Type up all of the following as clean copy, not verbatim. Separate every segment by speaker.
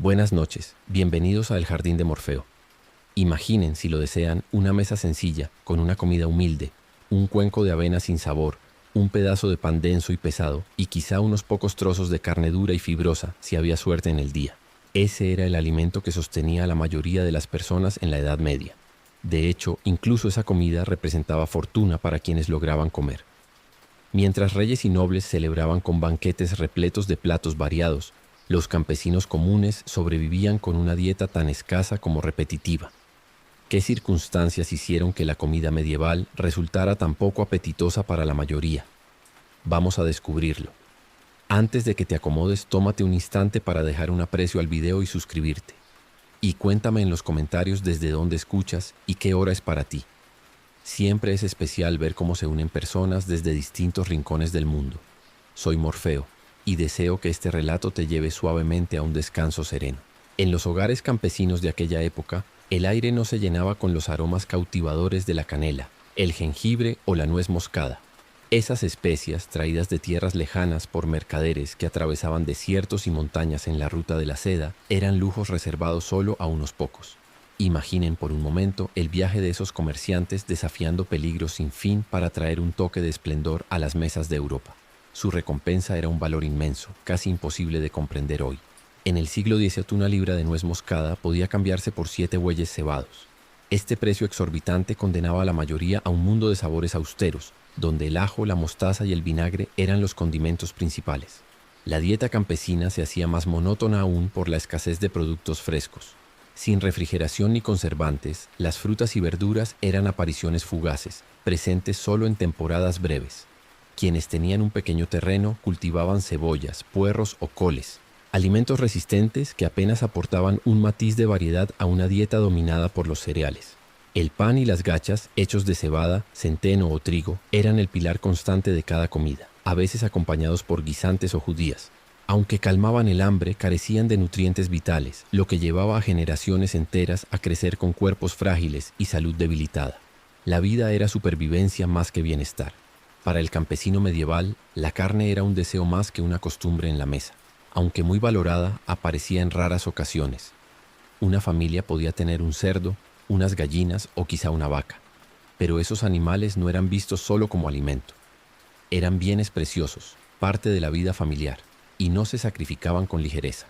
Speaker 1: Buenas noches, bienvenidos a El Jardín de Morfeo. Imaginen, si lo desean, una mesa sencilla, con una comida humilde, un cuenco de avena sin sabor, un pedazo de pan denso y pesado, y quizá unos pocos trozos de carne dura y fibrosa, si había suerte en el día. Ese era el alimento que sostenía a la mayoría de las personas en la Edad Media. De hecho, incluso esa comida representaba fortuna para quienes lograban comer. Mientras reyes y nobles celebraban con banquetes repletos de platos variados, los campesinos comunes sobrevivían con una dieta tan escasa como repetitiva. ¿Qué circunstancias hicieron que la comida medieval resultara tan poco apetitosa para la mayoría? Vamos a descubrirlo. Antes de que te acomodes, tómate un instante para dejar un aprecio al video y suscribirte. Y cuéntame en los comentarios desde dónde escuchas y qué hora es para ti. Siempre es especial ver cómo se unen personas desde distintos rincones del mundo. Soy Morfeo y deseo que este relato te lleve suavemente a un descanso sereno. En los hogares campesinos de aquella época, el aire no se llenaba con los aromas cautivadores de la canela, el jengibre o la nuez moscada. Esas especias, traídas de tierras lejanas por mercaderes que atravesaban desiertos y montañas en la ruta de la seda, eran lujos reservados solo a unos pocos. Imaginen por un momento el viaje de esos comerciantes desafiando peligros sin fin para traer un toque de esplendor a las mesas de Europa. Su recompensa era un valor inmenso, casi imposible de comprender hoy. En el siglo XVIII una libra de nuez moscada podía cambiarse por 7 bueyes cebados. Este precio exorbitante condenaba a la mayoría a un mundo de sabores austeros, donde el ajo, la mostaza y el vinagre eran los condimentos principales. La dieta campesina se hacía más monótona aún por la escasez de productos frescos. Sin refrigeración ni conservantes, las frutas y verduras eran apariciones fugaces, presentes solo en temporadas breves. Quienes tenían un pequeño terreno cultivaban cebollas, puerros o coles, alimentos resistentes que apenas aportaban un matiz de variedad a una dieta dominada por los cereales. El pan y las gachas, hechos de cebada, centeno o trigo, eran el pilar constante de cada comida, a veces acompañados por guisantes o judías. Aunque calmaban el hambre, carecían de nutrientes vitales, lo que llevaba a generaciones enteras a crecer con cuerpos frágiles y salud debilitada. La vida era supervivencia más que bienestar. Para el campesino medieval, la carne era un deseo más que una costumbre en la mesa. Aunque muy valorada, aparecía en raras ocasiones. Una familia podía tener un cerdo, unas gallinas o quizá una vaca. Pero esos animales no eran vistos solo como alimento. Eran bienes preciosos, parte de la vida familiar, y no se sacrificaban con ligereza.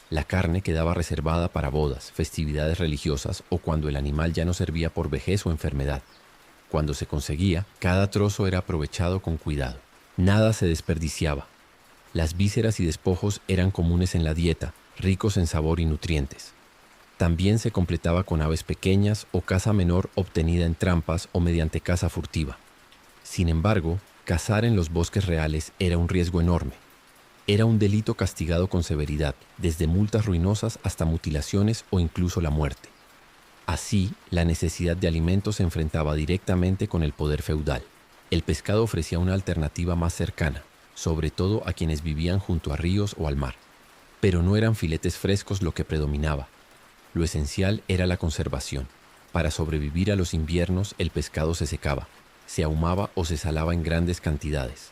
Speaker 1: La carne quedaba reservada para bodas, festividades religiosas o cuando el animal ya no servía por vejez o enfermedad. Cuando se conseguía, cada trozo era aprovechado con cuidado. Nada se desperdiciaba. Las vísceras y despojos eran comunes en la dieta, ricos en sabor y nutrientes. También se completaba con aves pequeñas o caza menor obtenida en trampas o mediante caza furtiva. Sin embargo, cazar en los bosques reales era un riesgo enorme. Era un delito castigado con severidad, desde multas ruinosas hasta mutilaciones o incluso la muerte. Así, la necesidad de alimentos se enfrentaba directamente con el poder feudal. El pescado ofrecía una alternativa más cercana, sobre todo a quienes vivían junto a ríos o al mar. Pero no eran filetes frescos lo que predominaba. Lo esencial era la conservación. Para sobrevivir a los inviernos, el pescado se secaba, se ahumaba o se salaba en grandes cantidades.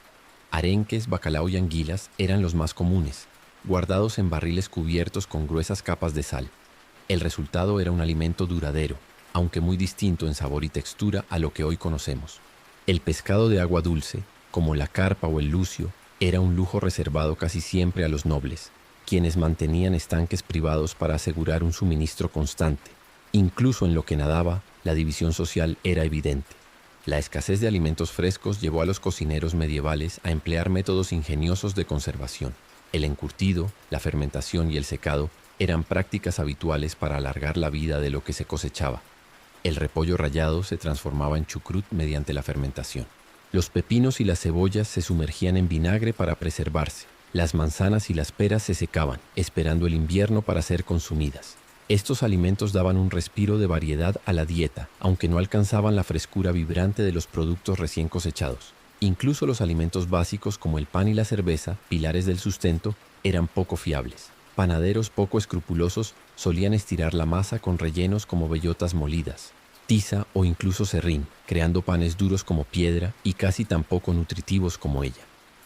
Speaker 1: Arenques, bacalao y anguilas eran los más comunes, guardados en barriles cubiertos con gruesas capas de sal. El resultado era un alimento duradero, aunque muy distinto en sabor y textura a lo que hoy conocemos. El pescado de agua dulce, como la carpa o el lucio, era un lujo reservado casi siempre a los nobles, quienes mantenían estanques privados para asegurar un suministro constante. Incluso en lo que nadaba, la división social era evidente. La escasez de alimentos frescos llevó a los cocineros medievales a emplear métodos ingeniosos de conservación. El encurtido, la fermentación y el secado eran prácticas habituales para alargar la vida de lo que se cosechaba. El repollo rallado se transformaba en chucrut mediante la fermentación. Los pepinos y las cebollas se sumergían en vinagre para preservarse. Las manzanas y las peras se secaban, esperando el invierno para ser consumidas. Estos alimentos daban un respiro de variedad a la dieta, aunque no alcanzaban la frescura vibrante de los productos recién cosechados. Incluso los alimentos básicos como el pan y la cerveza, pilares del sustento, eran poco fiables. Panaderos poco escrupulosos solían estirar la masa con rellenos como bellotas molidas, tiza o incluso serrín, creando panes duros como piedra y casi tan poco nutritivos como ella.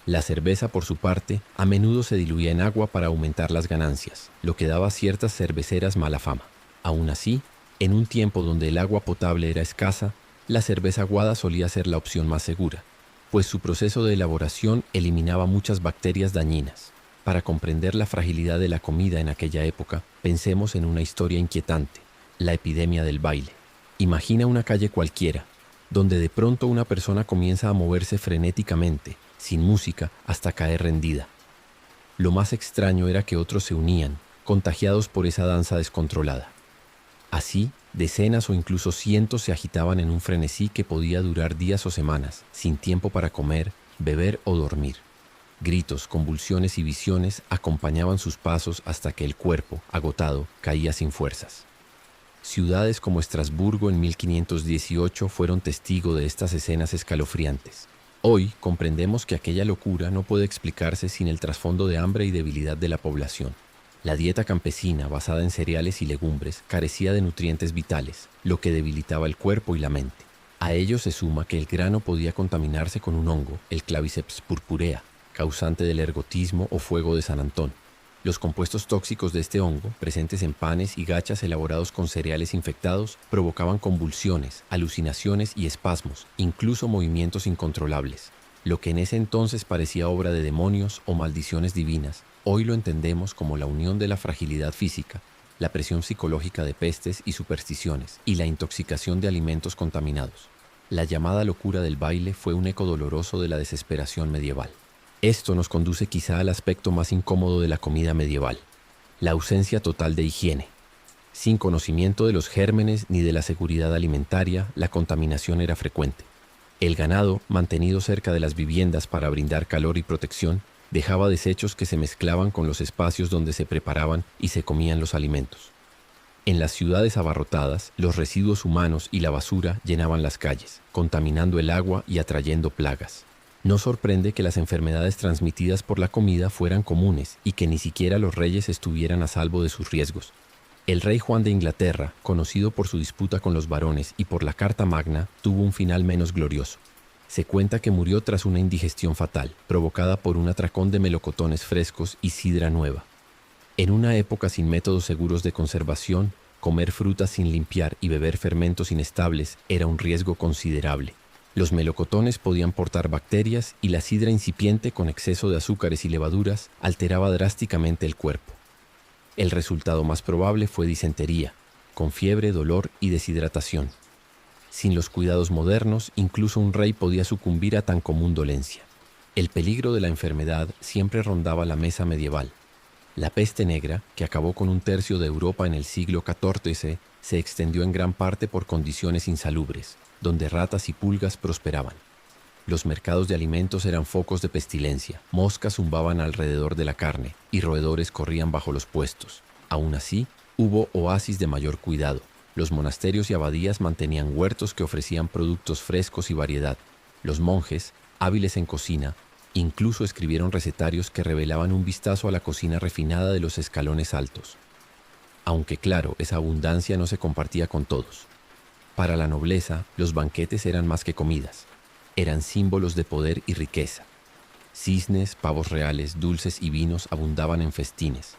Speaker 1: La cerveza, por su parte, a menudo se diluía en agua para aumentar las ganancias, lo que daba a ciertas cerveceras mala fama. Aún así, en un tiempo donde el agua potable era escasa, la cerveza aguada solía ser la opción más segura, pues su proceso de elaboración eliminaba muchas bacterias dañinas. Para comprender la fragilidad de la comida en aquella época, pensemos en una historia inquietante, la epidemia del baile. Imagina una calle cualquiera, donde de pronto una persona comienza a moverse frenéticamente, sin música, hasta caer rendida. Lo más extraño era que otros se unían, contagiados por esa danza descontrolada. Así, decenas o incluso cientos se agitaban en un frenesí que podía durar días o semanas, sin tiempo para comer, beber o dormir. Gritos, convulsiones y visiones acompañaban sus pasos hasta que el cuerpo, agotado, caía sin fuerzas. Ciudades como Estrasburgo en 1518 fueron testigo de estas escenas escalofriantes. Hoy comprendemos que aquella locura no puede explicarse sin el trasfondo de hambre y debilidad de la población. La dieta campesina, basada en cereales y legumbres, carecía de nutrientes vitales, lo que debilitaba el cuerpo y la mente. A ello se suma que el grano podía contaminarse con un hongo, el Claviceps purpurea, causante del ergotismo o fuego de San Antón. Los compuestos tóxicos de este hongo, presentes en panes y gachas elaborados con cereales infectados, provocaban convulsiones, alucinaciones y espasmos, incluso movimientos incontrolables. Lo que en ese entonces parecía obra de demonios o maldiciones divinas, hoy lo entendemos como la unión de la fragilidad física, la presión psicológica de pestes y supersticiones, y la intoxicación de alimentos contaminados. La llamada locura del baile fue un eco doloroso de la desesperación medieval. Esto nos conduce quizá al aspecto más incómodo de la comida medieval, la ausencia total de higiene. Sin conocimiento de los gérmenes ni de la seguridad alimentaria, la contaminación era frecuente. El ganado, mantenido cerca de las viviendas para brindar calor y protección, dejaba desechos que se mezclaban con los espacios donde se preparaban y se comían los alimentos. En las ciudades abarrotadas, los residuos humanos y la basura llenaban las calles, contaminando el agua y atrayendo plagas. No sorprende que las enfermedades transmitidas por la comida fueran comunes y que ni siquiera los reyes estuvieran a salvo de sus riesgos. El rey Juan de Inglaterra, conocido por su disputa con los varones y por la Carta Magna, tuvo un final menos glorioso. Se cuenta que murió tras una indigestión fatal, provocada por un atracón de melocotones frescos y sidra nueva. En una época sin métodos seguros de conservación, comer frutas sin limpiar y beber fermentos inestables era un riesgo considerable. Los melocotones podían portar bacterias y la sidra incipiente con exceso de azúcares y levaduras alteraba drásticamente el cuerpo. El resultado más probable fue disentería, con fiebre, dolor y deshidratación. Sin los cuidados modernos, incluso un rey podía sucumbir a tan común dolencia. El peligro de la enfermedad siempre rondaba la mesa medieval. La peste negra, que acabó con un tercio de Europa en el siglo XIV, se extendió en gran parte por condiciones insalubres, donde ratas y pulgas prosperaban. Los mercados de alimentos eran focos de pestilencia, moscas zumbaban alrededor de la carne y roedores corrían bajo los puestos. Aún así, hubo oasis de mayor cuidado. Los monasterios y abadías mantenían huertos que ofrecían productos frescos y variedad. Los monjes, hábiles en cocina, incluso escribieron recetarios que revelaban un vistazo a la cocina refinada de los escalones altos. Aunque claro, esa abundancia no se compartía con todos. Para la nobleza, los banquetes eran más que comidas. Eran símbolos de poder y riqueza. Cisnes, pavos reales, dulces y vinos abundaban en festines.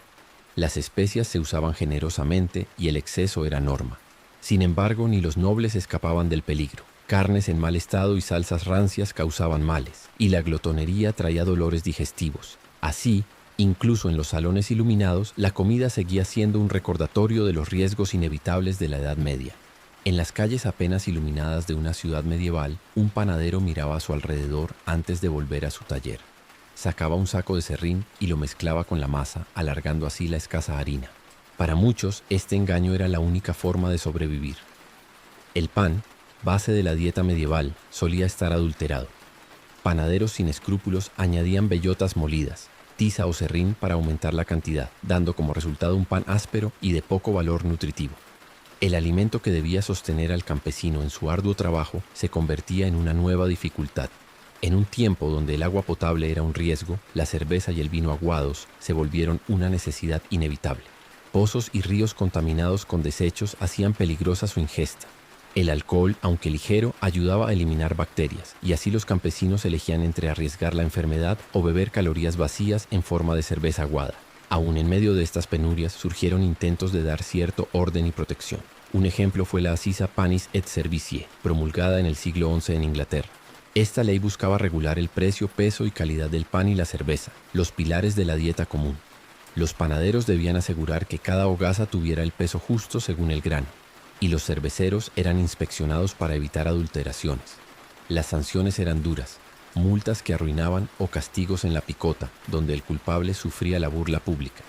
Speaker 1: Las especias se usaban generosamente y el exceso era norma. Sin embargo, ni los nobles escapaban del peligro. Carnes en mal estado y salsas rancias causaban males, y la glotonería traía dolores digestivos. Así, incluso en los salones iluminados, la comida seguía siendo un recordatorio de los riesgos inevitables de la Edad Media. En las calles apenas iluminadas de una ciudad medieval, un panadero miraba a su alrededor antes de volver a su taller. Sacaba un saco de serrín y lo mezclaba con la masa, alargando así la escasa harina. Para muchos, este engaño era la única forma de sobrevivir. El pan, base de la dieta medieval, solía estar adulterado. Panaderos sin escrúpulos añadían bellotas molidas, tiza o serrín para aumentar la cantidad, dando como resultado un pan áspero y de poco valor nutritivo. El alimento que debía sostener al campesino en su arduo trabajo se convertía en una nueva dificultad. En un tiempo donde el agua potable era un riesgo, la cerveza y el vino aguados se volvieron una necesidad inevitable. Pozos y ríos contaminados con desechos hacían peligrosa su ingesta. El alcohol, aunque ligero, ayudaba a eliminar bacterias, y así los campesinos elegían entre arriesgar la enfermedad o beber calorías vacías en forma de cerveza aguada. Aún en medio de estas penurias surgieron intentos de dar cierto orden y protección. Un ejemplo fue la Assisa Panis et Servitiae, promulgada en el siglo XI en Inglaterra. Esta ley buscaba regular el precio, peso y calidad del pan y la cerveza, los pilares de la dieta común. Los panaderos debían asegurar que cada hogaza tuviera el peso justo según el grano, y los cerveceros eran inspeccionados para evitar adulteraciones. Las sanciones eran duras, multas que arruinaban o castigos en la picota, donde el culpable sufría la burla pública.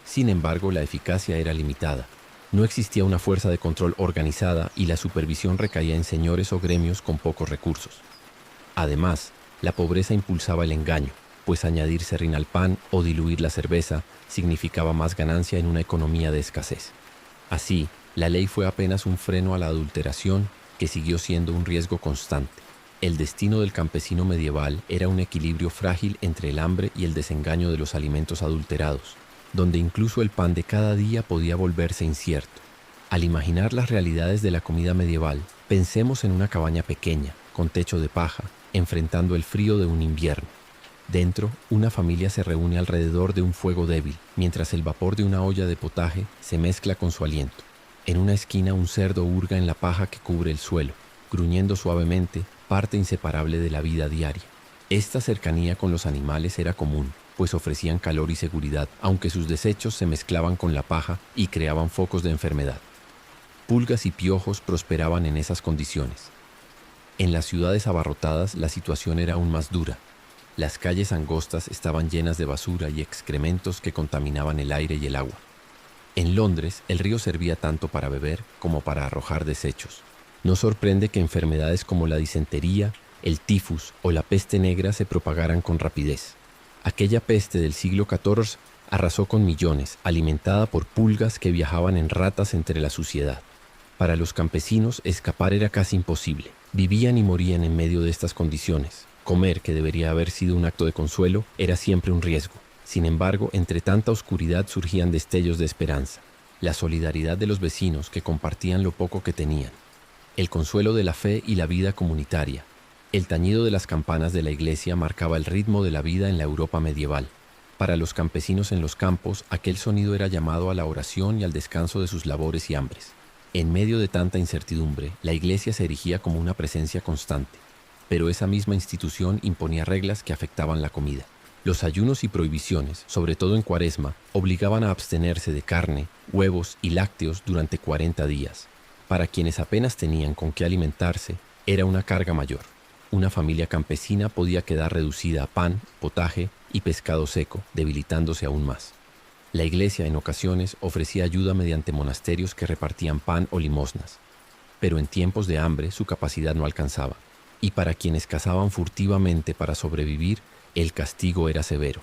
Speaker 1: Sin embargo, la eficacia era limitada. No existía una fuerza de control organizada y la supervisión recaía en señores o gremios con pocos recursos. Además, la pobreza impulsaba el engaño, pues añadir serrín al pan o diluir la cerveza significaba más ganancia en una economía de escasez. Así, la ley fue apenas un freno a la adulteración que siguió siendo un riesgo constante. El destino del campesino medieval era un equilibrio frágil entre el hambre y el desengaño de los alimentos adulterados, donde incluso el pan de cada día podía volverse incierto. Al imaginar las realidades de la comida medieval, pensemos en una cabaña pequeña, con techo de paja, enfrentando el frío de un invierno. Dentro, una familia se reúne alrededor de un fuego débil, mientras el vapor de una olla de potaje se mezcla con su aliento. En una esquina, un cerdo hurga en la paja que cubre el suelo, gruñendo suavemente, parte inseparable de la vida diaria. Esta cercanía con los animales era común, pues ofrecían calor y seguridad, aunque sus desechos se mezclaban con la paja y creaban focos de enfermedad. Pulgas y piojos prosperaban en esas condiciones. En las ciudades abarrotadas la situación era aún más dura. Las calles angostas estaban llenas de basura y excrementos que contaminaban el aire y el agua. En Londres, el río servía tanto para beber como para arrojar desechos. No sorprende que enfermedades como la disentería, el tifus o la peste negra se propagaran con rapidez. Aquella peste del siglo XIV arrasó con millones, alimentada por pulgas que viajaban en ratas entre la suciedad. Para los campesinos, escapar era casi imposible. Vivían y morían en medio de estas condiciones. Comer, que debería haber sido un acto de consuelo, era siempre un riesgo. Sin embargo, entre tanta oscuridad surgían destellos de esperanza. La solidaridad de los vecinos que compartían lo poco que tenían. El consuelo de la fe y la vida comunitaria. El tañido de las campanas de la iglesia marcaba el ritmo de la vida en la Europa medieval. Para los campesinos en los campos, aquel sonido era llamado a la oración y al descanso de sus labores y hambres. En medio de tanta incertidumbre, la iglesia se erigía como una presencia constante. Pero esa misma institución imponía reglas que afectaban la comida. Los ayunos y prohibiciones, sobre todo en Cuaresma, obligaban a abstenerse de carne, huevos y lácteos durante 40 días. Para quienes apenas tenían con qué alimentarse, era una carga mayor. Una familia campesina podía quedar reducida a pan, potaje y pescado seco, debilitándose aún más. La iglesia en ocasiones ofrecía ayuda mediante monasterios que repartían pan o limosnas. Pero en tiempos de hambre su capacidad no alcanzaba. Y para quienes cazaban furtivamente para sobrevivir, el castigo era severo.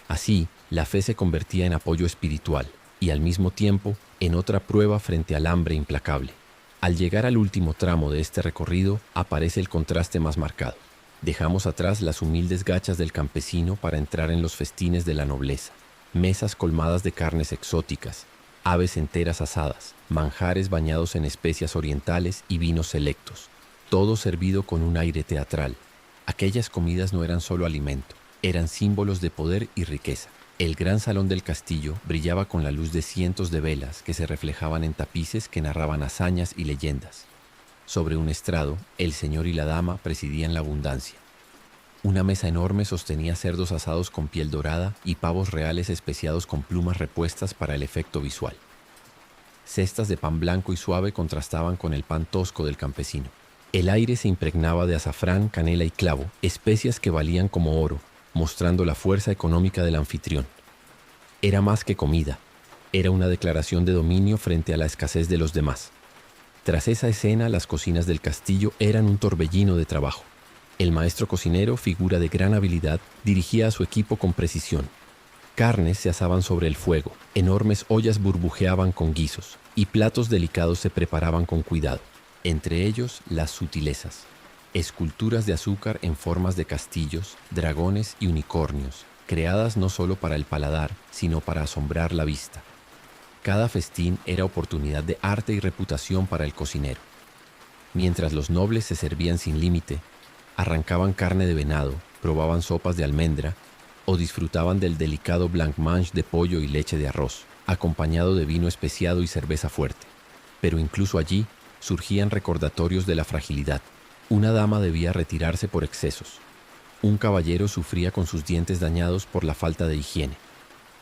Speaker 1: Así, la fe se convertía en apoyo espiritual y al mismo tiempo en otra prueba frente al hambre implacable. Al llegar al último tramo de este recorrido, aparece el contraste más marcado. Dejamos atrás las humildes gachas del campesino para entrar en los festines de la nobleza. Mesas colmadas de carnes exóticas, aves enteras asadas, manjares bañados en especias orientales y vinos selectos. Todo servido con un aire teatral. Aquellas comidas no eran solo alimento, eran símbolos de poder y riqueza. El gran salón del castillo brillaba con la luz de cientos de velas que se reflejaban en tapices que narraban hazañas y leyendas. Sobre un estrado, el señor y la dama presidían la abundancia. Una mesa enorme sostenía cerdos asados con piel dorada y pavos reales especiados con plumas repuestas para el efecto visual. Cestas de pan blanco y suave contrastaban con el pan tosco del campesino. El aire se impregnaba de azafrán, canela y clavo, especias que valían como oro, mostrando la fuerza económica del anfitrión. Era más que comida, era una declaración de dominio frente a la escasez de los demás. Tras esa escena, las cocinas del castillo eran un torbellino de trabajo. El maestro cocinero, figura de gran habilidad, dirigía a su equipo con precisión. Carnes se asaban sobre el fuego, enormes ollas burbujeaban con guisos, y platos delicados se preparaban con cuidado. Entre ellos, las sutilezas. Esculturas de azúcar en formas de castillos, dragones y unicornios, creadas no solo para el paladar, sino para asombrar la vista. Cada festín era oportunidad de arte y reputación para el cocinero. Mientras los nobles se servían sin límite, arrancaban carne de venado, probaban sopas de almendra o disfrutaban del delicado blanc-mange de pollo y leche de arroz, acompañado de vino especiado y cerveza fuerte. Pero incluso allí surgían recordatorios de la fragilidad. Una dama debía retirarse por excesos. Un caballero sufría con sus dientes dañados por la falta de higiene.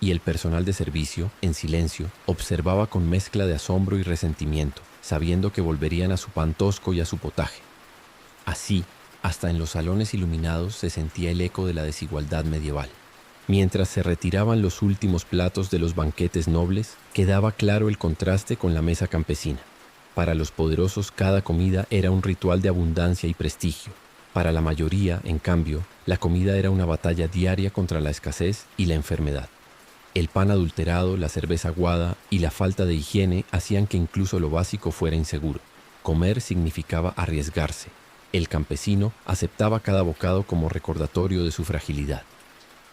Speaker 1: Y el personal de servicio, en silencio, observaba con mezcla de asombro y resentimiento, sabiendo que volverían a su pan tosco y a su potaje. Así, hasta en los salones iluminados se sentía el eco de la desigualdad medieval. Mientras se retiraban los últimos platos de los banquetes nobles, quedaba claro el contraste con la mesa campesina. Para los poderosos cada comida era un ritual de abundancia y prestigio. Para la mayoría, en cambio, la comida era una batalla diaria contra la escasez y la enfermedad. El pan adulterado, la cerveza aguada y la falta de higiene hacían que incluso lo básico fuera inseguro. Comer significaba arriesgarse. El campesino aceptaba cada bocado como recordatorio de su fragilidad.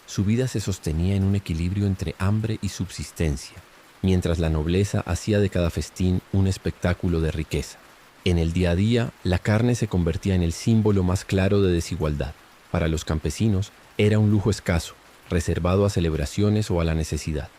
Speaker 1: Su vida se sostenía en un equilibrio entre hambre y subsistencia, mientras la nobleza hacía de cada festín un espectáculo de riqueza. En el día a día, la carne se convertía en el símbolo más claro de desigualdad. Para los campesinos, era un lujo escaso, reservado a celebraciones o a la necesidad.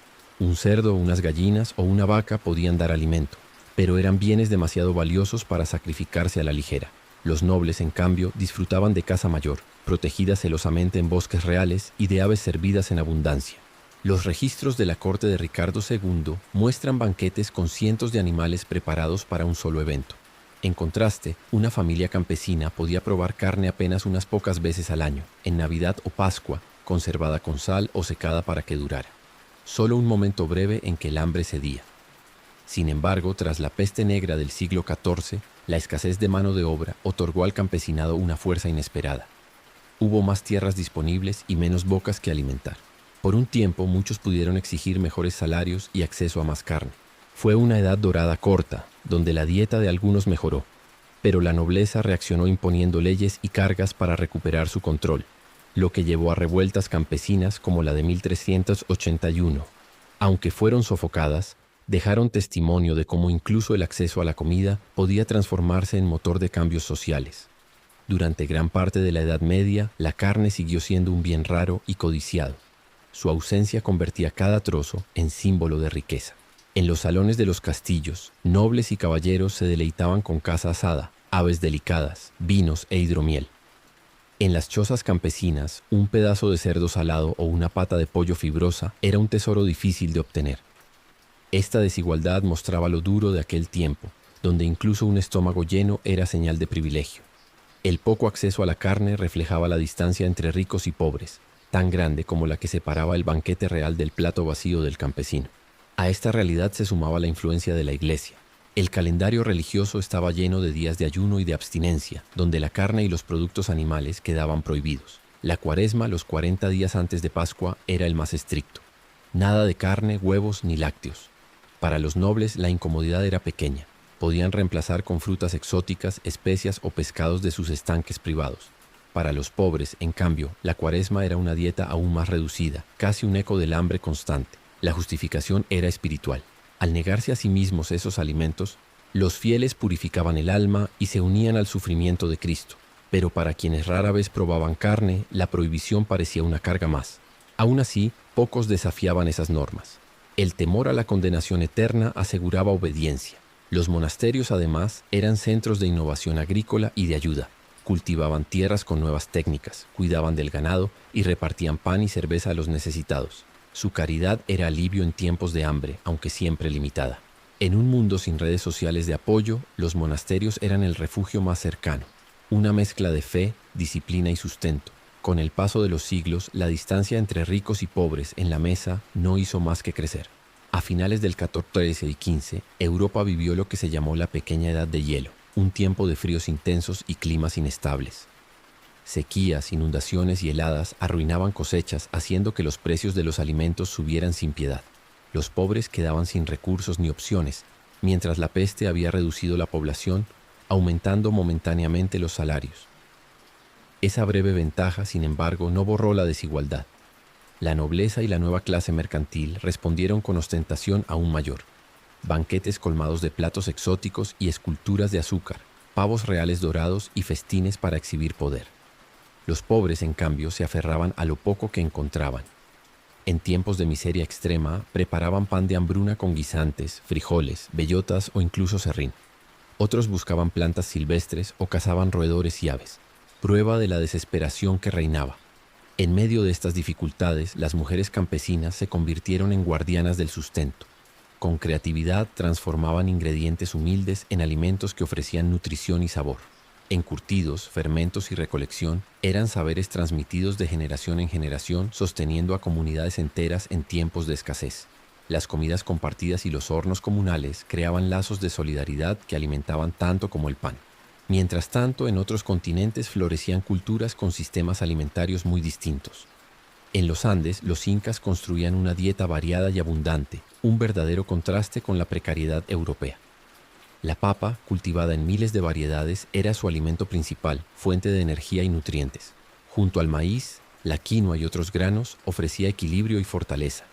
Speaker 1: Un cerdo, unas gallinas o una vaca podían dar alimento, pero eran bienes demasiado valiosos para sacrificarse a la ligera. Los nobles, en cambio, disfrutaban de caza mayor, protegida celosamente en bosques reales y de aves servidas en abundancia. Los registros de la corte de Ricardo II muestran banquetes con cientos de animales preparados para un solo evento. En contraste, una familia campesina podía probar carne apenas unas pocas veces al año, en Navidad o Pascua, conservada con sal o secada para que durara. Solo un momento breve en que el hambre cedía. Sin embargo, tras la peste negra del siglo XIV, la escasez de mano de obra otorgó al campesinado una fuerza inesperada. Hubo más tierras disponibles y menos bocas que alimentar. Por un tiempo, muchos pudieron exigir mejores salarios y acceso a más carne. Fue una edad dorada corta, donde la dieta de algunos mejoró, pero la nobleza reaccionó imponiendo leyes y cargas para recuperar su control, lo que llevó a revueltas campesinas como la de 1381. Aunque fueron sofocadas, dejaron testimonio de cómo incluso el acceso a la comida podía transformarse en motor de cambios sociales. Durante gran parte de la Edad Media, la carne siguió siendo un bien raro y codiciado. Su ausencia convertía cada trozo en símbolo de riqueza. En los salones de los castillos, nobles y caballeros se deleitaban con caza asada, aves delicadas, vinos e hidromiel. En las chozas campesinas, un pedazo de cerdo salado o una pata de pollo fibrosa era un tesoro difícil de obtener. Esta desigualdad mostraba lo duro de aquel tiempo, donde incluso un estómago lleno era señal de privilegio. El poco acceso a la carne reflejaba la distancia entre ricos y pobres, tan grande como la que separaba el banquete real del plato vacío del campesino. A esta realidad se sumaba la influencia de la Iglesia. El calendario religioso estaba lleno de días de ayuno y de abstinencia, donde la carne y los productos animales quedaban prohibidos. La Cuaresma, los 40 días antes de Pascua, era el más estricto. Nada de carne, huevos ni lácteos. Para los nobles la incomodidad era pequeña. Podían reemplazar con frutas exóticas, especias o pescados de sus estanques privados. Para los pobres, en cambio, la Cuaresma era una dieta aún más reducida, casi un eco del hambre constante. La justificación era espiritual. Al negarse a sí mismos esos alimentos, los fieles purificaban el alma y se unían al sufrimiento de Cristo. Pero para quienes rara vez probaban carne, la prohibición parecía una carga más. Aún así, pocos desafiaban esas normas. El temor a la condenación eterna aseguraba obediencia. Los monasterios, además, eran centros de innovación agrícola y de ayuda. Cultivaban tierras con nuevas técnicas, cuidaban del ganado y repartían pan y cerveza a los necesitados. Su caridad era alivio en tiempos de hambre, aunque siempre limitada. En un mundo sin redes sociales de apoyo, los monasterios eran el refugio más cercano. Una mezcla de fe, disciplina y sustento. Con el paso de los siglos, la distancia entre ricos y pobres en la mesa no hizo más que crecer. A finales del XIV y XV, Europa vivió lo que se llamó la Pequeña Edad de Hielo, un tiempo de fríos intensos y climas inestables. Sequías, inundaciones y heladas arruinaban cosechas, haciendo que los precios de los alimentos subieran sin piedad. Los pobres quedaban sin recursos ni opciones, mientras la peste había reducido la población, aumentando momentáneamente los salarios. Esa breve ventaja, sin embargo, no borró la desigualdad. La nobleza y la nueva clase mercantil respondieron con ostentación aún mayor. Banquetes colmados de platos exóticos y esculturas de azúcar, pavos reales dorados y festines para exhibir poder. Los pobres, en cambio, se aferraban a lo poco que encontraban. En tiempos de miseria extrema, preparaban pan de hambruna con guisantes, frijoles, bellotas o incluso serrín. Otros buscaban plantas silvestres o cazaban roedores y aves, prueba de la desesperación que reinaba. En medio de estas dificultades, las mujeres campesinas se convirtieron en guardianas del sustento. Con creatividad transformaban ingredientes humildes en alimentos que ofrecían nutrición y sabor. Encurtidos, fermentos y recolección eran saberes transmitidos de generación en generación, sosteniendo a comunidades enteras en tiempos de escasez. Las comidas compartidas y los hornos comunales creaban lazos de solidaridad que alimentaban tanto como el pan. Mientras tanto, en otros continentes florecían culturas con sistemas alimentarios muy distintos. En los Andes, los incas construían una dieta variada y abundante, un verdadero contraste con la precariedad europea. La papa, cultivada en miles de variedades, era su alimento principal, fuente de energía y nutrientes. Junto al maíz, la quinoa y otros granos ofrecía equilibrio y fortaleza.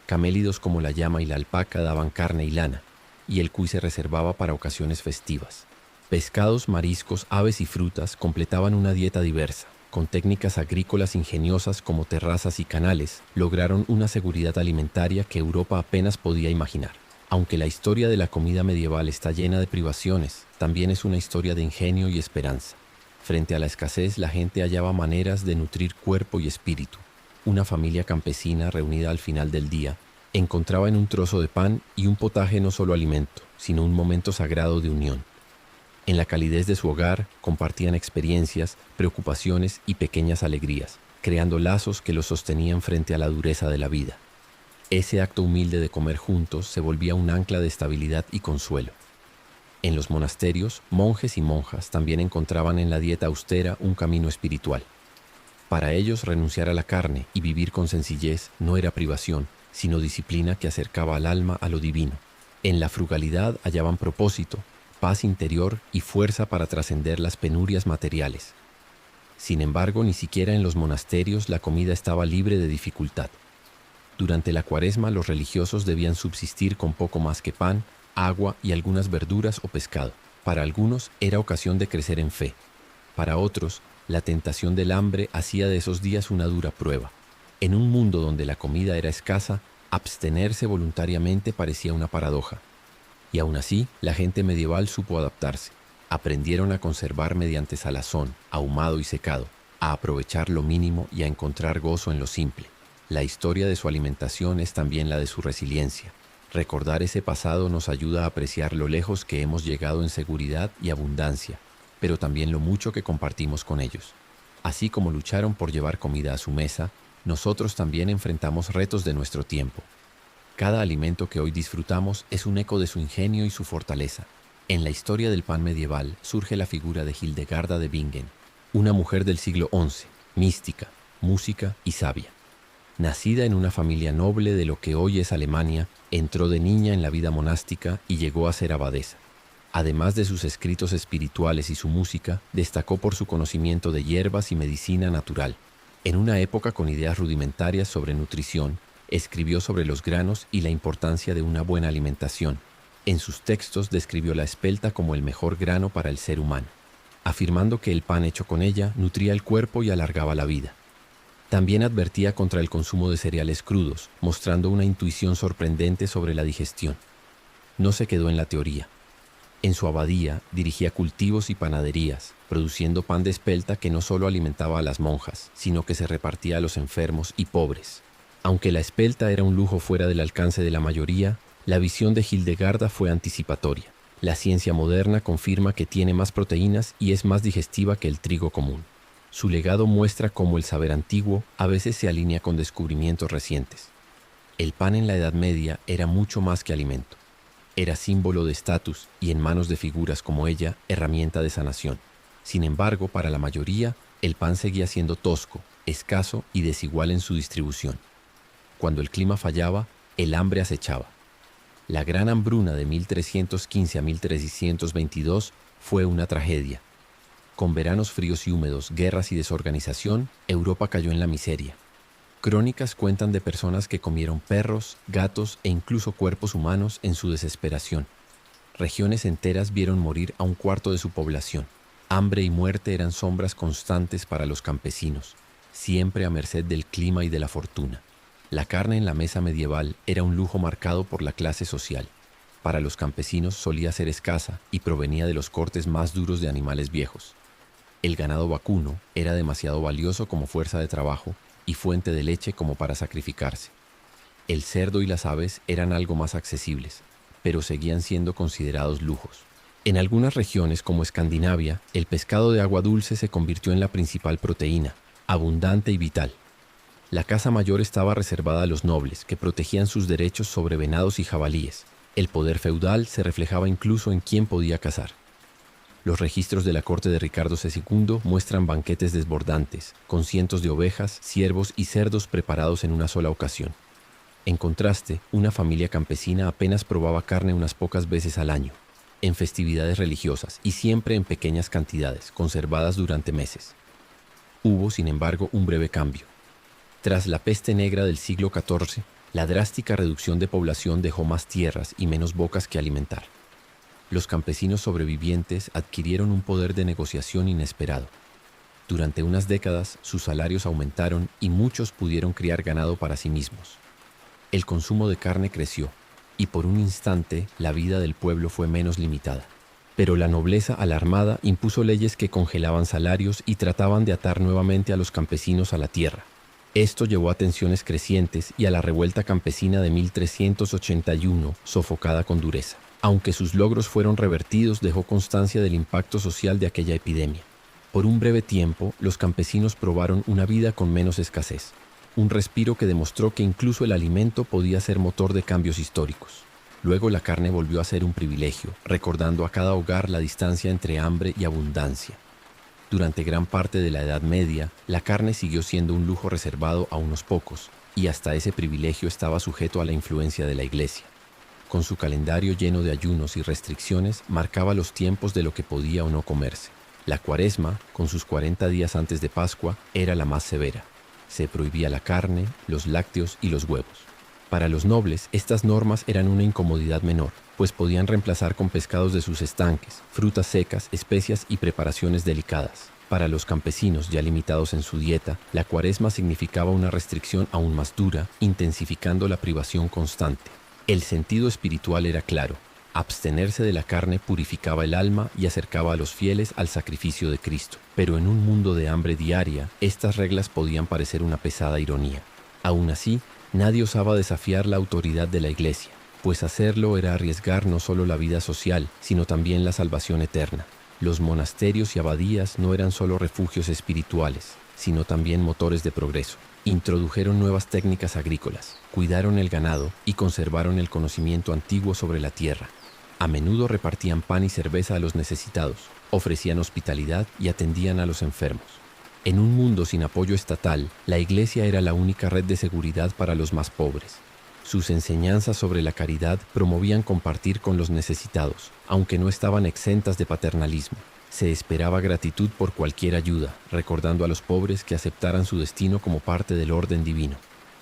Speaker 1: Camélidos como la llama y la alpaca daban carne y lana, y el cuy se reservaba para ocasiones festivas. Pescados, mariscos, aves y frutas completaban una dieta diversa. Con técnicas agrícolas ingeniosas como terrazas y canales, lograron una seguridad alimentaria que Europa apenas podía imaginar. Aunque la historia de la comida medieval está llena de privaciones, también es una historia de ingenio y esperanza. Frente a la escasez, la gente hallaba maneras de nutrir cuerpo y espíritu. Una familia campesina reunida al final del día encontraba en un trozo de pan y un potaje no solo alimento, sino un momento sagrado de unión. En la calidez de su hogar compartían experiencias, preocupaciones y pequeñas alegrías, creando lazos que los sostenían frente a la dureza de la vida. Ese acto humilde de comer juntos se volvía un ancla de estabilidad y consuelo. En los monasterios, monjes y monjas también encontraban en la dieta austera un camino espiritual. Para ellos, renunciar a la carne y vivir con sencillez no era privación, sino disciplina que acercaba al alma a lo divino. En la frugalidad hallaban propósito, paz interior y fuerza para trascender las penurias materiales. Sin embargo, ni siquiera en los monasterios la comida estaba libre de dificultad. Durante la Cuaresma, los religiosos debían subsistir con poco más que pan, agua y algunas verduras o pescado. Para algunos era ocasión de crecer en fe. Para otros, la tentación del hambre hacía de esos días una dura prueba. En un mundo donde la comida era escasa, abstenerse voluntariamente parecía una paradoja. Y aún así, la gente medieval supo adaptarse. Aprendieron a conservar mediante salazón, ahumado y secado, a aprovechar lo mínimo y a encontrar gozo en lo simple. La historia de su alimentación es también la de su resiliencia. Recordar ese pasado nos ayuda a apreciar lo lejos que hemos llegado en seguridad y abundancia, pero también lo mucho que compartimos con ellos. Así como lucharon por llevar comida a su mesa, nosotros también enfrentamos retos de nuestro tiempo. Cada alimento que hoy disfrutamos es un eco de su ingenio y su fortaleza. En la historia del pan medieval surge la figura de Hildegarda de Bingen, una mujer del siglo XI, mística, música y sabia. Nacida en una familia noble de lo que hoy es Alemania, entró de niña en la vida monástica y llegó a ser abadesa. Además de sus escritos espirituales y su música, destacó por su conocimiento de hierbas y medicina natural. En una época con ideas rudimentarias sobre nutrición, escribió sobre los granos y la importancia de una buena alimentación. En sus textos describió la espelta como el mejor grano para el ser humano, afirmando que el pan hecho con ella nutría el cuerpo y alargaba la vida. También advertía contra el consumo de cereales crudos, mostrando una intuición sorprendente sobre la digestión. No se quedó en la teoría. En su abadía dirigía cultivos y panaderías, produciendo pan de espelta que no solo alimentaba a las monjas, sino que se repartía a los enfermos y pobres. Aunque la espelta era un lujo fuera del alcance de la mayoría, la visión de Hildegarda fue anticipatoria. La ciencia moderna confirma que tiene más proteínas y es más digestiva que el trigo común. Su legado muestra cómo el saber antiguo a veces se alinea con descubrimientos recientes. El pan en la Edad Media era mucho más que alimento. Era símbolo de estatus y, en manos de figuras como ella, herramienta de sanación. Sin embargo, para la mayoría, el pan seguía siendo tosco, escaso y desigual en su distribución. Cuando el clima fallaba, el hambre acechaba. La gran hambruna de 1315 a 1322 fue una tragedia. Con veranos fríos y húmedos, guerras y desorganización, Europa cayó en la miseria. Crónicas cuentan de personas que comieron perros, gatos e incluso cuerpos humanos en su desesperación. Regiones enteras vieron morir a un cuarto de su población. Hambre y muerte eran sombras constantes para los campesinos, siempre a merced del clima y de la fortuna. La carne en la mesa medieval era un lujo marcado por la clase social. Para los campesinos solía ser escasa y provenía de los cortes más duros de animales viejos. El ganado vacuno era demasiado valioso como fuerza de trabajo y fuente de leche como para sacrificarse. El cerdo y las aves eran algo más accesibles, pero seguían siendo considerados lujos. En algunas regiones como Escandinavia, el pescado de agua dulce se convirtió en la principal proteína, abundante y vital. La caza mayor estaba reservada a los nobles, que protegían sus derechos sobre venados y jabalíes. El poder feudal se reflejaba incluso en quién podía cazar. Los registros de la corte de Ricardo II muestran banquetes desbordantes, con cientos de ovejas, ciervos y cerdos preparados en una sola ocasión. En contraste, una familia campesina apenas probaba carne unas pocas veces al año, en festividades religiosas y siempre en pequeñas cantidades, conservadas durante meses. Hubo, sin embargo, un breve cambio. Tras la peste negra del siglo XIV, la drástica reducción de población dejó más tierras y menos bocas que alimentar. Los campesinos sobrevivientes adquirieron un poder de negociación inesperado. Durante unas décadas, sus salarios aumentaron y muchos pudieron criar ganado para sí mismos. El consumo de carne creció, y por un instante la vida del pueblo fue menos limitada. Pero la nobleza alarmada impuso leyes que congelaban salarios y trataban de atar nuevamente a los campesinos a la tierra. Esto llevó a tensiones crecientes y a la revuelta campesina de 1381, sofocada con dureza. Aunque sus logros fueron revertidos, dejó constancia del impacto social de aquella epidemia. Por un breve tiempo, los campesinos probaron una vida con menos escasez, un respiro que demostró que incluso el alimento podía ser motor de cambios históricos. Luego la carne volvió a ser un privilegio, recordando a cada hogar la distancia entre hambre y abundancia. Durante gran parte de la Edad Media, la carne siguió siendo un lujo reservado a unos pocos, y hasta ese privilegio estaba sujeto a la influencia de la Iglesia. Con su calendario lleno de ayunos y restricciones, marcaba los tiempos de lo que podía o no comerse. La Cuaresma, con sus 40 días antes de Pascua, era la más severa. Se prohibía la carne, los lácteos y los huevos. Para los nobles, estas normas eran una incomodidad menor, pues podían reemplazar con pescados de sus estanques, frutas secas, especias y preparaciones delicadas. Para los campesinos ya limitados en su dieta, la Cuaresma significaba una restricción aún más dura, intensificando la privación constante. El sentido espiritual era claro. Abstenerse de la carne purificaba el alma y acercaba a los fieles al sacrificio de Cristo. Pero en un mundo de hambre diaria, estas reglas podían parecer una pesada ironía. Aún así, nadie osaba desafiar la autoridad de la Iglesia, pues hacerlo era arriesgar no solo la vida social, sino también la salvación eterna. Los monasterios y abadías no eran solo refugios espirituales, sino también motores de progreso. Introdujeron nuevas técnicas agrícolas, cuidaron el ganado y conservaron el conocimiento antiguo sobre la tierra. A menudo repartían pan y cerveza a los necesitados, ofrecían hospitalidad y atendían a los enfermos. En un mundo sin apoyo estatal, la Iglesia era la única red de seguridad para los más pobres. Sus enseñanzas sobre la caridad promovían compartir con los necesitados, aunque no estaban exentas de paternalismo. Se esperaba gratitud por cualquier ayuda, recordando a los pobres que aceptaran su destino como parte del orden divino.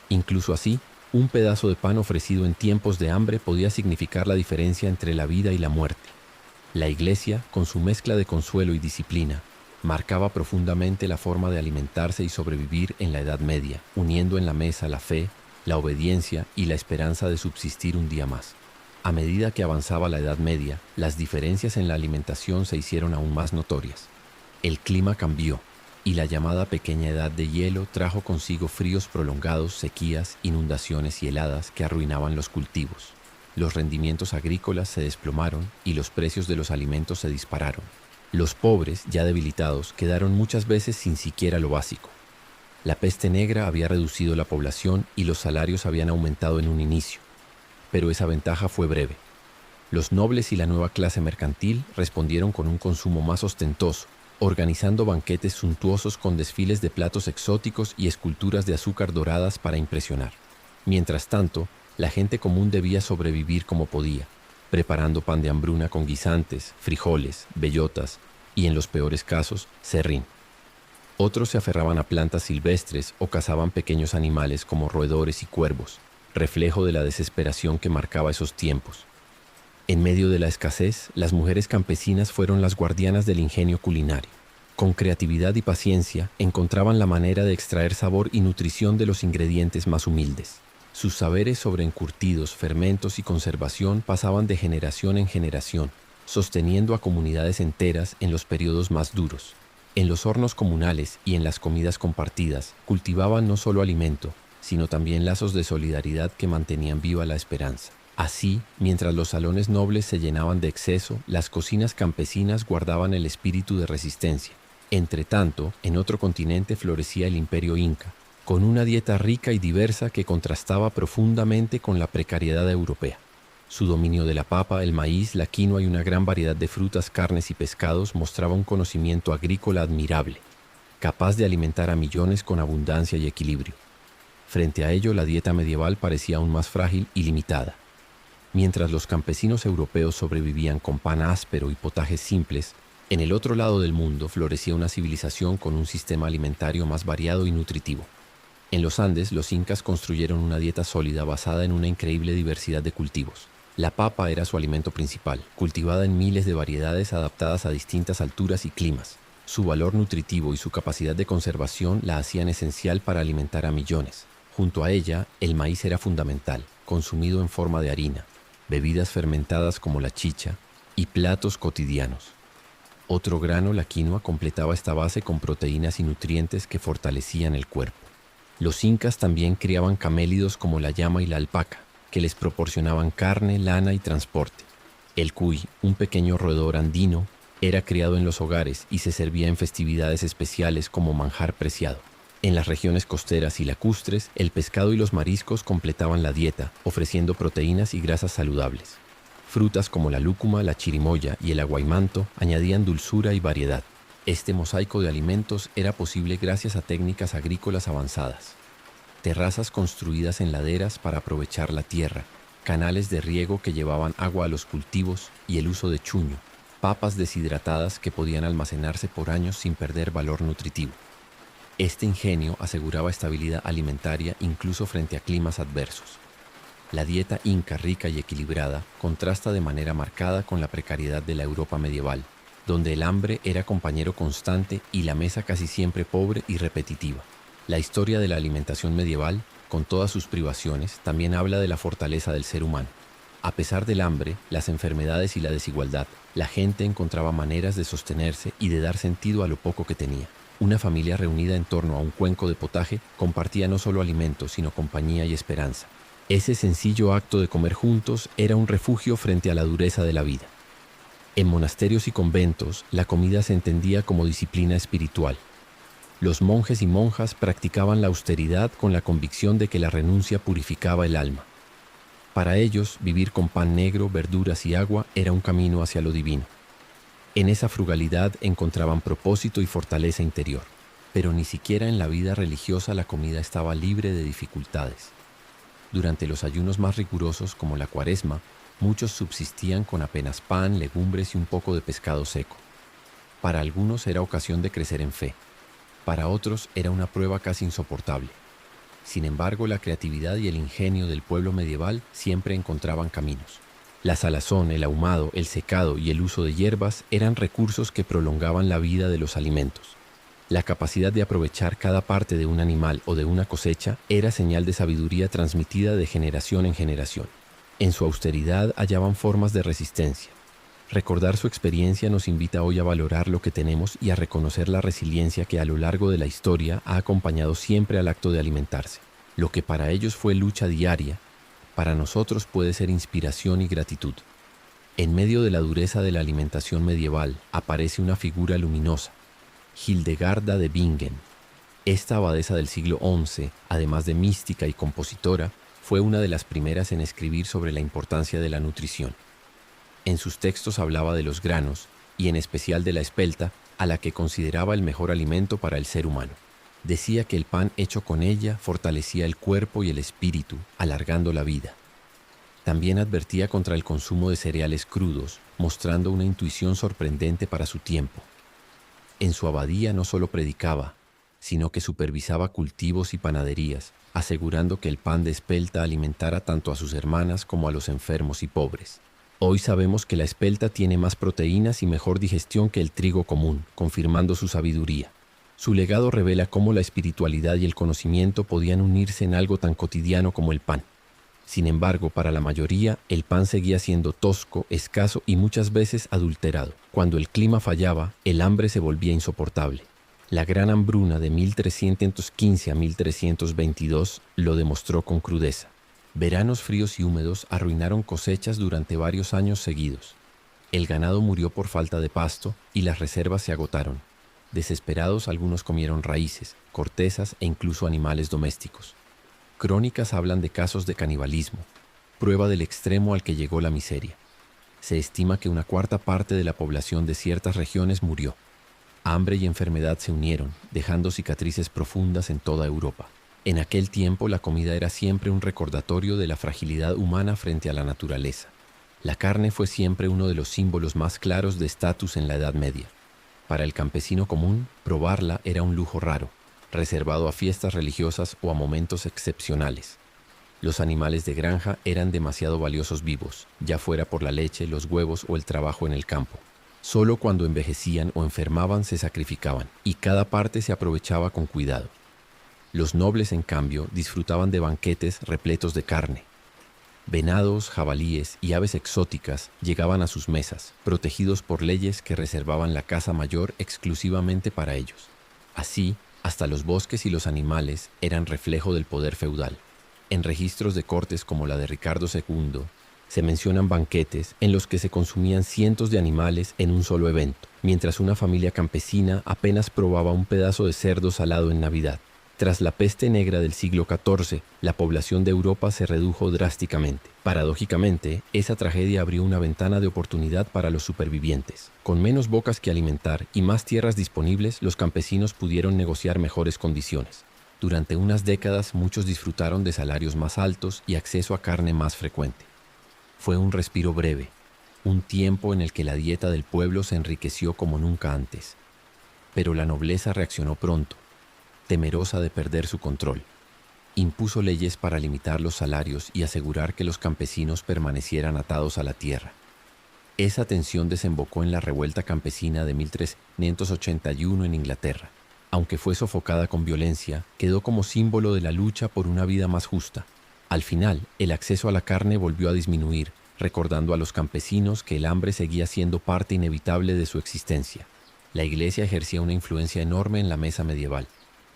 Speaker 1: Incluso así, un pedazo de pan ofrecido en tiempos de hambre podía significar la diferencia entre la vida y la muerte. La Iglesia, con su mezcla de consuelo y disciplina, marcaba profundamente la forma de alimentarse y sobrevivir en la Edad Media, uniendo en la mesa la fe, la obediencia y la esperanza de subsistir un día más. A medida que avanzaba la Edad Media, las diferencias en la alimentación se hicieron aún más notorias. El clima cambió, y la llamada Pequeña Edad de Hielo trajo consigo fríos prolongados, sequías, inundaciones y heladas que arruinaban los cultivos. Los rendimientos agrícolas se desplomaron y los precios de los alimentos se dispararon. Los pobres, ya debilitados, quedaron muchas veces sin siquiera lo básico. La peste negra había reducido la población y los salarios habían aumentado en un inicio. Pero esa ventaja fue breve. Los nobles y la nueva clase mercantil respondieron con un consumo más ostentoso, organizando banquetes suntuosos con desfiles de platos exóticos y esculturas de azúcar doradas para impresionar. Mientras tanto, la gente común debía sobrevivir como podía, preparando pan de hambruna con guisantes, frijoles, bellotas y, en los peores casos, serrín. Otros se aferraban a plantas silvestres o cazaban pequeños animales como roedores y cuervos, reflejo de la desesperación que marcaba esos tiempos. En medio de la escasez, las mujeres campesinas fueron las guardianas del ingenio culinario. Con creatividad y paciencia, encontraban la manera de extraer sabor y nutrición de los ingredientes más humildes. Sus saberes sobre encurtidos, fermentos y conservación pasaban de generación en generación, sosteniendo a comunidades enteras en los periodos más duros. En los hornos comunales y en las comidas compartidas, cultivaban no solo alimento, sino también lazos de solidaridad que mantenían viva la esperanza. Así, mientras los salones nobles se llenaban de exceso, las cocinas campesinas guardaban el espíritu de resistencia. Entretanto, en otro continente florecía el imperio inca, con una dieta rica y diversa que contrastaba profundamente con la precariedad europea. Su dominio de la papa, el maíz, la quinoa y una gran variedad de frutas, carnes y pescados mostraba un conocimiento agrícola admirable, capaz de alimentar a millones con abundancia y equilibrio. Frente a ello, la dieta medieval parecía aún más frágil y limitada. Mientras los campesinos europeos sobrevivían con pan áspero y potajes simples, en el otro lado del mundo florecía una civilización con un sistema alimentario más variado y nutritivo. En los Andes, los incas construyeron una dieta sólida basada en una increíble diversidad de cultivos. La papa era su alimento principal, cultivada en miles de variedades adaptadas a distintas alturas y climas. Su valor nutritivo y su capacidad de conservación la hacían esencial para alimentar a millones. Junto a ella, el maíz era fundamental, consumido en forma de harina, bebidas fermentadas como la chicha y platos cotidianos. Otro grano, la quinoa, completaba esta base con proteínas y nutrientes que fortalecían el cuerpo. Los incas también criaban camélidos como la llama y la alpaca, que les proporcionaban carne, lana y transporte. El cuy, un pequeño roedor andino, era criado en los hogares y se servía en festividades especiales como manjar preciado. En las regiones costeras y lacustres, el pescado y los mariscos completaban la dieta, ofreciendo proteínas y grasas saludables. Frutas como la lúcuma, la chirimoya y el aguaimanto añadían dulzura y variedad. Este mosaico de alimentos era posible gracias a técnicas agrícolas avanzadas. Terrazas construidas en laderas para aprovechar la tierra, canales de riego que llevaban agua a los cultivos y el uso de chuño, papas deshidratadas que podían almacenarse por años sin perder valor nutritivo. Este ingenio aseguraba estabilidad alimentaria incluso frente a climas adversos. La dieta inca rica y equilibrada contrasta de manera marcada con la precariedad de la Europa medieval, donde el hambre era compañero constante y la mesa casi siempre pobre y repetitiva. La historia de la alimentación medieval, con todas sus privaciones, también habla de la fortaleza del ser humano. A pesar del hambre, las enfermedades y la desigualdad, la gente encontraba maneras de sostenerse y de dar sentido a lo poco que tenía. Una familia reunida en torno a un cuenco de potaje compartía no solo alimentos, sino compañía y esperanza. Ese sencillo acto de comer juntos era un refugio frente a la dureza de la vida. En monasterios y conventos, la comida se entendía como disciplina espiritual. Los monjes y monjas practicaban la austeridad con la convicción de que la renuncia purificaba el alma. Para ellos, vivir con pan negro, verduras y agua era un camino hacia lo divino. En esa frugalidad encontraban propósito y fortaleza interior. Pero ni siquiera en la vida religiosa la comida estaba libre de dificultades. Durante los ayunos más rigurosos, como la Cuaresma, muchos subsistían con apenas pan, legumbres y un poco de pescado seco. Para algunos era ocasión de crecer en fe. Para otros era una prueba casi insoportable. Sin embargo, la creatividad y el ingenio del pueblo medieval siempre encontraban caminos. La salazón, el ahumado, el secado y el uso de hierbas eran recursos que prolongaban la vida de los alimentos. La capacidad de aprovechar cada parte de un animal o de una cosecha era señal de sabiduría transmitida de generación en generación. En su austeridad hallaban formas de resistencia. Recordar su experiencia nos invita hoy a valorar lo que tenemos y a reconocer la resiliencia que a lo largo de la historia ha acompañado siempre al acto de alimentarse. Lo que para ellos fue lucha diaria, para nosotros puede ser inspiración y gratitud. En medio de la dureza de la alimentación medieval aparece una figura luminosa, Hildegarda de Bingen. Esta abadesa del siglo XI, además de mística y compositora, fue una de las primeras en escribir sobre la importancia de la nutrición. En sus textos hablaba de los granos, y en especial de la espelta, a la que consideraba el mejor alimento para el ser humano. Decía que el pan hecho con ella fortalecía el cuerpo y el espíritu, alargando la vida. También advertía contra el consumo de cereales crudos, mostrando una intuición sorprendente para su tiempo. En su abadía no solo predicaba, sino que supervisaba cultivos y panaderías, asegurando que el pan de espelta alimentara tanto a sus hermanas como a los enfermos y pobres. Hoy sabemos que la espelta tiene más proteínas y mejor digestión que el trigo común, confirmando su sabiduría. Su legado revela cómo la espiritualidad y el conocimiento podían unirse en algo tan cotidiano como el pan. Sin embargo, para la mayoría, el pan seguía siendo tosco, escaso y muchas veces adulterado. Cuando el clima fallaba, el hambre se volvía insoportable. La gran hambruna de 1315 a 1322 lo demostró con crudeza. Veranos fríos y húmedos arruinaron cosechas durante varios años seguidos. El ganado murió por falta de pasto y las reservas se agotaron. Desesperados, algunos comieron raíces, cortezas e incluso animales domésticos. Crónicas hablan de casos de canibalismo, prueba del extremo al que llegó la miseria. Se estima que una cuarta parte de la población de ciertas regiones murió. Hambre y enfermedad se unieron, dejando cicatrices profundas en toda Europa. En aquel tiempo la comida era siempre un recordatorio de la fragilidad humana frente a la naturaleza. La carne fue siempre uno de los símbolos más claros de estatus en la Edad Media. Para el campesino común, probarla era un lujo raro, reservado a fiestas religiosas o a momentos excepcionales. Los animales de granja eran demasiado valiosos vivos, ya fuera por la leche, los huevos o el trabajo en el campo. Solo cuando envejecían o enfermaban se sacrificaban, y cada parte se aprovechaba con cuidado. Los nobles, en cambio, disfrutaban de banquetes repletos de carne. Venados, jabalíes y aves exóticas llegaban a sus mesas, protegidos por leyes que reservaban la caza mayor exclusivamente para ellos. Así, hasta los bosques y los animales eran reflejo del poder feudal. En registros de cortes como la de Ricardo II, se mencionan banquetes en los que se consumían cientos de animales en un solo evento, mientras una familia campesina apenas probaba un pedazo de cerdo salado en Navidad. Tras la peste negra del siglo XIV, la población de Europa se redujo drásticamente. Paradójicamente, esa tragedia abrió una ventana de oportunidad para los supervivientes. Con menos bocas que alimentar y más tierras disponibles, los campesinos pudieron negociar mejores condiciones. Durante unas décadas, muchos disfrutaron de salarios más altos y acceso a carne más frecuente. Fue un respiro breve, un tiempo en el que la dieta del pueblo se enriqueció como nunca antes. Pero la nobleza reaccionó pronto, temerosa de perder su control. Impuso leyes para limitar los salarios y asegurar que los campesinos permanecieran atados a la tierra. Esa tensión desembocó en la revuelta campesina de 1381 en Inglaterra. Aunque fue sofocada con violencia, quedó como símbolo de la lucha por una vida más justa. Al final, el acceso a la carne volvió a disminuir, recordando a los campesinos que el hambre seguía siendo parte inevitable de su existencia. La Iglesia ejercía una influencia enorme en la mesa medieval.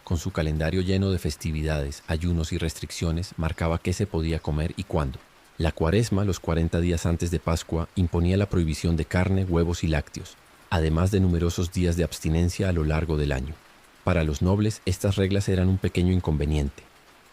Speaker 1: Con su calendario lleno de festividades, ayunos y restricciones, marcaba qué se podía comer y cuándo. La Cuaresma, los 40 días antes de Pascua, imponía la prohibición de carne, huevos y lácteos, además de numerosos días de abstinencia a lo largo del año. Para los nobles, estas reglas eran un pequeño inconveniente.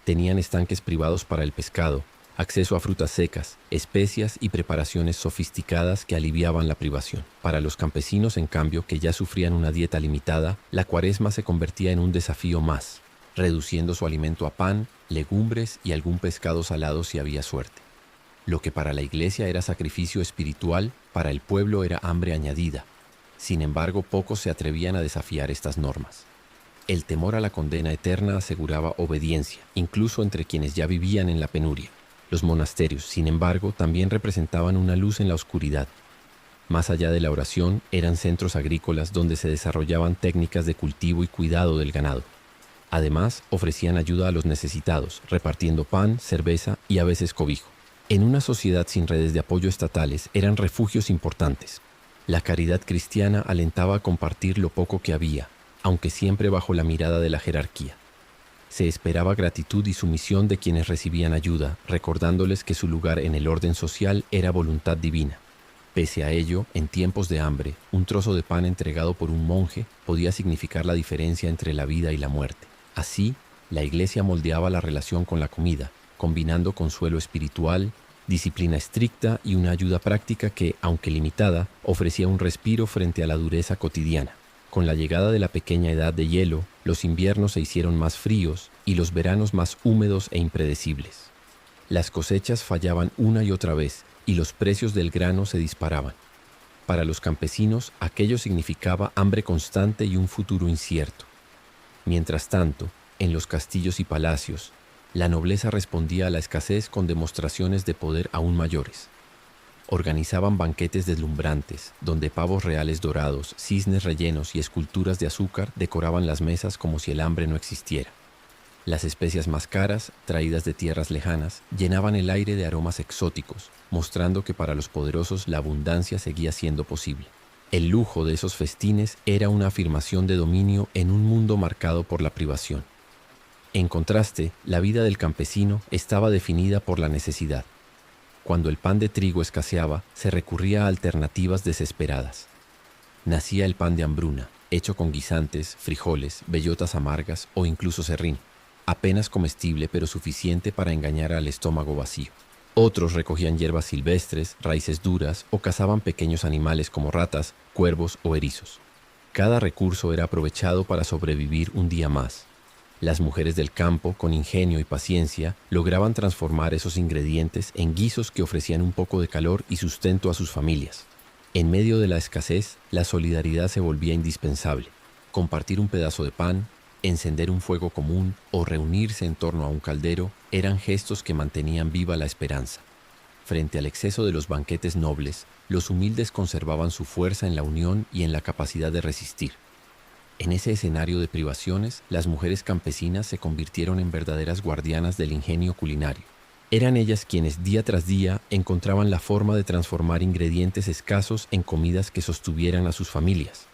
Speaker 1: Tenían estanques privados para el pescado, acceso a frutas secas, especias y preparaciones sofisticadas que aliviaban la privación. Para los campesinos, en cambio, que ya sufrían una dieta limitada, la Cuaresma se convertía en un desafío más, reduciendo su alimento a pan, legumbres y algún pescado salado si había suerte. Lo que para la Iglesia era sacrificio espiritual, para el pueblo era hambre añadida. Sin embargo, pocos se atrevían a desafiar estas normas. El temor a la condena eterna aseguraba obediencia, incluso entre quienes ya vivían en la penuria. Los monasterios, sin embargo, también representaban una luz en la oscuridad. Más allá de la oración, eran centros agrícolas donde se desarrollaban técnicas de cultivo y cuidado del ganado. Además, ofrecían ayuda a los necesitados, repartiendo pan, cerveza y a veces cobijo. En una sociedad sin redes de apoyo estatales, eran refugios importantes. La caridad cristiana alentaba a compartir lo poco que había, aunque siempre bajo la mirada de la jerarquía. Se esperaba gratitud y sumisión de quienes recibían ayuda, recordándoles que su lugar en el orden social era voluntad divina. Pese a ello, en tiempos de hambre, un trozo de pan entregado por un monje podía significar la diferencia entre la vida y la muerte. Así, la Iglesia moldeaba la relación con la comida, combinando consuelo espiritual, disciplina estricta y una ayuda práctica que, aunque limitada, ofrecía un respiro frente a la dureza cotidiana. Con la llegada de la pequeña edad de hielo, los inviernos se hicieron más fríos y los veranos más húmedos e impredecibles. Las cosechas fallaban una y otra vez y los precios del grano se disparaban. Para los campesinos, aquello significaba hambre constante y un futuro incierto. Mientras tanto, en los castillos y palacios, la nobleza respondía a la escasez con demostraciones de poder aún mayores. Organizaban banquetes deslumbrantes, donde pavos reales dorados, cisnes rellenos y esculturas de azúcar decoraban las mesas como si el hambre no existiera. Las especias más caras, traídas de tierras lejanas, llenaban el aire de aromas exóticos, mostrando que para los poderosos la abundancia seguía siendo posible. El lujo de esos festines era una afirmación de dominio en un mundo marcado por la privación. En contraste, la vida del campesino estaba definida por la necesidad. Cuando el pan de trigo escaseaba, se recurría a alternativas desesperadas. Nacía el pan de hambruna, hecho con guisantes, frijoles, bellotas amargas o incluso serrín, apenas comestible pero suficiente para engañar al estómago vacío. Otros recogían hierbas silvestres, raíces duras o cazaban pequeños animales como ratas, cuervos o erizos. Cada recurso era aprovechado para sobrevivir un día más. Las mujeres del campo, con ingenio y paciencia, lograban transformar esos ingredientes en guisos que ofrecían un poco de calor y sustento a sus familias. En medio de la escasez, la solidaridad se volvía indispensable. Compartir un pedazo de pan, encender un fuego común o reunirse en torno a un caldero eran gestos que mantenían viva la esperanza. Frente al exceso de los banquetes nobles, los humildes conservaban su fuerza en la unión y en la capacidad de resistir. En ese escenario de privaciones, las mujeres campesinas se convirtieron en verdaderas guardianas del ingenio culinario. Eran ellas quienes día tras día encontraban la forma de transformar ingredientes escasos en comidas que sostuvieran a sus familias.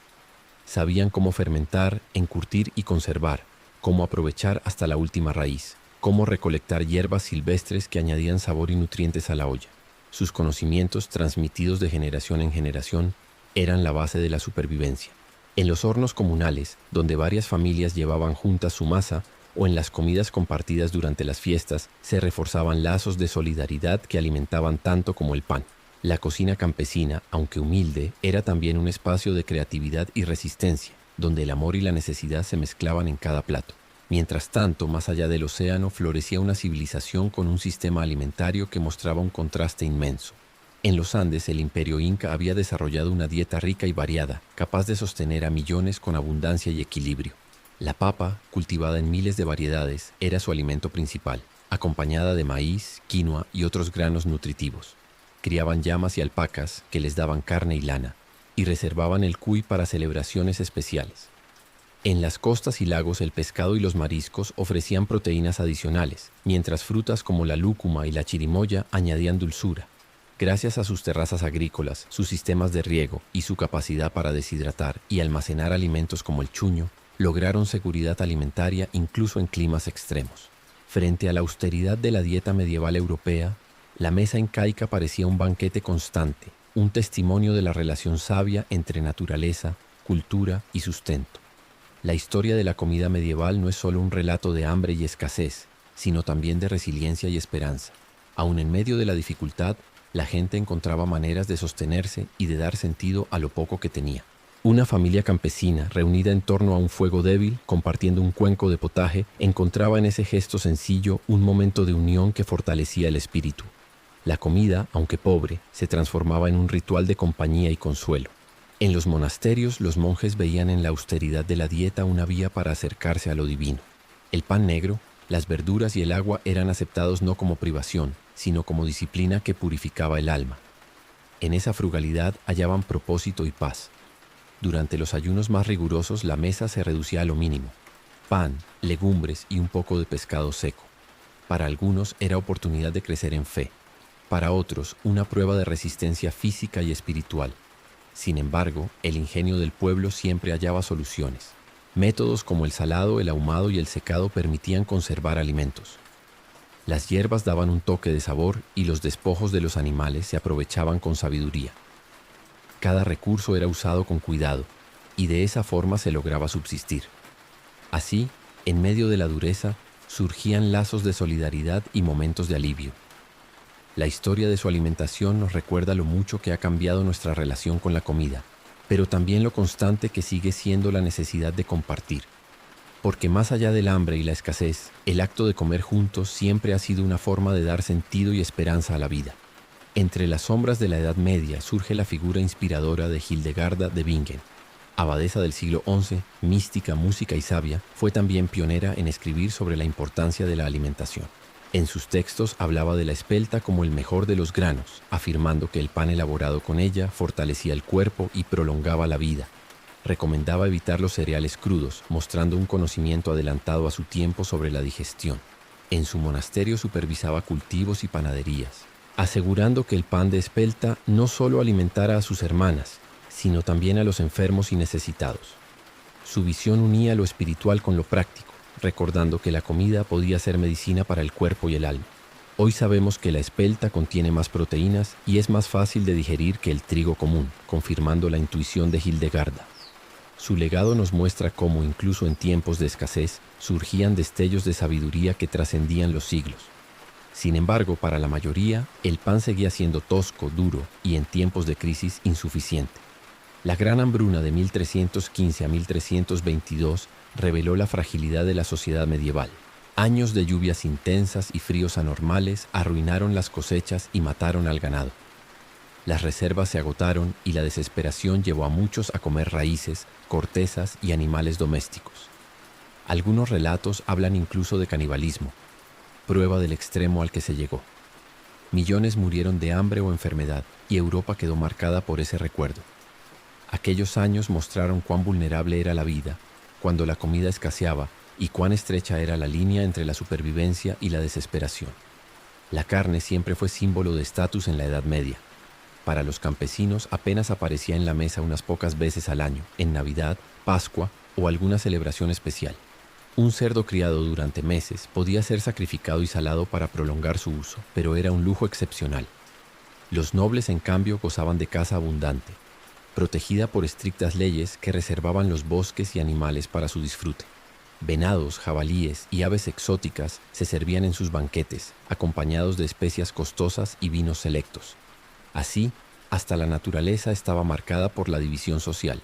Speaker 1: Sabían cómo fermentar, encurtir y conservar, cómo aprovechar hasta la última raíz, cómo recolectar hierbas silvestres que añadían sabor y nutrientes a la olla. Sus conocimientos, transmitidos de generación en generación, eran la base de la supervivencia. En los hornos comunales, donde varias familias llevaban juntas su masa, o en las comidas compartidas durante las fiestas, se reforzaban lazos de solidaridad que alimentaban tanto como el pan. La cocina campesina, aunque humilde, era también un espacio de creatividad y resistencia, donde el amor y la necesidad se mezclaban en cada plato. Mientras tanto, más allá del océano, florecía una civilización con un sistema alimentario que mostraba un contraste inmenso. En los Andes, el imperio inca había desarrollado una dieta rica y variada, capaz de sostener a millones con abundancia y equilibrio. La papa, cultivada en miles de variedades, era su alimento principal, acompañada de maíz, quinoa y otros granos nutritivos. Criaban llamas y alpacas que les daban carne y lana, y reservaban el cuy para celebraciones especiales. En las costas y lagos el pescado y los mariscos ofrecían proteínas adicionales, mientras frutas como la lúcuma y la chirimoya añadían dulzura. Gracias a sus terrazas agrícolas, sus sistemas de riego y su capacidad para deshidratar y almacenar alimentos como el chuño, lograron seguridad alimentaria incluso en climas extremos. Frente a la austeridad de la dieta medieval europea, la mesa incaica parecía un banquete constante, un testimonio de la relación sabia entre naturaleza, cultura y sustento. La historia de la comida medieval no es solo un relato de hambre y escasez, sino también de resiliencia y esperanza. Aun en medio de la dificultad, la gente encontraba maneras de sostenerse y de dar sentido a lo poco que tenía. Una familia campesina, reunida en torno a un fuego débil, compartiendo un cuenco de potaje, encontraba en ese gesto sencillo un momento de unión que fortalecía el espíritu. La comida, aunque pobre, se transformaba en un ritual de compañía y consuelo. En los monasterios, los monjes veían en la austeridad de la dieta una vía para acercarse a lo divino. El pan negro, las verduras y el agua eran aceptados no como privación, sino como disciplina que purificaba el alma. En esa frugalidad hallaban propósito y paz. Durante los ayunos más rigurosos, la mesa se reducía a lo mínimo: pan, legumbres y un poco de pescado seco. Para algunos era oportunidad de crecer en fe, para otros una prueba de resistencia física y espiritual. Sin embargo, el ingenio del pueblo siempre hallaba soluciones. Métodos como el salado, el ahumado y el secado permitían conservar alimentos. Las hierbas daban un toque de sabor y los despojos de los animales se aprovechaban con sabiduría. Cada recurso era usado con cuidado y de esa forma se lograba subsistir. Así, en medio de la dureza, surgían lazos de solidaridad y momentos de alivio. La historia de su alimentación nos recuerda lo mucho que ha cambiado nuestra relación con la comida, pero también lo constante que sigue siendo la necesidad de compartir. Porque más allá del hambre y la escasez, el acto de comer juntos siempre ha sido una forma de dar sentido y esperanza a la vida. Entre las sombras de la Edad Media surge la figura inspiradora de Hildegarda de Bingen. Abadesa del siglo XI, mística, música y sabia, fue también pionera en escribir sobre la importancia de la alimentación. En sus textos hablaba de la espelta como el mejor de los granos, afirmando que el pan elaborado con ella fortalecía el cuerpo y prolongaba la vida. Recomendaba evitar los cereales crudos, mostrando un conocimiento adelantado a su tiempo sobre la digestión. En su monasterio supervisaba cultivos y panaderías, asegurando que el pan de espelta no solo alimentara a sus hermanas, sino también a los enfermos y necesitados. Su visión unía lo espiritual con lo práctico, recordando que la comida podía ser medicina para el cuerpo y el alma. Hoy sabemos que la espelta contiene más proteínas y es más fácil de digerir que el trigo común, confirmando la intuición de Hildegarda. Su legado nos muestra cómo, incluso en tiempos de escasez, surgían destellos de sabiduría que trascendían los siglos. Sin embargo, para la mayoría, el pan seguía siendo tosco, duro y, en tiempos de crisis, insuficiente. La gran hambruna de 1315 a 1322 reveló la fragilidad de la sociedad medieval. Años de lluvias intensas y fríos anormales arruinaron las cosechas y mataron al ganado. Las reservas se agotaron y la desesperación llevó a muchos a comer raíces, cortezas y animales domésticos. Algunos relatos hablan incluso de canibalismo, prueba del extremo al que se llegó. Millones murieron de hambre o enfermedad y Europa quedó marcada por ese recuerdo. Aquellos años mostraron cuán vulnerable era la vida, cuando la comida escaseaba y cuán estrecha era la línea entre la supervivencia y la desesperación. La carne siempre fue símbolo de estatus en la Edad Media. Para los campesinos apenas aparecía en la mesa unas pocas veces al año, en Navidad, Pascua o alguna celebración especial. Un cerdo criado durante meses podía ser sacrificado y salado para prolongar su uso, pero era un lujo excepcional. Los nobles, en cambio, gozaban de caza abundante, protegida por estrictas leyes que reservaban los bosques y animales para su disfrute. Venados, jabalíes y aves exóticas se servían en sus banquetes, acompañados de especias costosas y vinos selectos. Así, hasta la naturaleza estaba marcada por la división social.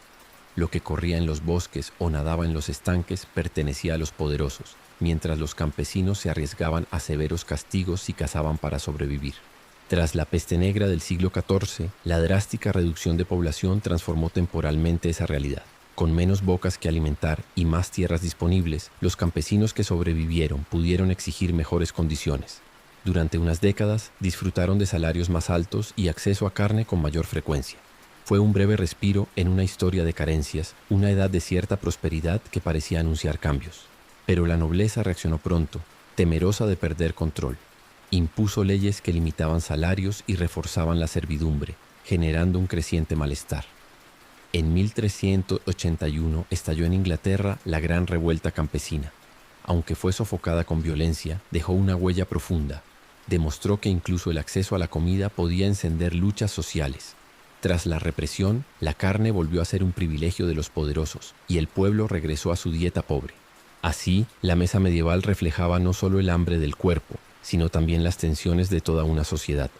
Speaker 1: Lo que corría en los bosques o nadaba en los estanques pertenecía a los poderosos, mientras los campesinos se arriesgaban a severos castigos si cazaban para sobrevivir. Tras la peste negra del siglo XIV, la drástica reducción de población transformó temporalmente esa realidad. Con menos bocas que alimentar y más tierras disponibles, los campesinos que sobrevivieron pudieron exigir mejores condiciones. Durante unas décadas, disfrutaron de salarios más altos y acceso a carne con mayor frecuencia. Fue un breve respiro en una historia de carencias, una edad de cierta prosperidad que parecía anunciar cambios. Pero la nobleza reaccionó pronto, temerosa de perder control. Impuso leyes que limitaban salarios y reforzaban la servidumbre, generando un creciente malestar. En 1381 estalló en Inglaterra la Gran Revuelta Campesina. Aunque fue sofocada con violencia, dejó una huella profunda. Demostró que incluso el acceso a la comida podía encender luchas sociales. Tras la represión, la carne volvió a ser un privilegio de los poderosos y el pueblo regresó a su dieta pobre. Así, la mesa medieval reflejaba no solo el hambre del cuerpo, sino también las tensiones de toda una sociedad.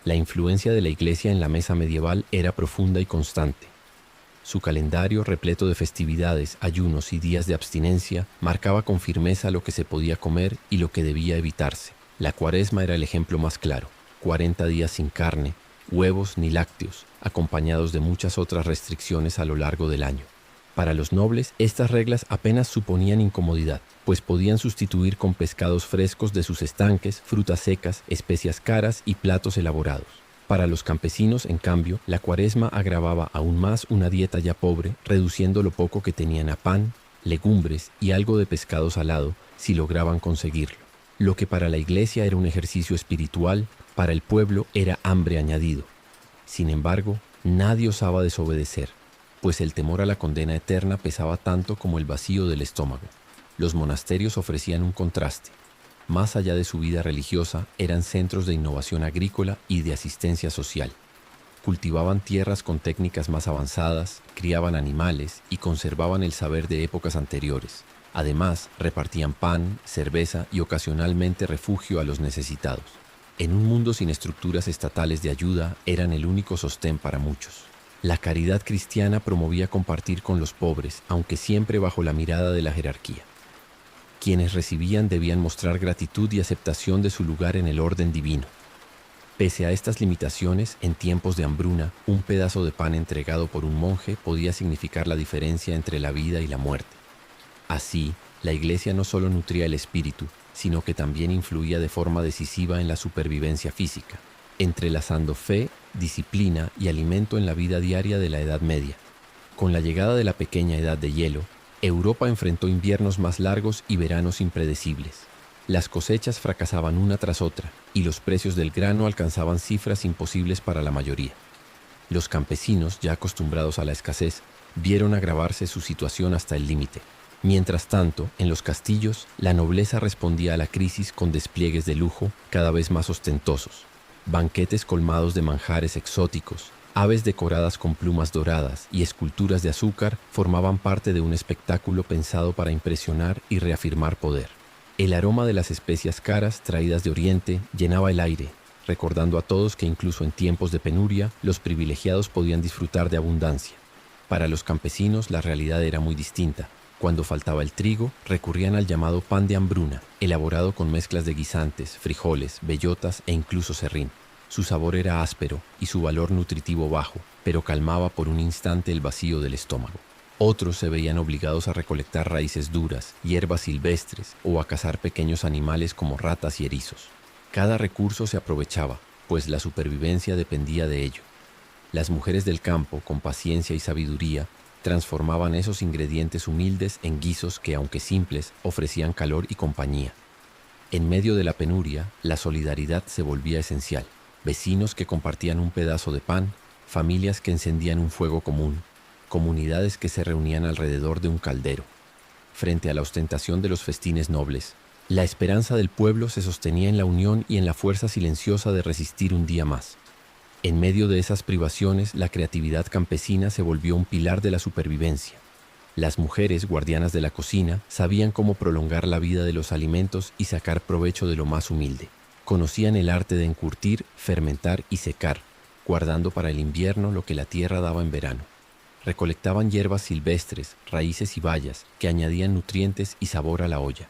Speaker 1: La influencia de la Iglesia en la mesa medieval era profunda y constante. Su calendario, repleto de festividades, ayunos y días de abstinencia, marcaba con firmeza lo que se podía comer y lo que debía evitarse. La Cuaresma era el ejemplo más claro: 40 días sin carne, huevos ni lácteos, acompañados de muchas otras restricciones a lo largo del año. Para los nobles, estas reglas apenas suponían incomodidad, pues podían sustituir con pescados frescos de sus estanques, frutas secas, especias caras y platos elaborados. Para los campesinos, en cambio, la Cuaresma agravaba aún más una dieta ya pobre, reduciendo lo poco que tenían a pan, legumbres y algo de pescado salado, si lograban conseguirlo. Lo que para la Iglesia era un ejercicio espiritual, para el pueblo era hambre añadido. Sin embargo, nadie osaba desobedecer, pues el temor a la condena eterna pesaba tanto como el vacío del estómago. Los monasterios ofrecían un contraste. Más allá de su vida religiosa, eran centros de innovación agrícola y de asistencia social. Cultivaban tierras con técnicas más avanzadas, criaban animales y conservaban el saber de épocas anteriores. Además, repartían pan, cerveza y ocasionalmente refugio a los necesitados. En un mundo sin estructuras estatales de ayuda, eran el único sostén para muchos. La caridad cristiana promovía compartir con los pobres, aunque siempre bajo la mirada de la jerarquía. Quienes recibían debían mostrar gratitud y aceptación de su lugar en el orden divino. Pese a estas limitaciones, en tiempos de hambruna, un pedazo de pan entregado por un monje podía significar la diferencia entre la vida y la muerte. Así, la Iglesia no solo nutría el espíritu, sino que también influía de forma decisiva en la supervivencia física, entrelazando fe, disciplina y alimento en la vida diaria de la Edad Media. Con la llegada de la pequeña Edad de Hielo, Europa enfrentó inviernos más largos y veranos impredecibles. Las cosechas fracasaban una tras otra y los precios del grano alcanzaban cifras imposibles para la mayoría. Los campesinos, ya acostumbrados a la escasez, vieron agravarse su situación hasta el límite. Mientras tanto, en los castillos, la nobleza respondía a la crisis con despliegues de lujo cada vez más ostentosos. Banquetes colmados de manjares exóticos, aves decoradas con plumas doradas y esculturas de azúcar formaban parte de un espectáculo pensado para impresionar y reafirmar poder. El aroma de las especias caras traídas de Oriente llenaba el aire, recordando a todos que incluso en tiempos de penuria, los privilegiados podían disfrutar de abundancia. Para los campesinos, la realidad era muy distinta. Cuando faltaba el trigo, recurrían al llamado pan de hambruna, elaborado con mezclas de guisantes, frijoles, bellotas e incluso serrín. Su sabor era áspero y su valor nutritivo bajo, pero calmaba por un instante el vacío del estómago. Otros se veían obligados a recolectar raíces duras, hierbas silvestres o a cazar pequeños animales como ratas y erizos. Cada recurso se aprovechaba, pues la supervivencia dependía de ello. Las mujeres del campo, con paciencia y sabiduría, transformaban esos ingredientes humildes en guisos que, aunque simples, ofrecían calor y compañía. En medio de la penuria, la solidaridad se volvía esencial. Vecinos que compartían un pedazo de pan, familias que encendían un fuego común, comunidades que se reunían alrededor de un caldero. Frente a la ostentación de los festines nobles, la esperanza del pueblo se sostenía en la unión y en la fuerza silenciosa de resistir un día más. En medio de esas privaciones, la creatividad campesina se volvió un pilar de la supervivencia. Las mujeres, guardianas de la cocina, sabían cómo prolongar la vida de los alimentos y sacar provecho de lo más humilde. Conocían el arte de encurtir, fermentar y secar, guardando para el invierno lo que la tierra daba en verano. Recolectaban hierbas silvestres, raíces y bayas que añadían nutrientes y sabor a la olla.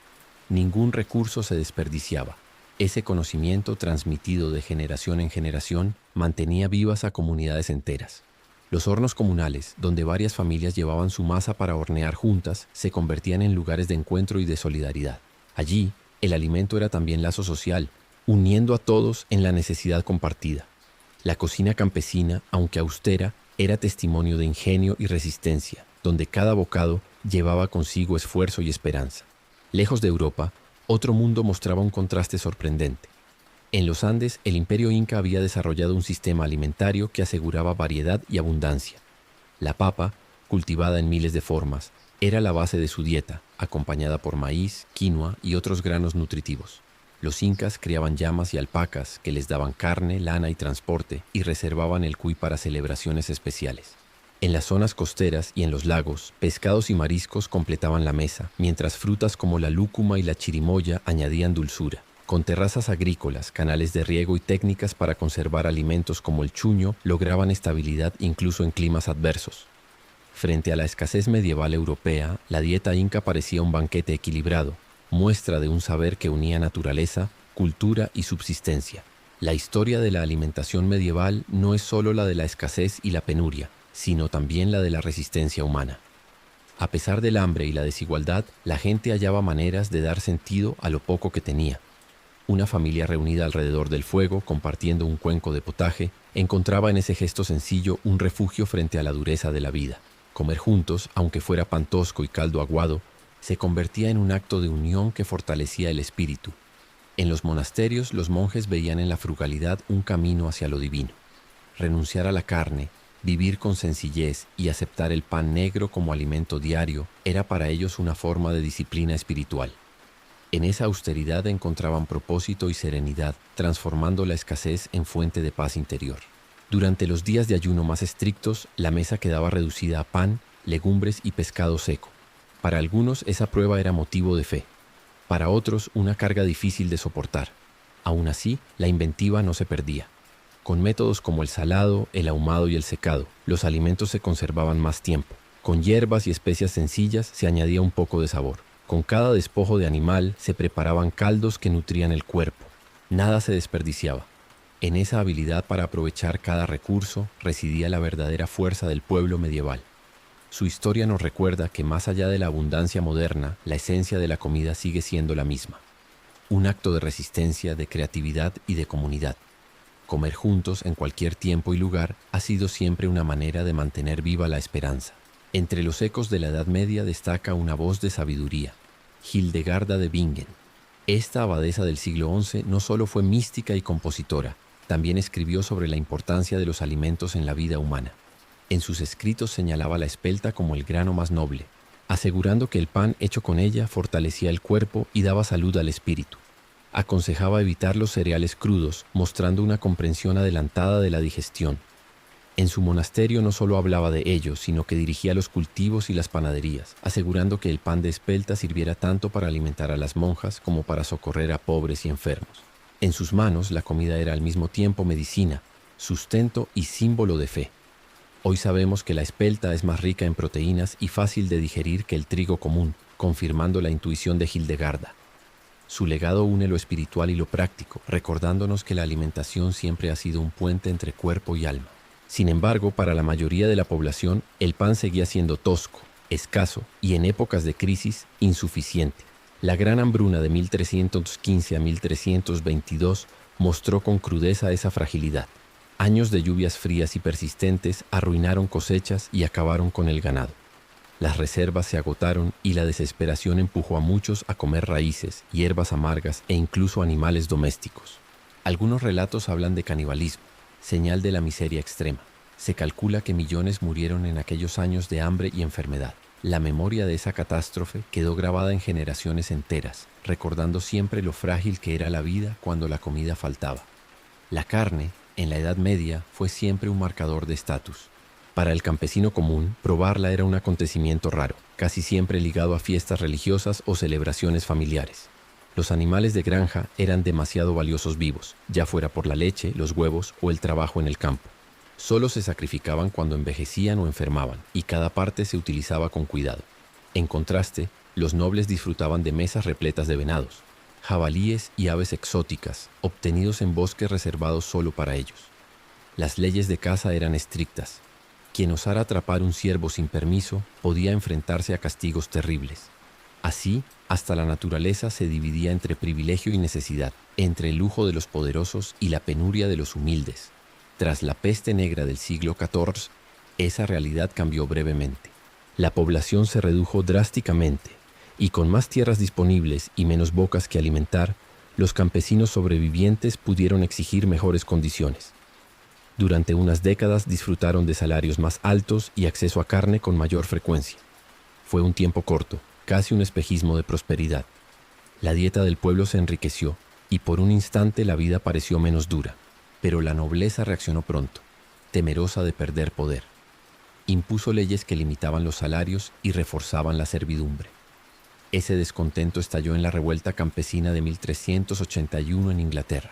Speaker 1: Ningún recurso se desperdiciaba. Ese conocimiento, transmitido de generación en generación, mantenía vivas a comunidades enteras. Los hornos comunales, donde varias familias llevaban su masa para hornear juntas, se convertían en lugares de encuentro y de solidaridad. Allí, el alimento era también lazo social, uniendo a todos en la necesidad compartida. La cocina campesina, aunque austera, era testimonio de ingenio y resistencia, donde cada bocado llevaba consigo esfuerzo y esperanza. Lejos de Europa, otro mundo mostraba un contraste sorprendente. En los Andes, el Imperio Inca había desarrollado un sistema alimentario que aseguraba variedad y abundancia. La papa, cultivada en miles de formas, era la base de su dieta, acompañada por maíz, quinoa y otros granos nutritivos. Los incas criaban llamas y alpacas que les daban carne, lana y transporte y reservaban el cuy para celebraciones especiales. En las zonas costeras y en los lagos, pescados y mariscos completaban la mesa, mientras frutas como la lúcuma y la chirimoya añadían dulzura. Con terrazas agrícolas, canales de riego y técnicas para conservar alimentos como el chuño, lograban estabilidad incluso en climas adversos. Frente a la escasez medieval europea, la dieta inca parecía un banquete equilibrado, muestra de un saber que unía naturaleza, cultura y subsistencia. La historia de la alimentación medieval no es solo la de la escasez y la penuria, sino también la de la resistencia humana. A pesar del hambre y la desigualdad, la gente hallaba maneras de dar sentido a lo poco que tenía. Una familia reunida alrededor del fuego, compartiendo un cuenco de potaje, encontraba en ese gesto sencillo un refugio frente a la dureza de la vida. Comer juntos, aunque fuera pan tosco y caldo aguado, se convertía en un acto de unión que fortalecía el espíritu. En los monasterios, los monjes veían en la frugalidad un camino hacia lo divino. Renunciar a la carne, vivir con sencillez y aceptar el pan negro como alimento diario era para ellos una forma de disciplina espiritual. En esa austeridad encontraban propósito y serenidad, transformando la escasez en fuente de paz interior. Durante los días de ayuno más estrictos, la mesa quedaba reducida a pan, legumbres y pescado seco. Para algunos esa prueba era motivo de fe, para otros una carga difícil de soportar. Aún así, la inventiva no se perdía. Con métodos como el salado, el ahumado y el secado, los alimentos se conservaban más tiempo. Con hierbas y especias sencillas se añadía un poco de sabor. Con cada despojo de animal se preparaban caldos que nutrían el cuerpo. Nada se desperdiciaba. En esa habilidad para aprovechar cada recurso residía la verdadera fuerza del pueblo medieval. Su historia nos recuerda que más allá de la abundancia moderna, la esencia de la comida sigue siendo la misma. un acto de resistencia, de creatividad y de comunidad. Comer juntos en cualquier tiempo y lugar ha sido siempre una manera de mantener viva la esperanza. Entre los ecos de la Edad Media destaca una voz de sabiduría, Hildegarda de Bingen. Esta abadesa del siglo XI no solo fue mística y compositora, también escribió sobre la importancia de los alimentos en la vida humana. En sus escritos señalaba la espelta como el grano más noble, asegurando que el pan hecho con ella fortalecía el cuerpo y daba salud al espíritu. Aconsejaba evitar los cereales crudos, mostrando una comprensión adelantada de la digestión. En su monasterio no solo hablaba de ello, sino que dirigía los cultivos y las panaderías, asegurando que el pan de espelta sirviera tanto para alimentar a las monjas como para socorrer a pobres y enfermos. En sus manos la comida era al mismo tiempo medicina, sustento y símbolo de fe. Hoy sabemos que la espelta es más rica en proteínas y fácil de digerir que el trigo común, confirmando la intuición de Hildegarda. Su legado une lo espiritual y lo práctico, recordándonos que la alimentación siempre ha sido un puente entre cuerpo y alma. Sin embargo, para la mayoría de la población, el pan seguía siendo tosco, escaso y en épocas de crisis, insuficiente. La gran hambruna de 1315 a 1322 mostró con crudeza esa fragilidad. Años de lluvias frías y persistentes arruinaron cosechas y acabaron con el ganado. Las reservas se agotaron y la desesperación empujó a muchos a comer raíces, hierbas amargas e incluso animales domésticos. Algunos relatos hablan de canibalismo, señal de la miseria extrema. Se calcula que millones murieron en aquellos años de hambre y enfermedad. La memoria de esa catástrofe quedó grabada en generaciones enteras, recordando siempre lo frágil que era la vida cuando la comida faltaba. La carne, en la Edad Media, fue siempre un marcador de estatus. Para el campesino común, probarla era un acontecimiento raro, casi siempre ligado a fiestas religiosas o celebraciones familiares. Los animales de granja eran demasiado valiosos vivos, ya fuera por la leche, los huevos o el trabajo en el campo. Solo se sacrificaban cuando envejecían o enfermaban, y cada parte se utilizaba con cuidado. En contraste, los nobles disfrutaban de mesas repletas de venados, jabalíes y aves exóticas, obtenidos en bosques reservados solo para ellos. Las leyes de caza eran estrictas. Quien osara atrapar un ciervo sin permiso podía enfrentarse a castigos terribles. Así, hasta la naturaleza se dividía entre privilegio y necesidad, entre el lujo de los poderosos y la penuria de los humildes. Tras la peste negra del siglo XIV, esa realidad cambió brevemente. La población se redujo drásticamente, y con más tierras disponibles y menos bocas que alimentar, los campesinos sobrevivientes pudieron exigir mejores condiciones. Durante unas décadas disfrutaron de salarios más altos y acceso a carne con mayor frecuencia. Fue un tiempo corto, casi un espejismo de prosperidad. La dieta del pueblo se enriqueció, y por un instante la vida pareció menos dura. Pero la nobleza reaccionó pronto, temerosa de perder poder. Impuso leyes que limitaban los salarios y reforzaban la servidumbre. Ese descontento estalló en la revuelta campesina de 1381 en Inglaterra.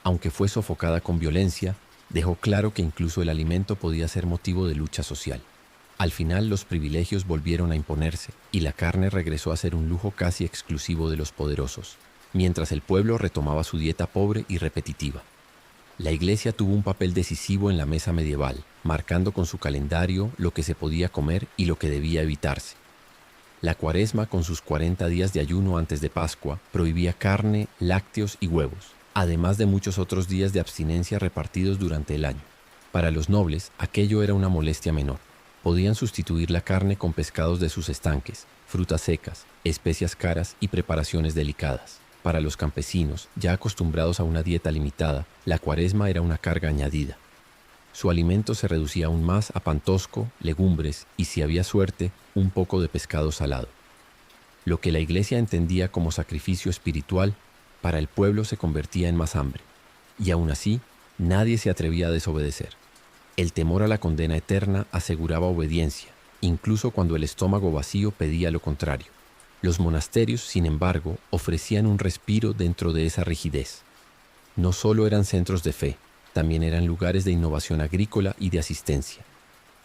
Speaker 1: Aunque fue sofocada con violencia, dejó claro que incluso el alimento podía ser motivo de lucha social. Al final los privilegios volvieron a imponerse y la carne regresó a ser un lujo casi exclusivo de los poderosos, mientras el pueblo retomaba su dieta pobre y repetitiva. La Iglesia tuvo un papel decisivo en la mesa medieval, marcando con su calendario lo que se podía comer y lo que debía evitarse. La Cuaresma, con sus 40 días de ayuno antes de Pascua, prohibía carne, lácteos y huevos, además de muchos otros días de abstinencia repartidos durante el año. Para los nobles, aquello era una molestia menor. Podían sustituir la carne con pescados de sus estanques, frutas secas, especias caras y preparaciones delicadas. Para los campesinos, ya acostumbrados a una dieta limitada, la Cuaresma era una carga añadida. Su alimento se reducía aún más a pan tosco, legumbres y, si había suerte, un poco de pescado salado. Lo que la Iglesia entendía como sacrificio espiritual, para el pueblo se convertía en más hambre. Y aún así, nadie se atrevía a desobedecer. El temor a la condena eterna aseguraba obediencia, incluso cuando el estómago vacío pedía lo contrario. Los monasterios, sin embargo, ofrecían un respiro dentro de esa rigidez. No solo eran centros de fe, también eran lugares de innovación agrícola y de asistencia.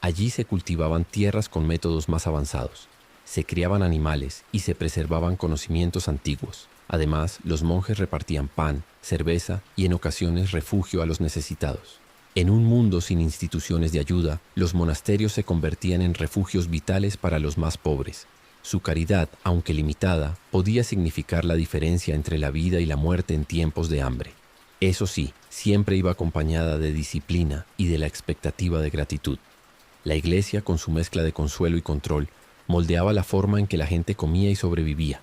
Speaker 1: Allí se cultivaban tierras con métodos más avanzados, se criaban animales y se preservaban conocimientos antiguos. Además, los monjes repartían pan, cerveza y en ocasiones refugio a los necesitados. En un mundo sin instituciones de ayuda, los monasterios se convertían en refugios vitales para los más pobres. Su caridad, aunque limitada, podía significar la diferencia entre la vida y la muerte en tiempos de hambre. Eso sí, siempre iba acompañada de disciplina y de la expectativa de gratitud. La Iglesia, con su mezcla de consuelo y control, moldeaba la forma en que la gente comía y sobrevivía.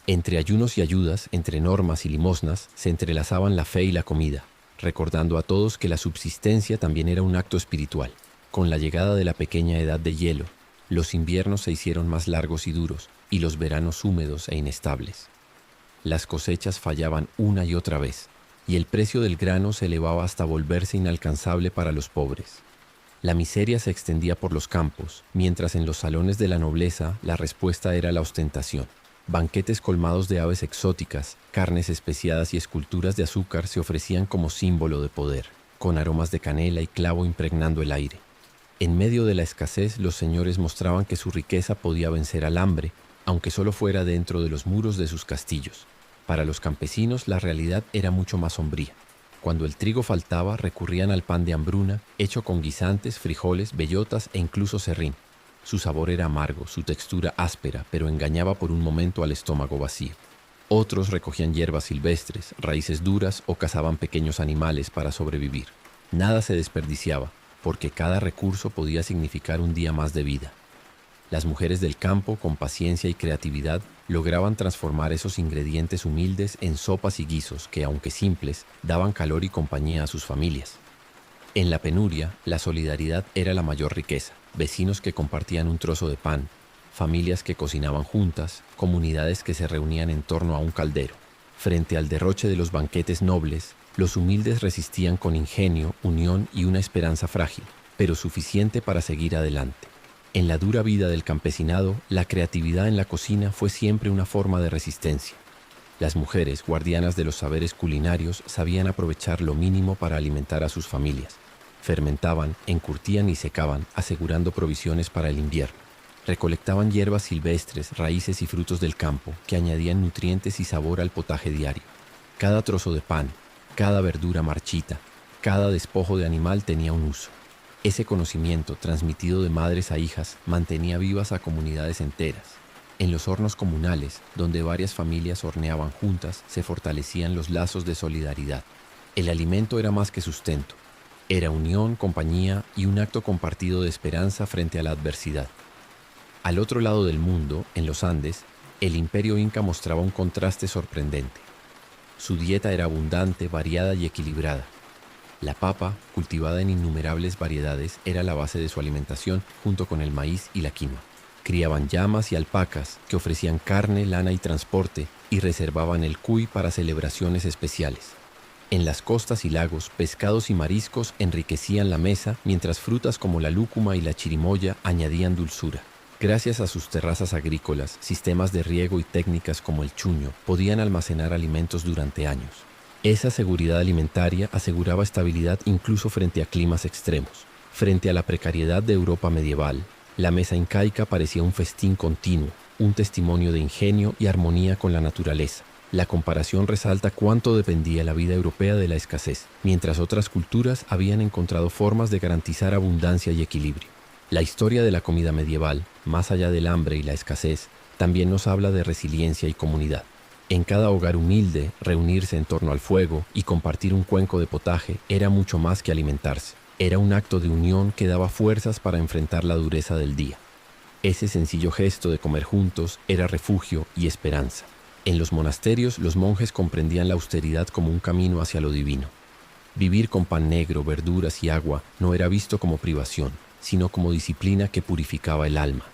Speaker 1: Entre ayunos y ayudas, entre normas y limosnas, se entrelazaban la fe y la comida, recordando a todos que la subsistencia también era un acto espiritual. Con la llegada de la pequeña edad de hielo, los inviernos se hicieron más largos y duros, y los veranos húmedos e inestables. Las cosechas fallaban una y otra vez, y el precio del grano se elevaba hasta volverse inalcanzable para los pobres. La miseria se extendía por los campos, mientras en los salones de la nobleza la respuesta era la ostentación. Banquetes colmados de aves exóticas, carnes especiadas y esculturas de azúcar se ofrecían como símbolo de poder, con aromas de canela y clavo impregnando el aire. En medio de la escasez, los señores mostraban que su riqueza podía vencer al hambre, aunque solo fuera dentro de los muros de sus castillos. Para los campesinos, la realidad era mucho más sombría. Cuando el trigo faltaba, recurrían al pan de hambruna, hecho con guisantes, frijoles, bellotas e incluso serrín. Su sabor era amargo, su textura áspera, pero engañaba por un momento al estómago vacío. Otros recogían hierbas silvestres, raíces duras o cazaban pequeños animales para sobrevivir. Nada se desperdiciaba, porque cada recurso podía significar un día más de vida. Las mujeres del campo, con paciencia y creatividad, lograban transformar esos ingredientes humildes en sopas y guisos que, aunque simples, daban calor y compañía a sus familias. En la penuria, la solidaridad era la mayor riqueza. Vecinos que compartían un trozo de pan, familias que cocinaban juntas, comunidades que se reunían en torno a un caldero. Frente al derroche de los banquetes nobles, los humildes resistían con ingenio, unión y una esperanza frágil, pero suficiente para seguir adelante. En la dura vida del campesinado, la creatividad en la cocina fue siempre una forma de resistencia. Las mujeres, guardianas de los saberes culinarios, sabían aprovechar lo mínimo para alimentar a sus familias. Fermentaban, encurtían y secaban, asegurando provisiones para el invierno. Recolectaban hierbas silvestres, raíces y frutos del campo, que añadían nutrientes y sabor al potaje diario. Cada trozo de pan, cada verdura marchita, cada despojo de animal tenía un uso. Ese conocimiento, transmitido de madres a hijas, mantenía vivas a comunidades enteras. En los hornos comunales, donde varias familias horneaban juntas, se fortalecían los lazos de solidaridad. El alimento era más que sustento. Era unión, compañía y un acto compartido de esperanza frente a la adversidad. Al otro lado del mundo, en los Andes, el imperio inca mostraba un contraste sorprendente. Su dieta era abundante, variada y equilibrada. La papa, cultivada en innumerables variedades, era la base de su alimentación junto con el maíz y la quinoa. Criaban llamas y alpacas que ofrecían carne, lana y transporte y reservaban el cuy para celebraciones especiales. En las costas y lagos, pescados y mariscos enriquecían la mesa, mientras frutas como la lúcuma y la chirimoya añadían dulzura. Gracias a sus terrazas agrícolas, sistemas de riego y técnicas como el chuño podían almacenar alimentos durante años. Esa seguridad alimentaria aseguraba estabilidad incluso frente a climas extremos. Frente a la precariedad de Europa medieval, la mesa incaica parecía un festín continuo, un testimonio de ingenio y armonía con la naturaleza. La comparación resalta cuánto dependía la vida europea de la escasez, mientras otras culturas habían encontrado formas de garantizar abundancia y equilibrio. La historia de la comida medieval, más allá del hambre y la escasez, también nos habla de resiliencia y comunidad. En cada hogar humilde, reunirse en torno al fuego y compartir un cuenco de potaje era mucho más que alimentarse. Era un acto de unión que daba fuerzas para enfrentar la dureza del día. Ese sencillo gesto de comer juntos era refugio y esperanza. En los monasterios, los monjes comprendían la austeridad como un camino hacia lo divino. Vivir con pan negro, verduras y agua no era visto como privación, sino como disciplina que purificaba el alma.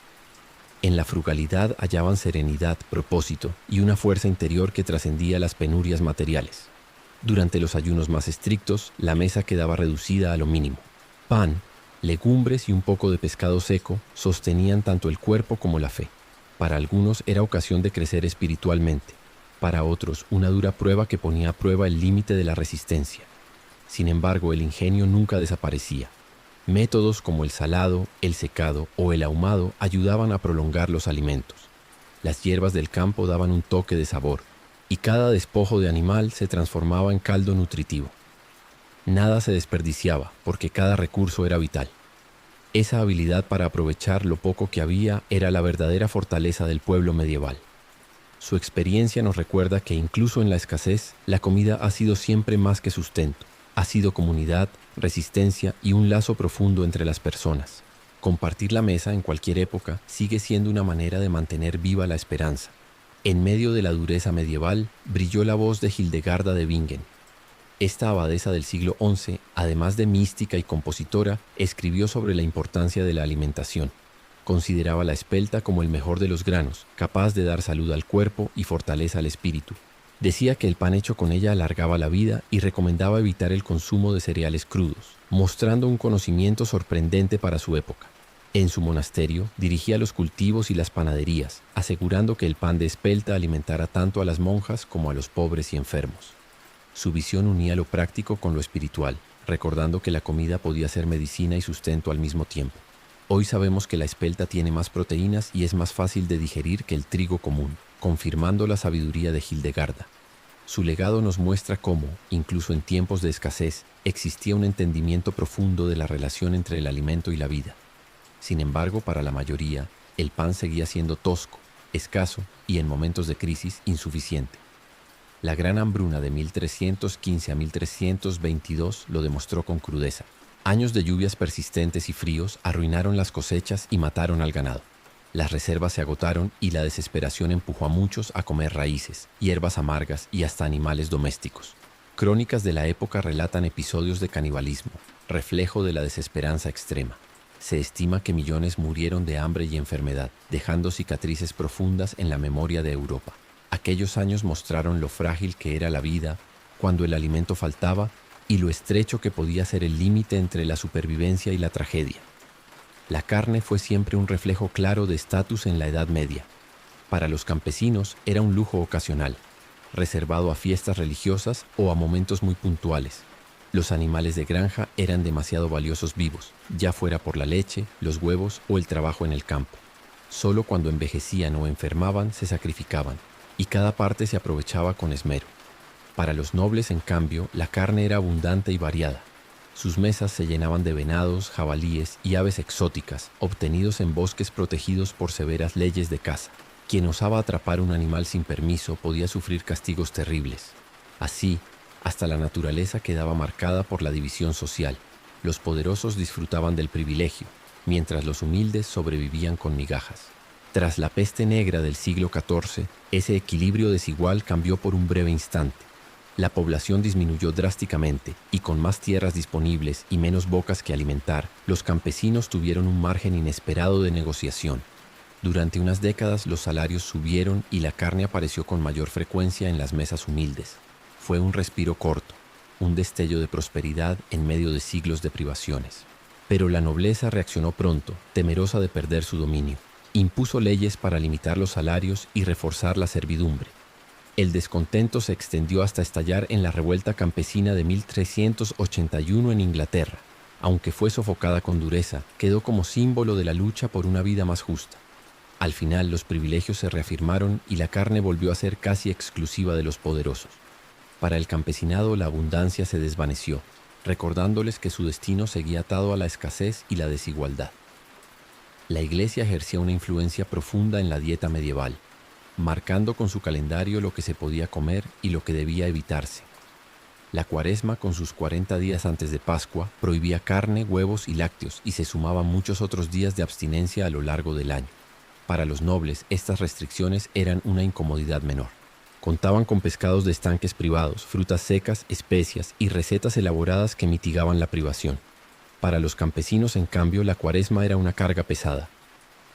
Speaker 1: En la frugalidad hallaban serenidad, propósito y una fuerza interior que trascendía las penurias materiales. Durante los ayunos más estrictos, la mesa quedaba reducida a lo mínimo. Pan, legumbres y un poco de pescado seco sostenían tanto el cuerpo como la fe. Para algunos era ocasión de crecer espiritualmente, para otros una dura prueba que ponía a prueba el límite de la resistencia. Sin embargo, el ingenio nunca desaparecía. Métodos como el salado, el secado o el ahumado ayudaban a prolongar los alimentos. Las hierbas del campo daban un toque de sabor, y cada despojo de animal se transformaba en caldo nutritivo. Nada se desperdiciaba, porque cada recurso era vital. Esa habilidad para aprovechar lo poco que había era la verdadera fortaleza del pueblo medieval. Su experiencia nos recuerda que incluso en la escasez, la comida ha sido siempre más que sustento. Ha sido comunidad, resistencia y un lazo profundo entre las personas. Compartir la mesa en cualquier época sigue siendo una manera de mantener viva la esperanza. En medio de la dureza medieval, brilló la voz de Hildegarda de Bingen. Esta abadesa del siglo XI, además de mística y compositora, escribió sobre la importancia de la alimentación. Consideraba la espelta como el mejor de los granos, capaz de dar salud al cuerpo y fortaleza al espíritu. Decía que el pan hecho con ella alargaba la vida y recomendaba evitar el consumo de cereales crudos, mostrando un conocimiento sorprendente para su época. En su monasterio dirigía los cultivos y las panaderías, asegurando que el pan de espelta alimentara tanto a las monjas como a los pobres y enfermos. Su visión unía lo práctico con lo espiritual, recordando que la comida podía ser medicina y sustento al mismo tiempo. Hoy sabemos que la espelta tiene más proteínas y es más fácil de digerir que el trigo común, confirmando la sabiduría de Hildegarda. Su legado nos muestra cómo, incluso en tiempos de escasez, existía un entendimiento profundo de la relación entre el alimento y la vida. Sin embargo, para la mayoría, el pan seguía siendo tosco, escaso y, en momentos de crisis, insuficiente. La gran hambruna de 1315 a 1322 lo demostró con crudeza. Años de lluvias persistentes y fríos arruinaron las cosechas y mataron al ganado. Las reservas se agotaron y la desesperación empujó a muchos a comer raíces, hierbas amargas y hasta animales domésticos. Crónicas de la época relatan episodios de canibalismo, reflejo de la desesperanza extrema. Se estima que millones murieron de hambre y enfermedad, dejando cicatrices profundas en la memoria de Europa. Aquellos años mostraron lo frágil que era la vida cuando el alimento faltaba y lo estrecho que podía ser el límite entre la supervivencia y la tragedia. La carne fue siempre un reflejo claro de estatus en la Edad Media. Para los campesinos era un lujo ocasional, reservado a fiestas religiosas o a momentos muy puntuales. Los animales de granja eran demasiado valiosos vivos, ya fuera por la leche, los huevos o el trabajo en el campo. Solo cuando envejecían o enfermaban se sacrificaban, y cada parte se aprovechaba con esmero. Para los nobles, en cambio, la carne era abundante y variada. Sus mesas se llenaban de venados, jabalíes y aves exóticas, obtenidos en bosques protegidos por severas leyes de caza. Quien osaba atrapar un animal sin permiso podía sufrir castigos terribles. Así, hasta la naturaleza quedaba marcada por la división social. Los poderosos disfrutaban del privilegio, mientras los humildes sobrevivían con migajas. Tras la peste negra del siglo XIV, ese equilibrio desigual cambió por un breve instante. La población disminuyó drásticamente y con más tierras disponibles y menos bocas que alimentar, los campesinos tuvieron un margen inesperado de negociación. Durante unas décadas los salarios subieron y la carne apareció con mayor frecuencia en las mesas humildes. Fue un respiro corto, un destello de prosperidad en medio de siglos de privaciones. Pero la nobleza reaccionó pronto, temerosa de perder su dominio. Impuso leyes para limitar los salarios y reforzar la servidumbre. El descontento se extendió hasta estallar en la revuelta campesina de 1381 en Inglaterra. Aunque fue sofocada con dureza, quedó como símbolo de la lucha por una vida más justa. Al final, los privilegios se reafirmaron y la carne volvió a ser casi exclusiva de los poderosos. Para el campesinado, la abundancia se desvaneció, recordándoles que su destino seguía atado a la escasez y la desigualdad. La Iglesia ejercía una influencia profunda en la dieta medieval, marcando con su calendario lo que se podía comer y lo que debía evitarse. La Cuaresma, con sus 40 días antes de Pascua, prohibía carne, huevos y lácteos y se sumaban muchos otros días de abstinencia a lo largo del año. Para los nobles, estas restricciones eran una incomodidad menor. Contaban con pescados de estanques privados, frutas secas, especias y recetas elaboradas que mitigaban la privación. Para los campesinos, en cambio, la Cuaresma era una carga pesada.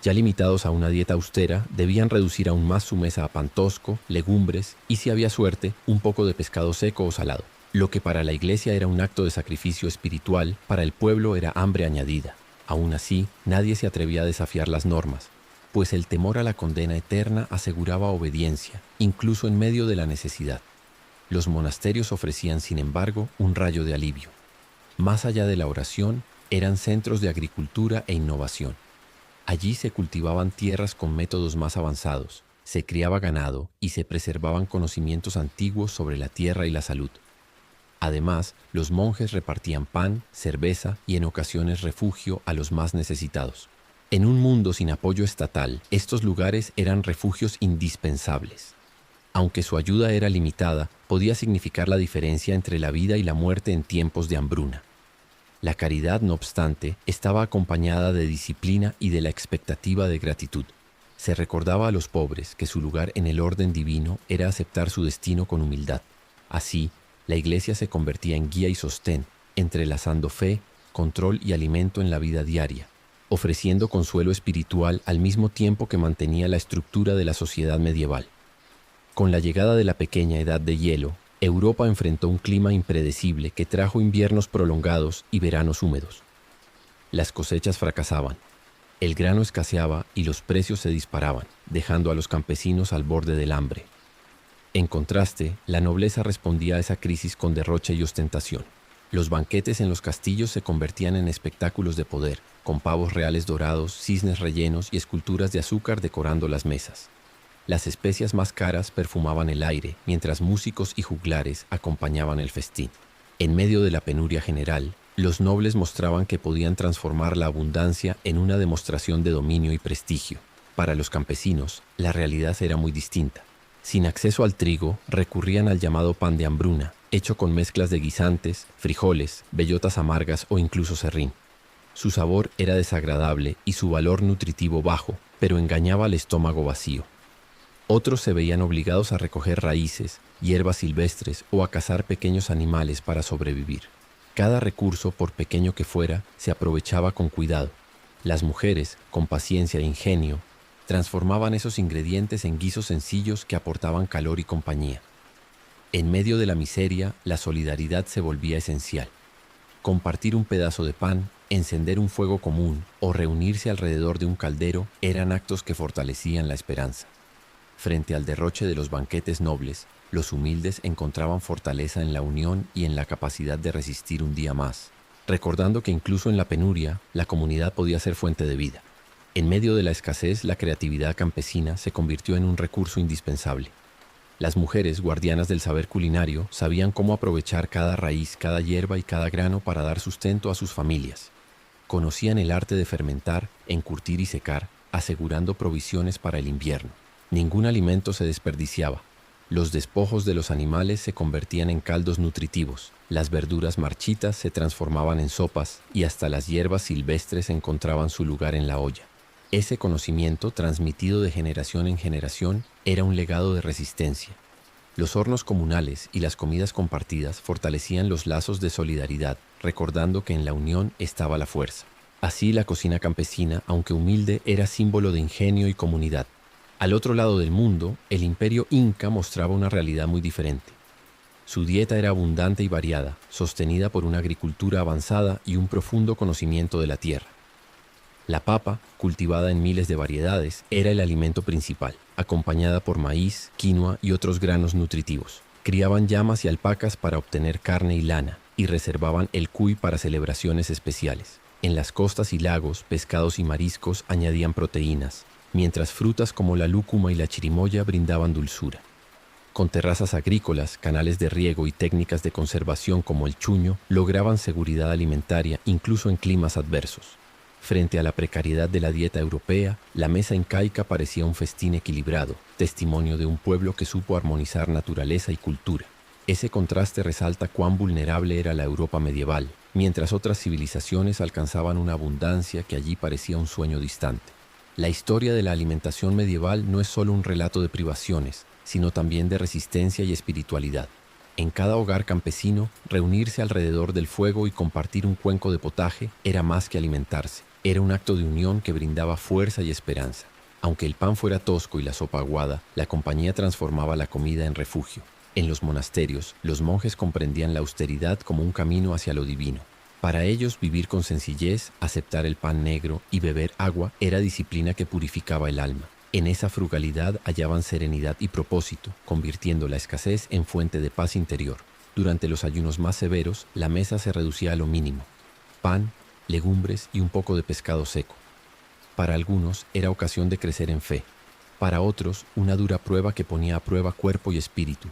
Speaker 1: Ya limitados a una dieta austera, debían reducir aún más su mesa a pan tosco, legumbres y, si había suerte, un poco de pescado seco o salado. Lo que para la Iglesia era un acto de sacrificio espiritual, para el pueblo era hambre añadida. Aún así, nadie se atrevía a desafiar las normas, pues el temor a la condena eterna aseguraba obediencia, incluso en medio de la necesidad. Los monasterios ofrecían, sin embargo, un rayo de alivio. Más allá de la oración, eran centros de agricultura e innovación. Allí se cultivaban tierras con métodos más avanzados, se criaba ganado y se preservaban conocimientos antiguos sobre la tierra y la salud. Además, los monjes repartían pan, cerveza y en ocasiones refugio a los más necesitados. En un mundo sin apoyo estatal, estos lugares eran refugios indispensables. Aunque su ayuda era limitada, podía significar la diferencia entre la vida y la muerte en tiempos de hambruna. La caridad, no obstante, estaba acompañada de disciplina y de la expectativa de gratitud. Se recordaba a los pobres que su lugar en el orden divino era aceptar su destino con humildad. Así, la Iglesia se convertía en guía y sostén, entrelazando fe, control y alimento en la vida diaria, ofreciendo consuelo espiritual al mismo tiempo que mantenía la estructura de la sociedad medieval. Con la llegada de la pequeña edad de hielo, Europa enfrentó un clima impredecible que trajo inviernos prolongados y veranos húmedos. Las cosechas fracasaban, el grano escaseaba y los precios se disparaban, dejando a los campesinos al borde del hambre. En contraste, la nobleza respondía a esa crisis con derroche y ostentación. Los banquetes en los castillos se convertían en espectáculos de poder, con pavos reales dorados, cisnes rellenos y esculturas de azúcar decorando las mesas. Las especias más caras perfumaban el aire, mientras músicos y juglares acompañaban el festín. En medio de la penuria general, los nobles mostraban que podían transformar la abundancia en una demostración de dominio y prestigio. Para los campesinos, la realidad era muy distinta. Sin acceso al trigo, recurrían al llamado pan de hambruna, hecho con mezclas de guisantes, frijoles, bellotas amargas o incluso serrín. Su sabor era desagradable y su valor nutritivo bajo, pero engañaba al estómago vacío. Otros se veían obligados a recoger raíces, hierbas silvestres o a cazar pequeños animales para sobrevivir. Cada recurso, por pequeño que fuera, se aprovechaba con cuidado. Las mujeres, con paciencia e ingenio, transformaban esos ingredientes en guisos sencillos que aportaban calor y compañía. En medio de la miseria, la solidaridad se volvía esencial. Compartir un pedazo de pan, encender un fuego común o reunirse alrededor de un caldero eran actos que fortalecían la esperanza. Frente al derroche de los banquetes nobles, los humildes encontraban fortaleza en la unión y en la capacidad de resistir un día más, recordando que incluso en la penuria, la comunidad podía ser fuente de vida. En medio de la escasez, la creatividad campesina se convirtió en un recurso indispensable. Las mujeres, guardianas del saber culinario, sabían cómo aprovechar cada raíz, cada hierba y cada grano para dar sustento a sus familias. Conocían el arte de fermentar, encurtir y secar, asegurando provisiones para el invierno. Ningún alimento se desperdiciaba. Los despojos de los animales se convertían en caldos nutritivos, las verduras marchitas se transformaban en sopas y hasta las hierbas silvestres encontraban su lugar en la olla. Ese conocimiento, transmitido de generación en generación, era un legado de resistencia. Los hornos comunales y las comidas compartidas fortalecían los lazos de solidaridad, recordando que en la unión estaba la fuerza. Así, la cocina campesina, aunque humilde, era símbolo de ingenio y comunidad. Al otro lado del mundo, el imperio inca mostraba una realidad muy diferente. Su dieta era abundante y variada, sostenida por una agricultura avanzada y un profundo conocimiento de la tierra. La papa, cultivada en miles de variedades, era el alimento principal, acompañada por maíz, quinoa y otros granos nutritivos. Criaban llamas y alpacas para obtener carne y lana, y reservaban el cuy para celebraciones especiales. En las costas y lagos, pescados y mariscos añadían proteínas, mientras frutas como la lúcuma y la chirimoya brindaban dulzura. Con terrazas agrícolas, canales de riego y técnicas de conservación como el chuño, lograban seguridad alimentaria incluso en climas adversos. Frente a la precariedad de la dieta europea, la mesa incaica parecía un festín equilibrado, testimonio de un pueblo que supo armonizar naturaleza y cultura. Ese contraste resalta cuán vulnerable era la Europa medieval, mientras otras civilizaciones alcanzaban una abundancia que allí parecía un sueño distante. La historia de la alimentación medieval no es solo un relato de privaciones, sino también de resistencia y espiritualidad. En cada hogar campesino, reunirse alrededor del fuego y compartir un cuenco de potaje era más que alimentarse. Era un acto de unión que brindaba fuerza y esperanza. Aunque el pan fuera tosco y la sopa aguada, la compañía transformaba la comida en refugio. En los monasterios, los monjes comprendían la austeridad como un camino hacia lo divino. Para ellos, vivir con sencillez, aceptar el pan negro y beber agua era disciplina que purificaba el alma. En esa frugalidad hallaban serenidad y propósito, convirtiendo la escasez en fuente de paz interior. Durante los ayunos más severos, la mesa se reducía a lo mínimo: pan, legumbres y un poco de pescado seco. Para algunos era ocasión de crecer en fe, para otros una dura prueba que ponía a prueba cuerpo y espíritu.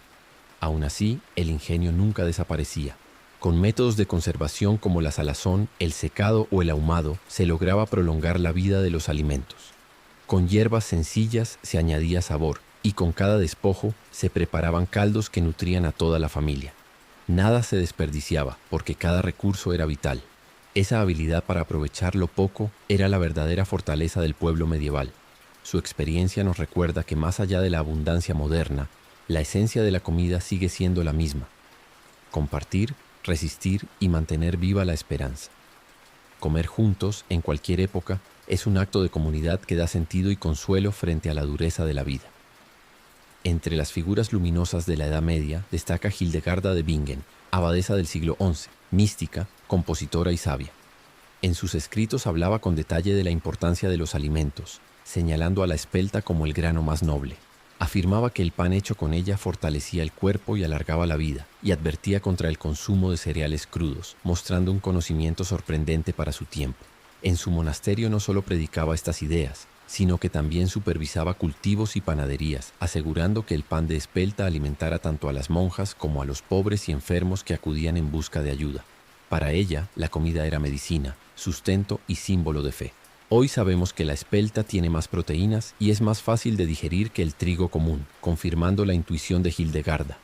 Speaker 1: Aún así, el ingenio nunca desaparecía. Con métodos de conservación como la salazón, el secado o el ahumado, se lograba prolongar la vida de los alimentos. Con hierbas sencillas se añadía sabor, y con cada despojo se preparaban caldos que nutrían a toda la familia. Nada se desperdiciaba, porque cada recurso era vital. Esa habilidad para aprovechar lo poco era la verdadera fortaleza del pueblo medieval. Su experiencia nos recuerda que más allá de la abundancia moderna, la esencia de la comida sigue siendo la misma: compartir, resistir y mantener viva la esperanza. Comer juntos, en cualquier época, es un acto de comunidad que da sentido y consuelo frente a la dureza de la vida. Entre las figuras luminosas de la Edad Media destaca Hildegarda de Bingen, abadesa del siglo XI, mística, compositora y sabia. En sus escritos hablaba con detalle de la importancia de los alimentos, señalando a la espelta como el grano más noble. Afirmaba que el pan hecho con ella fortalecía el cuerpo y alargaba la vida, y advertía contra el consumo de cereales crudos, mostrando un conocimiento sorprendente para su tiempo. En su monasterio no solo predicaba estas ideas, sino que también supervisaba cultivos y panaderías, asegurando que el pan de espelta alimentara tanto a las monjas como a los pobres y enfermos que acudían en busca de ayuda. Para ella, la comida era medicina, sustento y símbolo de fe. Hoy sabemos que la espelta tiene más proteínas y es más fácil de digerir que el trigo común, confirmando la intuición de Hildegarda.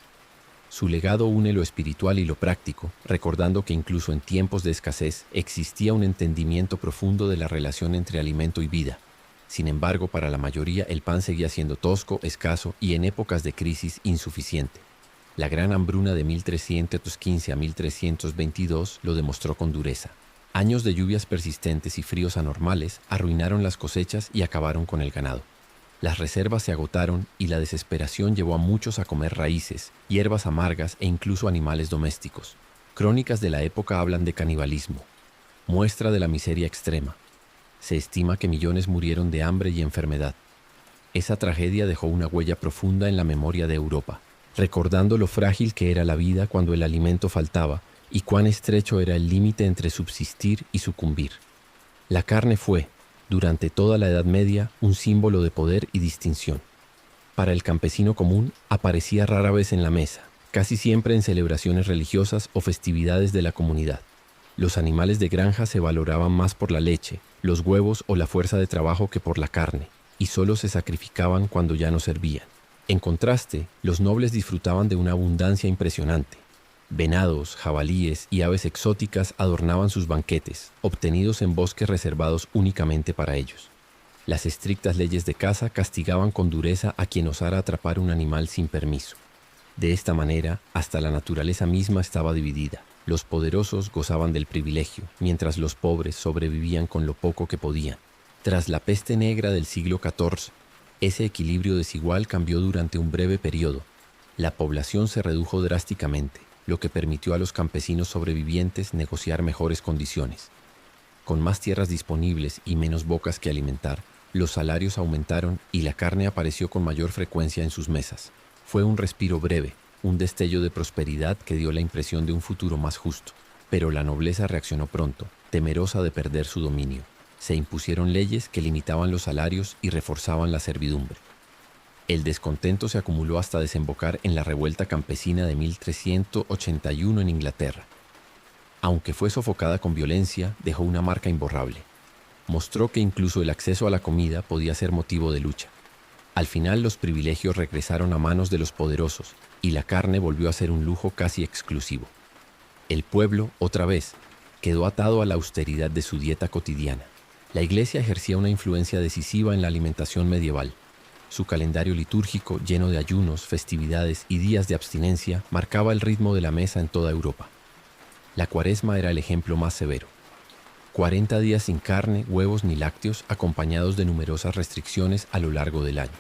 Speaker 1: Su legado une lo espiritual y lo práctico, recordando que incluso en tiempos de escasez existía un entendimiento profundo de la relación entre alimento y vida. Sin embargo, para la mayoría el pan seguía siendo tosco, escaso y en épocas de crisis insuficiente. La gran hambruna de 1315 a 1322 lo demostró con dureza. Años de lluvias persistentes y fríos anormales arruinaron las cosechas y acabaron con el ganado. Las reservas se agotaron y la desesperación llevó a muchos a comer raíces, hierbas amargas e incluso animales domésticos. Crónicas de la época hablan de canibalismo, muestra de la miseria extrema. Se estima que millones murieron de hambre y enfermedad. Esa tragedia dejó una huella profunda en la memoria de Europa, recordando lo frágil que era la vida cuando el alimento faltaba y cuán estrecho era el límite entre subsistir y sucumbir. La carne fue, durante toda la Edad Media, un símbolo de poder y distinción. Para el campesino común, aparecía rara vez en la mesa, casi siempre en celebraciones religiosas o festividades de la comunidad. Los animales de granja se valoraban más por la leche, los huevos o la fuerza de trabajo que por la carne, y solo se sacrificaban cuando ya no servían. En contraste, los nobles disfrutaban de una abundancia impresionante. Venados, jabalíes y aves exóticas adornaban sus banquetes, obtenidos en bosques reservados únicamente para ellos. Las estrictas leyes de caza castigaban con dureza a quien osara atrapar un animal sin permiso. De esta manera, hasta la naturaleza misma estaba dividida. Los poderosos gozaban del privilegio, mientras los pobres sobrevivían con lo poco que podían. Tras la peste negra del siglo XIV, ese equilibrio desigual cambió durante un breve periodo. La población se redujo drásticamente, lo que permitió a los campesinos sobrevivientes negociar mejores condiciones. Con más tierras disponibles y menos bocas que alimentar, los salarios aumentaron y la carne apareció con mayor frecuencia en sus mesas. Fue un respiro breve, un destello de prosperidad que dio la impresión de un futuro más justo. Pero la nobleza reaccionó pronto, temerosa de perder su dominio. Se impusieron leyes que limitaban los salarios y reforzaban la servidumbre. El descontento se acumuló hasta desembocar en la revuelta campesina de 1381 en Inglaterra. Aunque fue sofocada con violencia, dejó una marca imborrable. Mostró que incluso el acceso a la comida podía ser motivo de lucha. Al final los privilegios regresaron a manos de los poderosos y la carne volvió a ser un lujo casi exclusivo. El pueblo, otra vez, quedó atado a la austeridad de su dieta cotidiana. La Iglesia ejercía una influencia decisiva en la alimentación medieval. Su calendario litúrgico, lleno de ayunos, festividades y días de abstinencia, marcaba el ritmo de la mesa en toda Europa. La Cuaresma era el ejemplo más severo. 40 días sin carne, huevos ni lácteos, acompañados de numerosas restricciones a lo largo del año.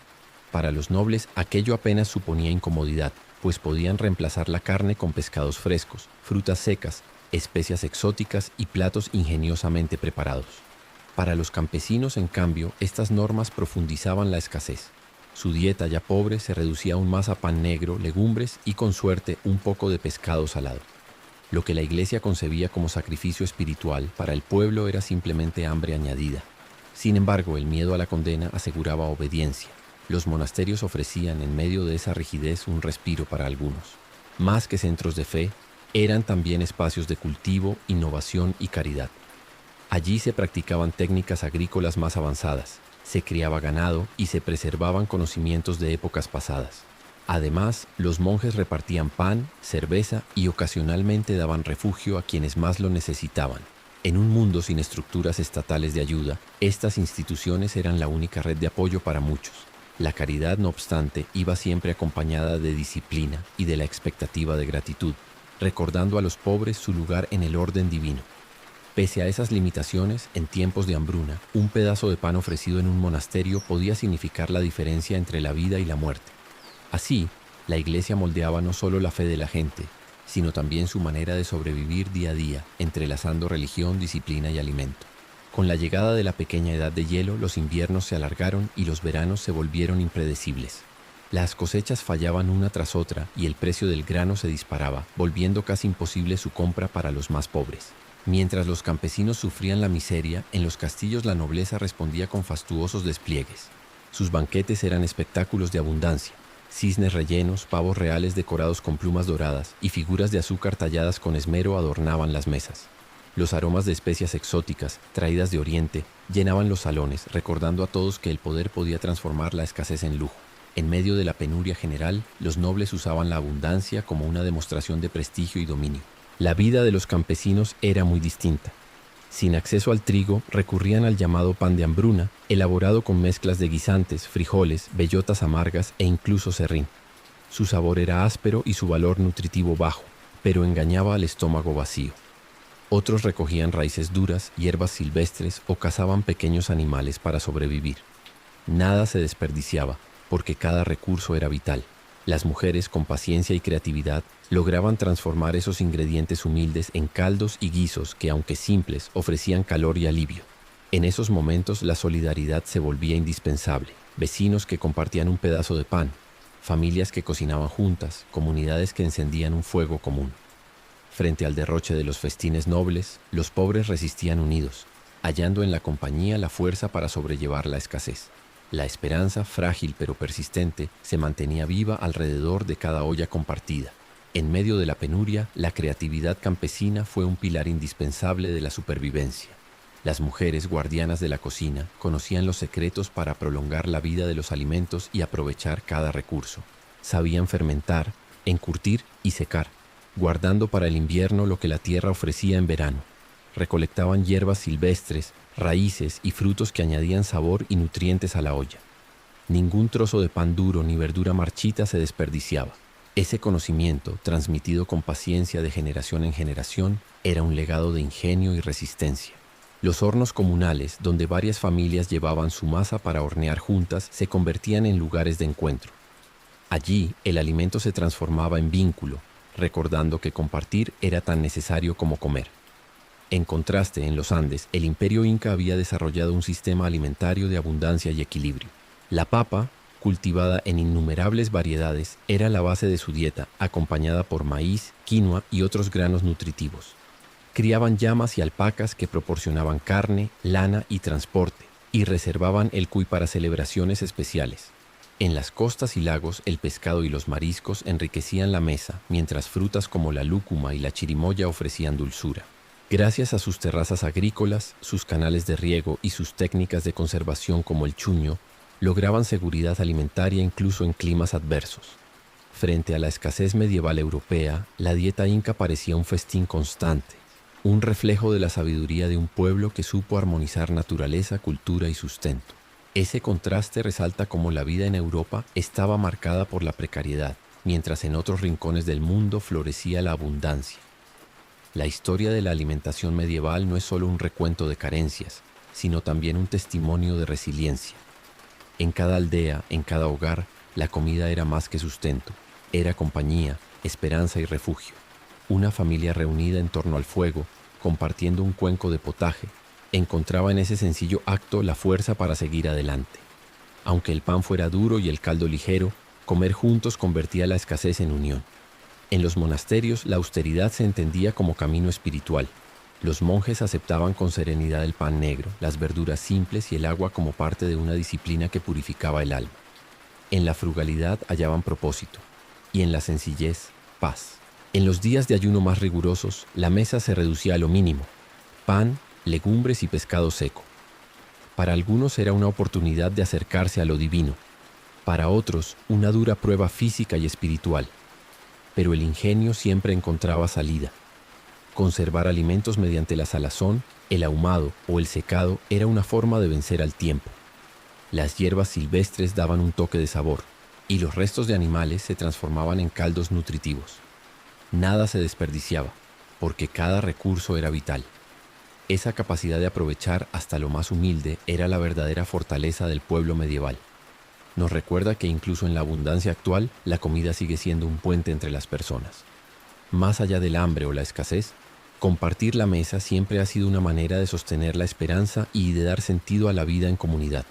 Speaker 1: Para los nobles, aquello apenas suponía incomodidad, pues podían reemplazar la carne con pescados frescos, frutas secas, especias exóticas y platos ingeniosamente preparados. Para los campesinos, en cambio, estas normas profundizaban la escasez. Su dieta ya pobre se reducía aún más a pan negro, legumbres y, con suerte, un poco de pescado salado. Lo que la Iglesia concebía como sacrificio espiritual, para el pueblo era simplemente hambre añadida. Sin embargo, el miedo a la condena aseguraba obediencia. Los monasterios ofrecían, en medio de esa rigidez, un respiro para algunos. más que centros de fe, eran también espacios de cultivo, innovación y caridad. Allí se practicaban técnicas agrícolas más avanzadas, se criaba ganado y se preservaban conocimientos de épocas pasadas. Además, los monjes repartían pan, cerveza y ocasionalmente daban refugio a quienes más lo necesitaban. En un mundo sin estructuras estatales de ayuda, estas instituciones eran la única red de apoyo para muchos. La caridad, no obstante, iba siempre acompañada de disciplina y de la expectativa de gratitud, recordando a los pobres su lugar en el orden divino. Pese a esas limitaciones, en tiempos de hambruna, un pedazo de pan ofrecido en un monasterio podía significar la diferencia entre la vida y la muerte. Así, la Iglesia moldeaba no solo la fe de la gente, sino también su manera de sobrevivir día a día, entrelazando religión, disciplina y alimento. Con la llegada de la pequeña edad de hielo, los inviernos se alargaron y los veranos se volvieron impredecibles. Las cosechas fallaban una tras otra y el precio del grano se disparaba, volviendo casi imposible su compra para los más pobres. Mientras los campesinos sufrían la miseria, en los castillos la nobleza respondía con fastuosos despliegues. Sus banquetes eran espectáculos de abundancia. Cisnes rellenos, pavos reales decorados con plumas doradas y figuras de azúcar talladas con esmero adornaban las mesas. Los aromas de especias exóticas, traídas de Oriente, llenaban los salones, recordando a todos que el poder podía transformar la escasez en lujo. En medio de la penuria general, los nobles usaban la abundancia como una demostración de prestigio y dominio. La vida de los campesinos era muy distinta. Sin acceso al trigo, recurrían al llamado pan de hambruna, elaborado con mezclas de guisantes, frijoles, bellotas amargas e incluso serrín. Su sabor era áspero y su valor nutritivo bajo, pero engañaba al estómago vacío. Otros recogían raíces duras, hierbas silvestres o cazaban pequeños animales para sobrevivir. Nada se desperdiciaba, porque cada recurso era vital. Las mujeres, con paciencia y creatividad, lograban transformar esos ingredientes humildes en caldos y guisos que, aunque simples, ofrecían calor y alivio. En esos momentos la solidaridad se volvía indispensable. Vecinos que compartían un pedazo de pan, familias que cocinaban juntas, comunidades que encendían un fuego común. Frente al derroche de los festines nobles, los pobres resistían unidos, hallando en la compañía la fuerza para sobrellevar la escasez. La esperanza, frágil pero persistente, se mantenía viva alrededor de cada olla compartida. En medio de la penuria, la creatividad campesina fue un pilar indispensable de la supervivencia. Las mujeres guardianas de la cocina conocían los secretos para prolongar la vida de los alimentos y aprovechar cada recurso. Sabían fermentar, encurtir y secar, guardando para el invierno lo que la tierra ofrecía en verano. Recolectaban hierbas silvestres, raíces y frutos que añadían sabor y nutrientes a la olla. Ningún trozo de pan duro ni verdura marchita se desperdiciaba. Ese conocimiento, transmitido con paciencia de generación en generación, era un legado de ingenio y resistencia. Los hornos comunales, donde varias familias llevaban su masa para hornear juntas, se convertían en lugares de encuentro. Allí, el alimento se transformaba en vínculo, recordando que compartir era tan necesario como comer. En contraste, en los Andes, el imperio inca había desarrollado un sistema alimentario de abundancia y equilibrio. La papa, cultivada en innumerables variedades, era la base de su dieta, acompañada por maíz, quinoa y otros granos nutritivos. Criaban llamas y alpacas que proporcionaban carne, lana y transporte, y reservaban el cuy para celebraciones especiales. En las costas y lagos, el pescado y los mariscos enriquecían la mesa, mientras frutas como la lúcuma y la chirimoya ofrecían dulzura. Gracias a sus terrazas agrícolas, sus canales de riego y sus técnicas de conservación como el chuño, lograban seguridad alimentaria incluso en climas adversos. Frente a la escasez medieval europea, la dieta inca parecía un festín constante, un reflejo de la sabiduría de un pueblo que supo armonizar naturaleza, cultura y sustento. Ese contraste resalta cómo la vida en Europa estaba marcada por la precariedad, mientras en otros rincones del mundo florecía la abundancia. La historia de la alimentación medieval no es solo un recuento de carencias, sino también un testimonio de resiliencia. En cada aldea, en cada hogar, la comida era más que sustento, era compañía, esperanza y refugio. Una familia reunida en torno al fuego, compartiendo un cuenco de potaje, encontraba en ese sencillo acto la fuerza para seguir adelante. Aunque el pan fuera duro y el caldo ligero, comer juntos convertía la escasez en unión. En los monasterios, la austeridad se entendía como camino espiritual. Los monjes aceptaban con serenidad el pan negro, las verduras simples y el agua como parte de una disciplina que purificaba el alma. En la frugalidad hallaban propósito, y en la sencillez, paz. En los días de ayuno más rigurosos, la mesa se reducía a lo mínimo: pan, legumbres y pescado seco. Para algunos era una oportunidad de acercarse a lo divino, para otros una dura prueba física y espiritual. Pero el ingenio siempre encontraba salida. Conservar alimentos mediante la salazón, el ahumado o el secado era una forma de vencer al tiempo. Las hierbas silvestres daban un toque de sabor, y los restos de animales se transformaban en caldos nutritivos. Nada se desperdiciaba, porque cada recurso era vital. Esa capacidad de aprovechar hasta lo más humilde era la verdadera fortaleza del pueblo medieval. Nos recuerda que incluso en la abundancia actual, la comida sigue siendo un puente entre las personas. Más allá del hambre o la escasez, compartir la mesa siempre ha sido una manera de sostener la esperanza y de dar sentido a la vida en comunidad.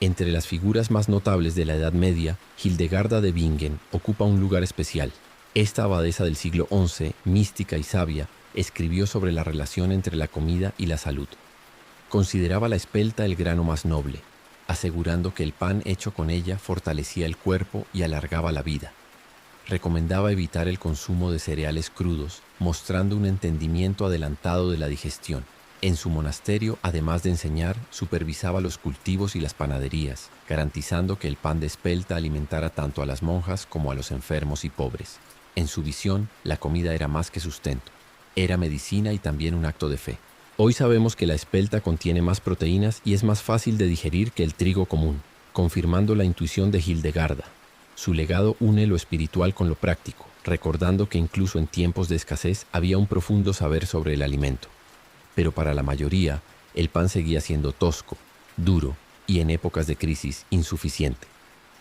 Speaker 1: Entre las figuras más notables de la Edad Media, Hildegarda de Bingen ocupa un lugar especial. Esta abadesa del siglo XI, mística y sabia, escribió sobre la relación entre la comida y la salud. Consideraba la espelta el grano más noble, asegurando que el pan hecho con ella fortalecía el cuerpo y alargaba la vida. Recomendaba evitar el consumo de cereales crudos, mostrando un entendimiento adelantado de la digestión. En su monasterio, además de enseñar, supervisaba los cultivos y las panaderías, garantizando que el pan de espelta alimentara tanto a las monjas como a los enfermos y pobres. En su visión, la comida era más que sustento. Era medicina y también un acto de fe. Hoy sabemos que la espelta contiene más proteínas y es más fácil de digerir que el trigo común, confirmando la intuición de Hildegarda. Su legado une lo espiritual con lo práctico, recordando que incluso en tiempos de escasez había un profundo saber sobre el alimento. Pero para la mayoría, el pan seguía siendo tosco, duro y en épocas de crisis insuficiente.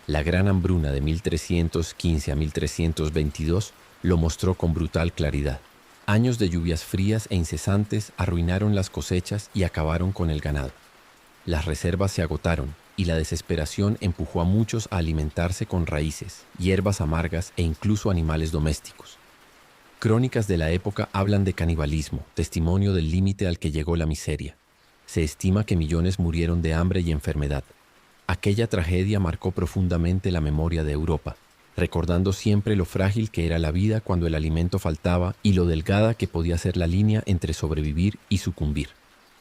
Speaker 1: La gran hambruna de 1315 a 1322 lo mostró con brutal claridad. Años de lluvias frías e incesantes arruinaron las cosechas y acabaron con el ganado. Las reservas se agotaron y la desesperación empujó a muchos a alimentarse con raíces, hierbas amargas e incluso animales domésticos. Crónicas de la época hablan de canibalismo, testimonio del límite al que llegó la miseria. Se estima que millones murieron de hambre y enfermedad. Aquella tragedia marcó profundamente la memoria de Europa, recordando siempre lo frágil que era la vida cuando el alimento faltaba y lo delgada que podía ser la línea entre sobrevivir y sucumbir.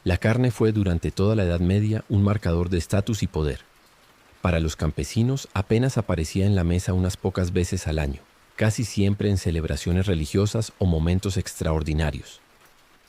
Speaker 1: La carne fue durante toda la Edad Media un marcador de estatus y poder. Para los campesinos apenas aparecía en la mesa unas pocas veces al año, casi siempre en celebraciones religiosas o momentos extraordinarios.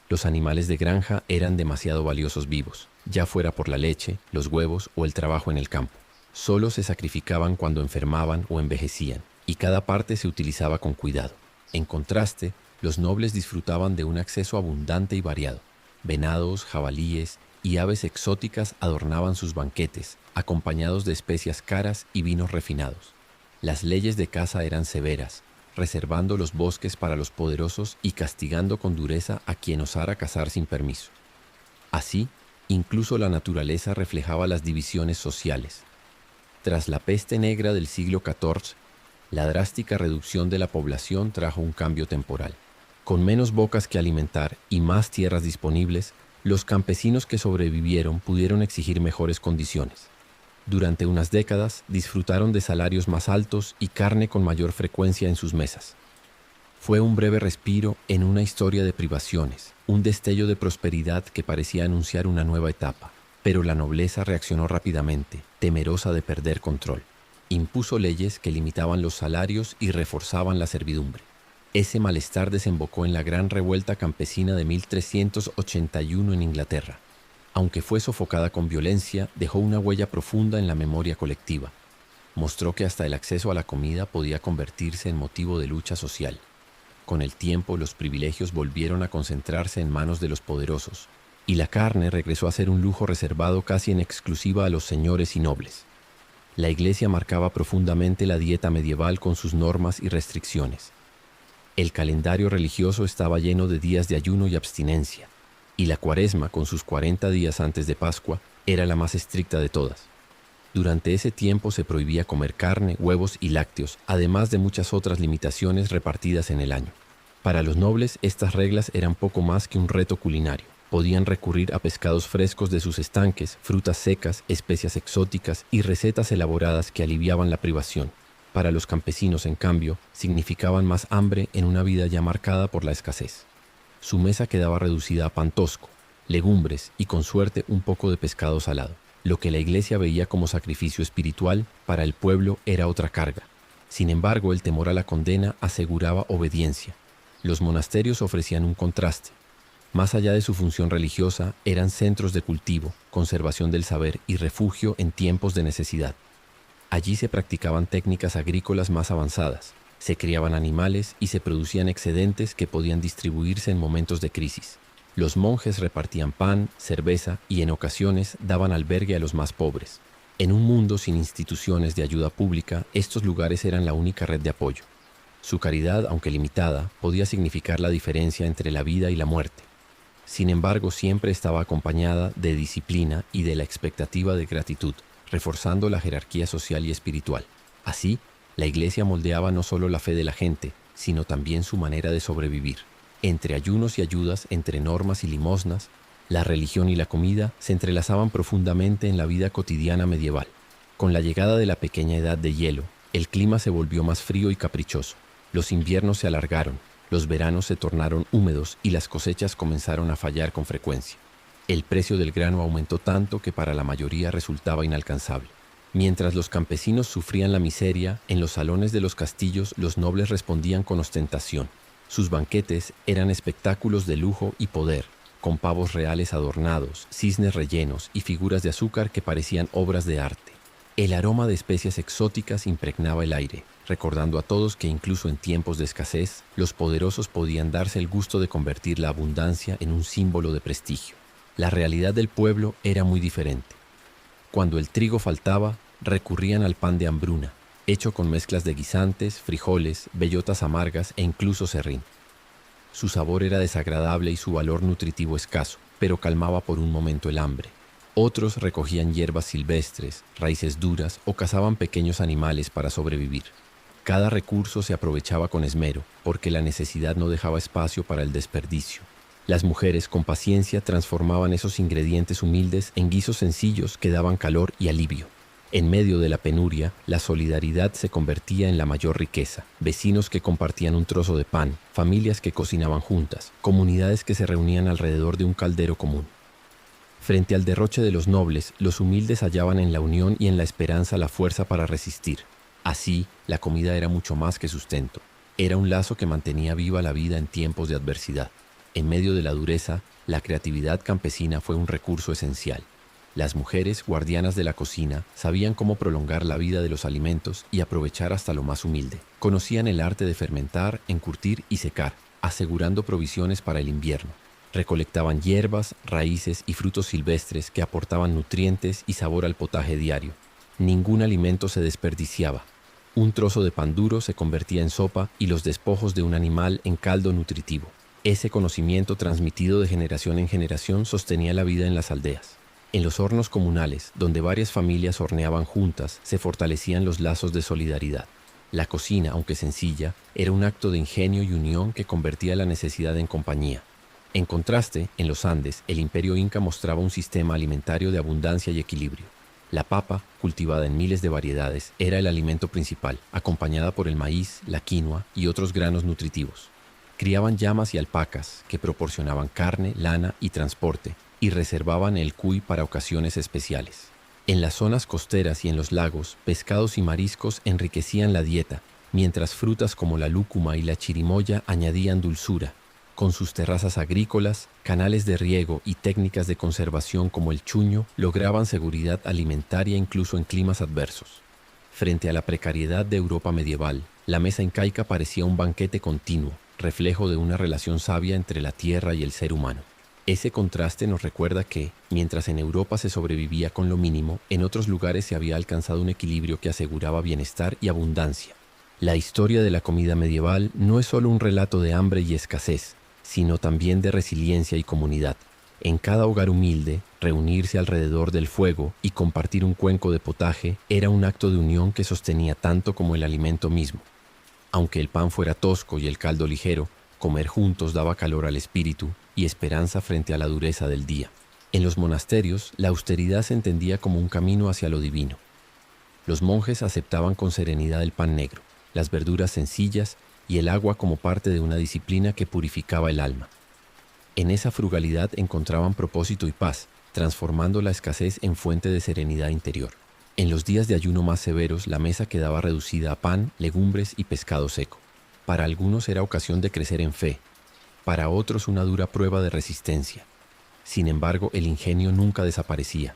Speaker 1: Los animales de granja eran demasiado valiosos vivos, ya fuera por la leche, los huevos o el trabajo en el campo. Solo se sacrificaban cuando enfermaban o envejecían, y cada parte se utilizaba con cuidado. En contraste, los nobles disfrutaban de un acceso abundante y variado. Venados, jabalíes y aves exóticas adornaban sus banquetes, acompañados de especias caras y vinos refinados. Las leyes de caza eran severas, reservando los bosques para los poderosos y castigando con dureza a quien osara cazar sin permiso. Así, incluso la naturaleza reflejaba las divisiones sociales. Tras la peste negra del siglo XIV, la drástica reducción de la población trajo un cambio temporal. Con menos bocas que alimentar y más tierras disponibles, los campesinos que sobrevivieron pudieron exigir mejores condiciones. Durante unas décadas disfrutaron de salarios más altos y carne con mayor frecuencia en sus mesas. Fue un breve respiro en una historia de privaciones, un destello de prosperidad que parecía anunciar una nueva etapa. Pero la nobleza reaccionó rápidamente, temerosa de perder control. Impuso leyes que limitaban los salarios y reforzaban la servidumbre. Ese malestar desembocó en la gran revuelta campesina de 1381 en Inglaterra. Aunque fue sofocada con violencia, dejó una huella profunda en la memoria colectiva. Mostró que hasta el acceso a la comida podía convertirse en motivo de lucha social. Con el tiempo, los privilegios volvieron a concentrarse en manos de los poderosos, y la carne regresó a ser un lujo reservado casi en exclusiva a los señores y nobles. La Iglesia marcaba profundamente la dieta medieval con sus normas y restricciones. El calendario religioso estaba lleno de días de ayuno y abstinencia, y la Cuaresma, con sus 40 días antes de Pascua, era la más estricta de todas. Durante ese tiempo se prohibía comer carne, huevos y lácteos, además de muchas otras limitaciones repartidas en el año. Para los nobles, estas reglas eran poco más que un reto culinario. Podían recurrir a pescados frescos de sus estanques, frutas secas, especias exóticas y recetas elaboradas que aliviaban la privación. Para los campesinos, en cambio, significaban más hambre en una vida ya marcada por la escasez. Su mesa quedaba reducida a pan tosco, legumbres y con suerte un poco de pescado salado. Lo que la iglesia veía como sacrificio espiritual, para el pueblo era otra carga. Sin embargo, el temor a la condena aseguraba obediencia. Los monasterios ofrecían un contraste. Más allá de su función religiosa, eran centros de cultivo, conservación del saber y refugio en tiempos de necesidad. Allí se practicaban técnicas agrícolas más avanzadas, se criaban animales y se producían excedentes que podían distribuirse en momentos de crisis. Los monjes repartían pan, cerveza y en ocasiones daban albergue a los más pobres. En un mundo sin instituciones de ayuda pública, estos lugares eran la única red de apoyo. Su caridad, aunque limitada, podía significar la diferencia entre la vida y la muerte. Sin embargo, siempre estaba acompañada de disciplina y de la expectativa de gratitud, reforzando la jerarquía social y espiritual. Así, la iglesia moldeaba no solo la fe de la gente, sino también su manera de sobrevivir. Entre ayunos y ayudas, entre normas y limosnas, la religión y la comida se entrelazaban profundamente en la vida cotidiana medieval. Con la llegada de la pequeña edad de hielo, el clima se volvió más frío y caprichoso. Los inviernos se alargaron, los veranos se tornaron húmedos y las cosechas comenzaron a fallar con frecuencia. El precio del grano aumentó tanto que para la mayoría resultaba inalcanzable. Mientras los campesinos sufrían la miseria, en los salones de los castillos los nobles respondían con ostentación. Sus banquetes eran espectáculos de lujo y poder, con pavos reales adornados, cisnes rellenos y figuras de azúcar que parecían obras de arte. El aroma de especias exóticas impregnaba el aire, recordando a todos que incluso en tiempos de escasez, los poderosos podían darse el gusto de convertir la abundancia en un símbolo de prestigio. La realidad del pueblo era muy diferente. Cuando el trigo faltaba, recurrían al pan de hambruna, hecho con mezclas de guisantes, frijoles, bellotas amargas e incluso serrín. Su sabor era desagradable y su valor nutritivo escaso, pero calmaba por un momento el hambre. Otros recogían hierbas silvestres, raíces duras o cazaban pequeños animales para sobrevivir. Cada recurso se aprovechaba con esmero, porque la necesidad no dejaba espacio para el desperdicio. Las mujeres, con paciencia, transformaban esos ingredientes humildes en guisos sencillos que daban calor y alivio. En medio de la penuria, la solidaridad se convertía en la mayor riqueza. Vecinos que compartían un trozo de pan, familias que cocinaban juntas, comunidades que se reunían alrededor de un caldero común. Frente al derroche de los nobles, los humildes hallaban en la unión y en la esperanza la fuerza para resistir. Así, la comida era mucho más que sustento. Era un lazo que mantenía viva la vida en tiempos de adversidad. En medio de la dureza, la creatividad campesina fue un recurso esencial. Las mujeres, guardianas de la cocina, sabían cómo prolongar la vida de los alimentos y aprovechar hasta lo más humilde. Conocían el arte de fermentar, encurtir y secar, asegurando provisiones para el invierno. Recolectaban hierbas, raíces y frutos silvestres que aportaban nutrientes y sabor al potaje diario. Ningún alimento se desperdiciaba. Un trozo de pan duro se convertía en sopa y los despojos de un animal en caldo nutritivo. Ese conocimiento transmitido de generación en generación sostenía la vida en las aldeas. En los hornos comunales, donde varias familias horneaban juntas, se fortalecían los lazos de solidaridad. La cocina, aunque sencilla, era un acto de ingenio y unión que convertía la necesidad en compañía. En contraste, en los Andes, el imperio inca mostraba un sistema alimentario de abundancia y equilibrio. La papa, cultivada en miles de variedades, era el alimento principal, acompañada por el maíz, la quinoa y otros granos nutritivos. Criaban llamas y alpacas, que proporcionaban carne, lana y transporte, y reservaban el cuy para ocasiones especiales. En las zonas costeras y en los lagos, pescados y mariscos enriquecían la dieta, mientras frutas como la lúcuma y la chirimoya añadían dulzura. Con sus terrazas agrícolas, canales de riego y técnicas de conservación como el chuño, lograban seguridad alimentaria incluso en climas adversos. Frente a la precariedad de Europa medieval, la mesa incaica parecía un banquete continuo, reflejo de una relación sabia entre la tierra y el ser humano. Ese contraste nos recuerda que, mientras en Europa se sobrevivía con lo mínimo, en otros lugares se había alcanzado un equilibrio que aseguraba bienestar y abundancia. La historia de la comida medieval no es solo un relato de hambre y escasez, sino también de resiliencia y comunidad. En cada hogar humilde, reunirse alrededor del fuego y compartir un cuenco de potaje era un acto de unión que sostenía tanto como el alimento mismo. Aunque el pan fuera tosco y el caldo ligero, comer juntos daba calor al espíritu y esperanza frente a la dureza del día. En los monasterios, la austeridad se entendía como un camino hacia lo divino. Los monjes aceptaban con serenidad el pan negro, las verduras sencillas y el agua como parte de una disciplina que purificaba el alma. En esa frugalidad encontraban propósito y paz, transformando la escasez en fuente de serenidad interior. En los días de ayuno más severos, la mesa quedaba reducida a pan, legumbres y pescado seco. Para algunos era ocasión de crecer en fe, para otros una dura prueba de resistencia. Sin embargo, el ingenio nunca desaparecía.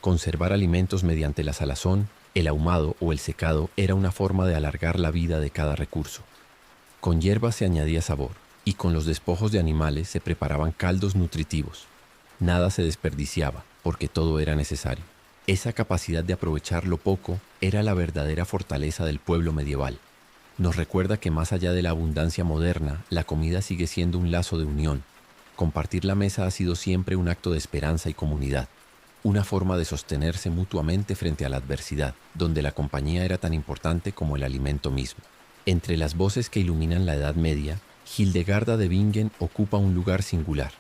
Speaker 1: Conservar alimentos mediante la salazón, el ahumado o el secado era una forma de alargar la vida de cada recurso. Con hierbas se añadía sabor, y con los despojos de animales se preparaban caldos nutritivos. Nada se desperdiciaba, porque todo era necesario. Esa capacidad de aprovechar lo poco era la verdadera fortaleza del pueblo medieval. Nos recuerda que más allá de la abundancia moderna, la comida sigue siendo un lazo de unión. Compartir la mesa ha sido siempre un acto de esperanza y comunidad, una forma de sostenerse mutuamente frente a la adversidad, donde la compañía era tan importante como el alimento mismo. Entre las voces que iluminan la Edad Media, Hildegarda de Bingen ocupa un lugar singular.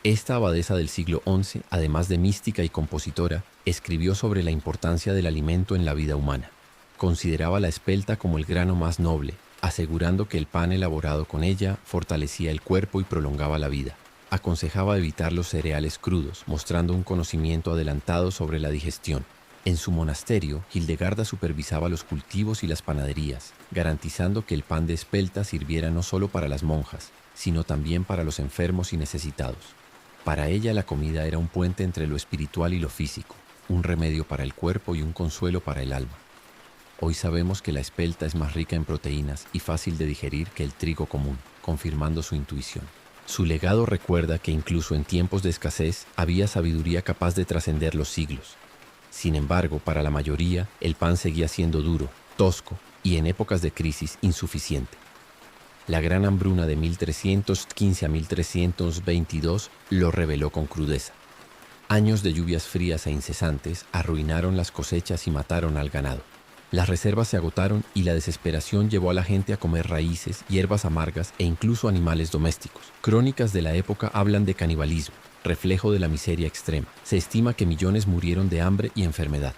Speaker 1: Esta abadesa del siglo XI, además de mística y compositora, escribió sobre la importancia del alimento en la vida humana. Consideraba la espelta como el grano más noble, asegurando que el pan elaborado con ella fortalecía el cuerpo y prolongaba la vida. Aconsejaba evitar los cereales crudos, mostrando un conocimiento adelantado sobre la digestión. En su monasterio, Hildegarda supervisaba los cultivos y las panaderías, garantizando que el pan de espelta sirviera no solo para las monjas, sino también para los enfermos y necesitados. Para ella la comida era un puente entre lo espiritual y lo físico, un remedio para el cuerpo y un consuelo para el alma. Hoy sabemos que la espelta es más rica en proteínas y fácil de digerir que el trigo común, confirmando su intuición. Su legado recuerda que incluso en tiempos de escasez había sabiduría capaz de trascender los siglos. Sin embargo, para la mayoría, el pan seguía siendo duro, tosco y en épocas de crisis insuficiente. La gran hambruna de 1315 a 1322 lo reveló con crudeza. Años de lluvias frías e incesantes arruinaron las cosechas y mataron al ganado. Las reservas se agotaron y la desesperación llevó a la gente a comer raíces, hierbas amargas e incluso animales domésticos. Crónicas de la época hablan de canibalismo, reflejo de la miseria extrema. Se estima que millones murieron de hambre y enfermedad.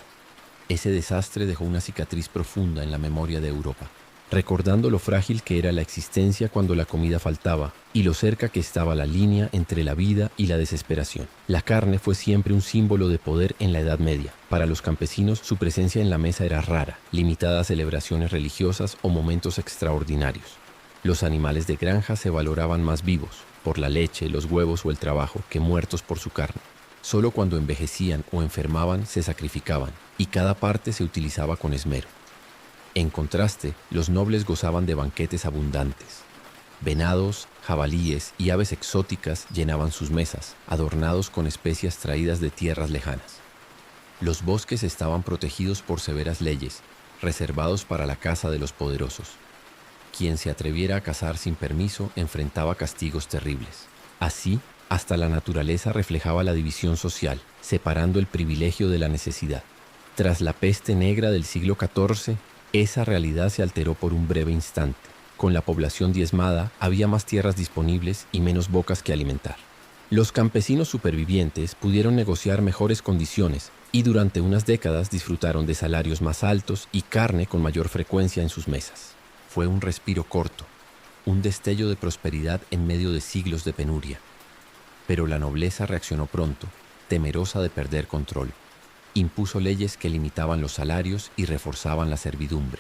Speaker 1: Ese desastre dejó una cicatriz profunda en la memoria de Europa, recordando lo frágil que era la existencia cuando la comida faltaba y lo cerca que estaba la línea entre la vida y la desesperación. La carne fue siempre un símbolo de poder en la Edad Media. Para los campesinos, su presencia en la mesa era rara, limitada a celebraciones religiosas o momentos extraordinarios. Los animales de granja se valoraban más vivos, por la leche, los huevos o el trabajo, que muertos por su carne. Solo cuando envejecían o enfermaban se sacrificaban, y cada parte se utilizaba con esmero. En contraste, los nobles gozaban de banquetes abundantes. Venados, jabalíes y aves exóticas llenaban sus mesas, adornados con especias traídas de tierras lejanas. Los bosques estaban protegidos por severas leyes, reservados para la caza de los poderosos. Quien se atreviera a cazar sin permiso enfrentaba castigos terribles. Así, hasta la naturaleza reflejaba la división social, separando el privilegio de la necesidad. Tras la peste negra del siglo XIV, esa realidad se alteró por un breve instante. Con la población diezmada, había más tierras disponibles y menos bocas que alimentar. Los campesinos supervivientes pudieron negociar mejores condiciones y durante unas décadas disfrutaron de salarios más altos y carne con mayor frecuencia en sus mesas. Fue un respiro corto, un destello de prosperidad en medio de siglos de penuria. Pero la nobleza reaccionó pronto, temerosa de perder control. Impuso leyes que limitaban los salarios y reforzaban la servidumbre.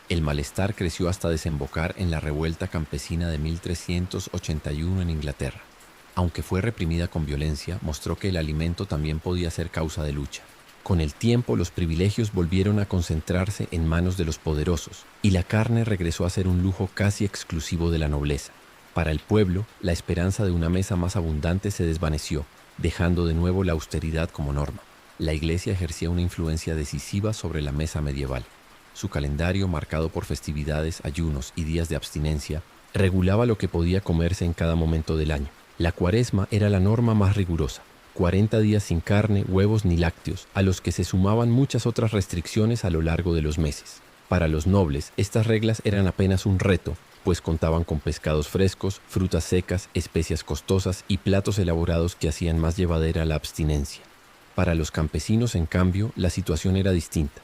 Speaker 1: El malestar creció hasta desembocar en la revuelta campesina de 1381 en Inglaterra. Aunque fue reprimida con violencia, mostró que el alimento también podía ser causa de lucha. Con el tiempo, los privilegios volvieron a concentrarse en manos de los poderosos, y la carne regresó a ser un lujo casi exclusivo de la nobleza. Para el pueblo, la esperanza de una mesa más abundante se desvaneció, dejando de nuevo la austeridad como norma. La Iglesia ejercía una influencia decisiva sobre la mesa medieval. Su calendario, marcado por festividades, ayunos y días de abstinencia, regulaba lo que podía comerse en cada momento del año. La Cuaresma era la norma más rigurosa: 40 días sin carne, huevos ni lácteos, a los que se sumaban muchas otras restricciones a lo largo de los meses. Para los nobles, estas reglas eran apenas un reto, pues contaban con pescados frescos, frutas secas, especias costosas y platos elaborados que hacían más llevadera la abstinencia. Para los campesinos, en cambio, la situación era distinta.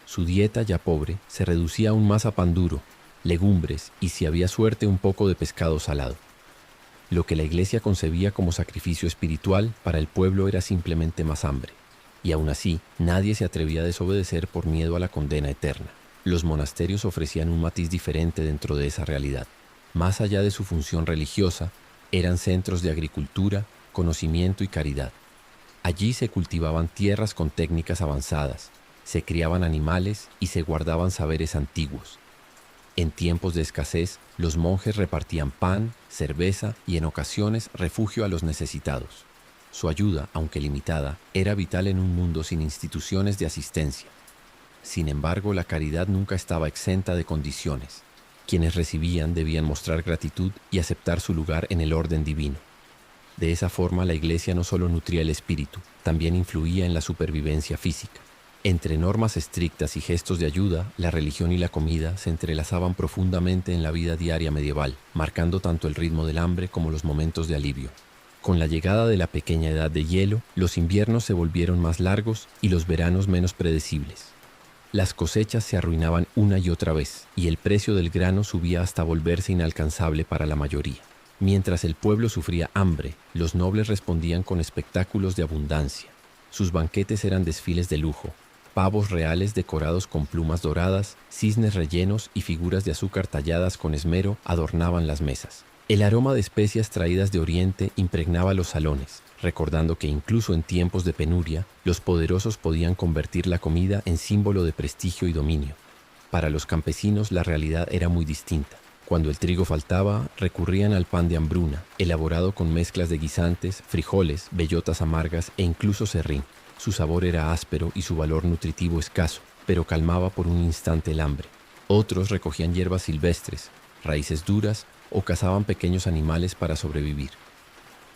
Speaker 1: Su dieta, ya pobre, se reducía aún más a pan duro, legumbres y, si había suerte, un poco de pescado salado. Lo que la Iglesia concebía como sacrificio espiritual para el pueblo era simplemente más hambre. Y aún así, nadie se atrevía a desobedecer por miedo a la condena eterna. Los monasterios ofrecían un matiz diferente dentro de esa realidad. Más allá de su función religiosa, eran centros de agricultura, conocimiento y caridad. Allí se cultivaban tierras con técnicas avanzadas, se criaban animales y se guardaban saberes antiguos. En tiempos de escasez, los monjes repartían pan, cerveza y en ocasiones refugio a los necesitados. Su ayuda, aunque limitada, era vital en un mundo sin instituciones de asistencia. Sin embargo, la caridad nunca estaba exenta de condiciones. Quienes recibían debían mostrar gratitud y aceptar su lugar en el orden divino. De esa forma, la Iglesia no solo nutría el espíritu, también influía en la supervivencia física. Entre normas estrictas y gestos de ayuda, la religión y la comida se entrelazaban profundamente en la vida diaria medieval, marcando tanto el ritmo del hambre como los momentos de alivio. Con la llegada de la pequeña edad de hielo, los inviernos se volvieron más largos y los veranos menos predecibles. Las cosechas se arruinaban una y otra vez, y el precio del grano subía hasta volverse inalcanzable para la mayoría. Mientras el pueblo sufría hambre, los nobles respondían con espectáculos de abundancia. Sus banquetes eran desfiles de lujo. Pavos reales decorados con plumas doradas, cisnes rellenos y figuras de azúcar talladas con esmero adornaban las mesas. El aroma de especias traídas de Oriente impregnaba los salones, recordando que incluso en tiempos de penuria, los poderosos podían convertir la comida en símbolo de prestigio y dominio. Para los campesinos la realidad era muy distinta. Cuando el trigo faltaba, recurrían al pan de hambruna, elaborado con mezclas de guisantes, frijoles, bellotas amargas e incluso serrín. Su sabor era áspero y su valor nutritivo escaso, pero calmaba por un instante el hambre. Otros recogían hierbas silvestres, raíces duras o cazaban pequeños animales para sobrevivir.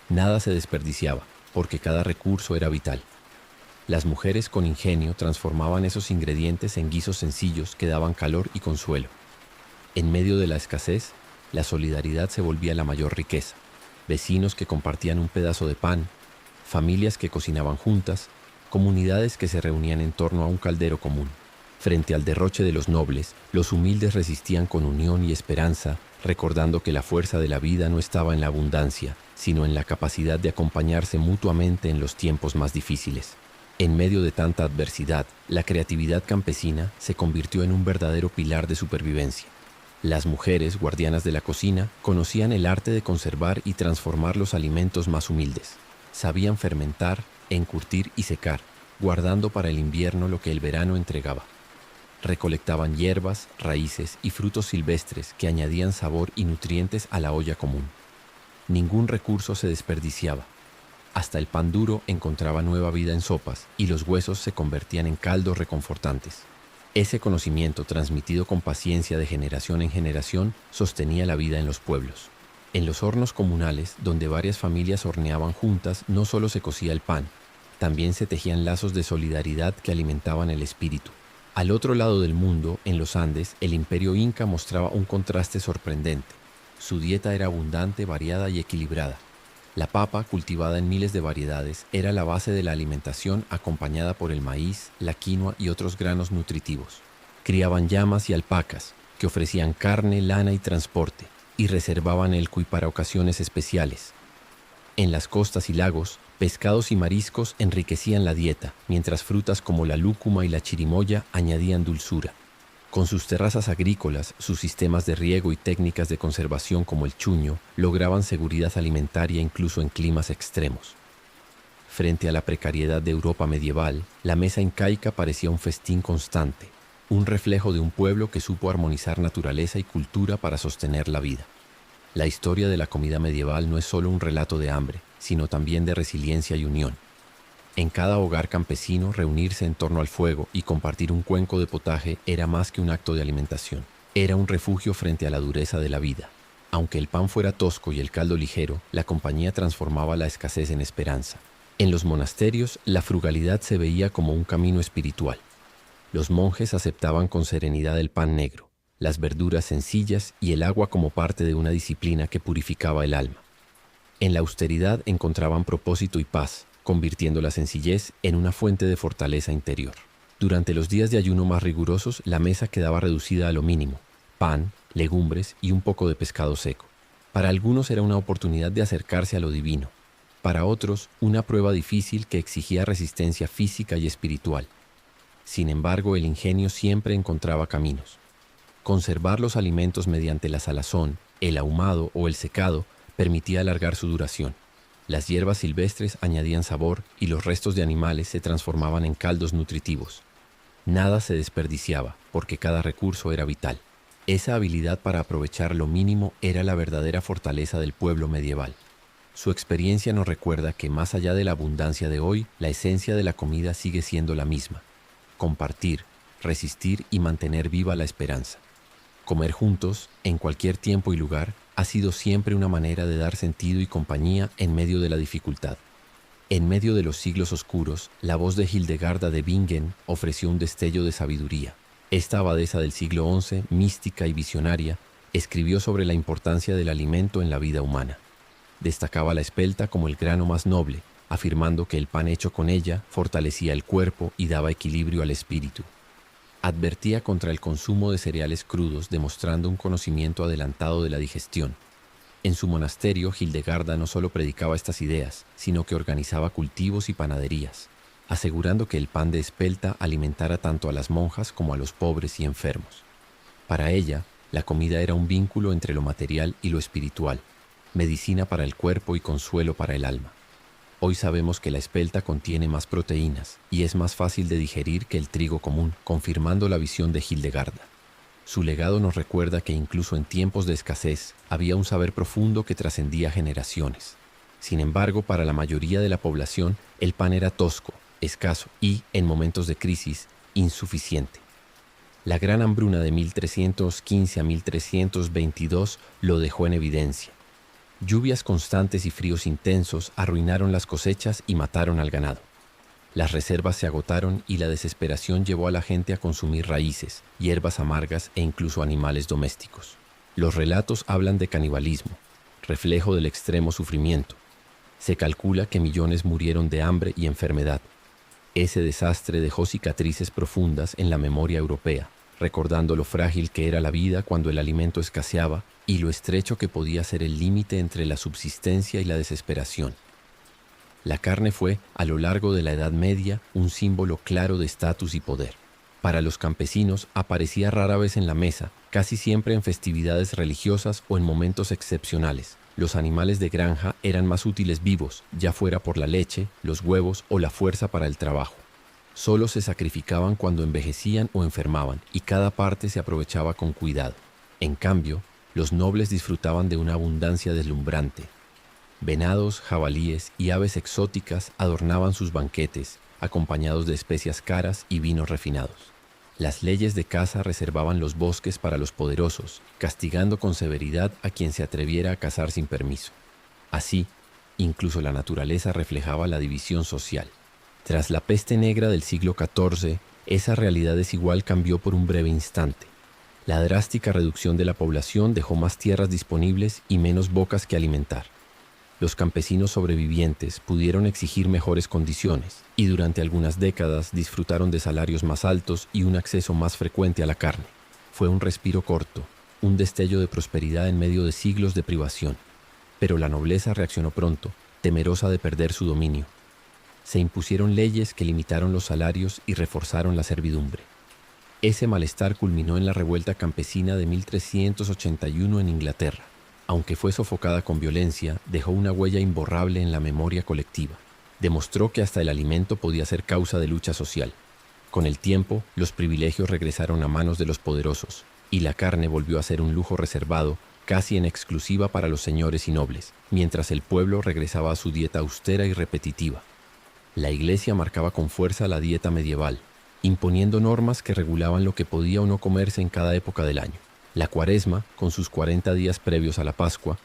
Speaker 1: Nada se desperdiciaba, porque cada recurso era vital. Las mujeres con ingenio transformaban esos ingredientes en guisos sencillos que daban calor y consuelo. En medio de la escasez, la solidaridad se volvía la mayor riqueza. Vecinos que compartían un pedazo de pan, familias que cocinaban juntas, comunidades que se reunían en torno a un caldero común. Frente al derroche de los nobles, los humildes resistían con unión y esperanza, recordando que la fuerza de la vida no estaba en la abundancia, sino en la capacidad de acompañarse mutuamente en los tiempos más difíciles. En medio de tanta adversidad, la creatividad campesina se convirtió en un verdadero pilar de supervivencia. Las mujeres, guardianas de la cocina, conocían el arte de conservar y transformar los alimentos más humildes. Sabían fermentar, encurtir y secar, guardando para el invierno lo que el verano entregaba. Recolectaban hierbas, raíces y frutos silvestres que añadían sabor y nutrientes a la olla común. Ningún recurso se desperdiciaba. Hasta el pan duro encontraba nueva vida en sopas y los huesos se convertían en caldos reconfortantes. Ese conocimiento, transmitido con paciencia de generación en generación, sostenía la vida en los pueblos. En los hornos comunales, donde varias familias horneaban juntas, no solo se cocía el pan, también se tejían lazos de solidaridad que alimentaban el espíritu. Al otro lado del mundo, en los Andes, el imperio inca mostraba un contraste sorprendente. Su dieta era abundante, variada y equilibrada. La papa, cultivada en miles de variedades, era la base de la alimentación, acompañada por el maíz, la quinoa y otros granos nutritivos. Criaban llamas y alpacas, que ofrecían carne, lana y transporte, y reservaban el cuy para ocasiones especiales. En las costas y lagos, pescados y mariscos enriquecían la dieta, mientras frutas como la lúcuma y la chirimoya añadían dulzura. Con sus terrazas agrícolas, sus sistemas de riego y técnicas de conservación como el chuño, lograban seguridad alimentaria incluso en climas extremos. Frente a la precariedad de Europa medieval, la mesa incaica parecía un festín constante, un reflejo de un pueblo que supo armonizar naturaleza y cultura para sostener la vida. La historia de la comida medieval no es solo un relato de hambre, sino también de resiliencia y unión. En cada hogar campesino, reunirse en torno al fuego y compartir un cuenco de potaje era más que un acto de alimentación. Era un refugio frente a la dureza de la vida. Aunque el pan fuera tosco y el caldo ligero, la compañía transformaba la escasez en esperanza. En los monasterios, la frugalidad se veía como un camino espiritual. Los monjes aceptaban con serenidad el pan negro, las verduras sencillas y el agua como parte de una disciplina que purificaba el alma. En la austeridad encontraban propósito y paz, convirtiendo la sencillez en una fuente de fortaleza interior. Durante los días de ayuno más rigurosos, la mesa quedaba reducida a lo mínimo: pan, legumbres y un poco de pescado seco. Para algunos era una oportunidad de acercarse a lo divino. Para otros, una prueba difícil que exigía resistencia física y espiritual. Sin embargo, el ingenio siempre encontraba caminos. Conservar los alimentos mediante la salazón, el ahumado o el secado permitía alargar su duración. Las hierbas silvestres añadían sabor y los restos de animales se transformaban en caldos nutritivos. Nada se desperdiciaba, porque cada recurso era vital. Esa habilidad para aprovechar lo mínimo era la verdadera fortaleza del pueblo medieval. Su experiencia nos recuerda que más allá de la abundancia de hoy, la esencia de la comida sigue siendo la misma: compartir, resistir y mantener viva la esperanza. Comer juntos, en cualquier tiempo y lugar, ha sido siempre una manera de dar sentido y compañía en medio de la dificultad. En medio de los siglos oscuros, la voz de Hildegarda de Bingen ofreció un destello de sabiduría. Esta abadesa del siglo XI, mística y visionaria, escribió sobre la importancia del alimento en la vida humana. Destacaba la espelta como el grano más noble, afirmando que el pan hecho con ella fortalecía el cuerpo y daba equilibrio al espíritu. Advertía contra el consumo de cereales crudos, demostrando un conocimiento adelantado de la digestión. En su monasterio, Hildegarda no solo predicaba estas ideas, sino que organizaba cultivos y panaderías, asegurando que el pan de espelta alimentara tanto a las monjas como a los pobres y enfermos. Para ella, la comida era un vínculo entre lo material y lo espiritual, medicina para el cuerpo y consuelo para el alma. Hoy sabemos que la espelta contiene más proteínas y es más fácil de digerir que el trigo común, confirmando la visión de Hildegarda. Su legado nos recuerda que incluso en tiempos de escasez había un saber profundo que trascendía generaciones. Sin embargo, para la mayoría de la población, el pan era tosco, escaso y, en momentos de crisis, insuficiente. La gran hambruna de 1315 a 1322 lo dejó en evidencia. Lluvias constantes y fríos intensos arruinaron las cosechas y mataron al ganado. Las reservas se agotaron y la desesperación llevó a la gente a consumir raíces, hierbas amargas e incluso animales domésticos. Los relatos hablan de canibalismo, reflejo del extremo sufrimiento. Se calcula que millones murieron de hambre y enfermedad. Ese desastre dejó cicatrices profundas en la memoria europea, recordando lo frágil que era la vida cuando el alimento escaseaba y lo estrecho que podía ser el límite entre la subsistencia y la desesperación. La carne fue, a lo largo de la Edad Media, un símbolo claro de estatus y poder. Para los campesinos aparecía rara vez en la mesa, casi siempre en festividades religiosas o en momentos excepcionales. Los animales de granja eran más útiles vivos, ya fuera por la leche, los huevos o la fuerza para el trabajo. Solo se sacrificaban cuando envejecían o enfermaban, y cada parte se aprovechaba con cuidado. En cambio, los nobles disfrutaban de una abundancia deslumbrante. Venados, jabalíes y aves exóticas adornaban sus banquetes, acompañados de especias caras y vinos refinados. Las leyes de caza reservaban los bosques para los poderosos, castigando con severidad a quien se atreviera a cazar sin permiso. Así, incluso la naturaleza reflejaba la división social. Tras la peste negra del siglo XIV, esa realidad desigual cambió por un breve instante. La drástica reducción de la población dejó más tierras disponibles y menos bocas que alimentar. Los campesinos sobrevivientes pudieron exigir mejores condiciones y durante algunas décadas disfrutaron de salarios más altos y un acceso más frecuente a la carne. Fue un respiro corto, un destello de prosperidad en medio de siglos de privación. Pero la nobleza reaccionó pronto, temerosa de perder su dominio. Se impusieron leyes que limitaron los salarios y reforzaron la servidumbre. Ese malestar culminó en la revuelta campesina de 1381 en Inglaterra. Aunque fue sofocada con violencia, dejó una huella imborrable en la memoria colectiva. Demostró que hasta el alimento podía ser causa de lucha social. Con el tiempo, los privilegios regresaron a manos de los poderosos, y la carne volvió a ser un lujo reservado, casi en exclusiva para los señores y nobles, mientras el pueblo regresaba a su dieta austera y repetitiva. La Iglesia marcaba con fuerza la dieta medieval, imponiendo normas que regulaban lo que podía o no comerse en cada época del año. La Cuaresma, con sus 40 días previos a la Pascua,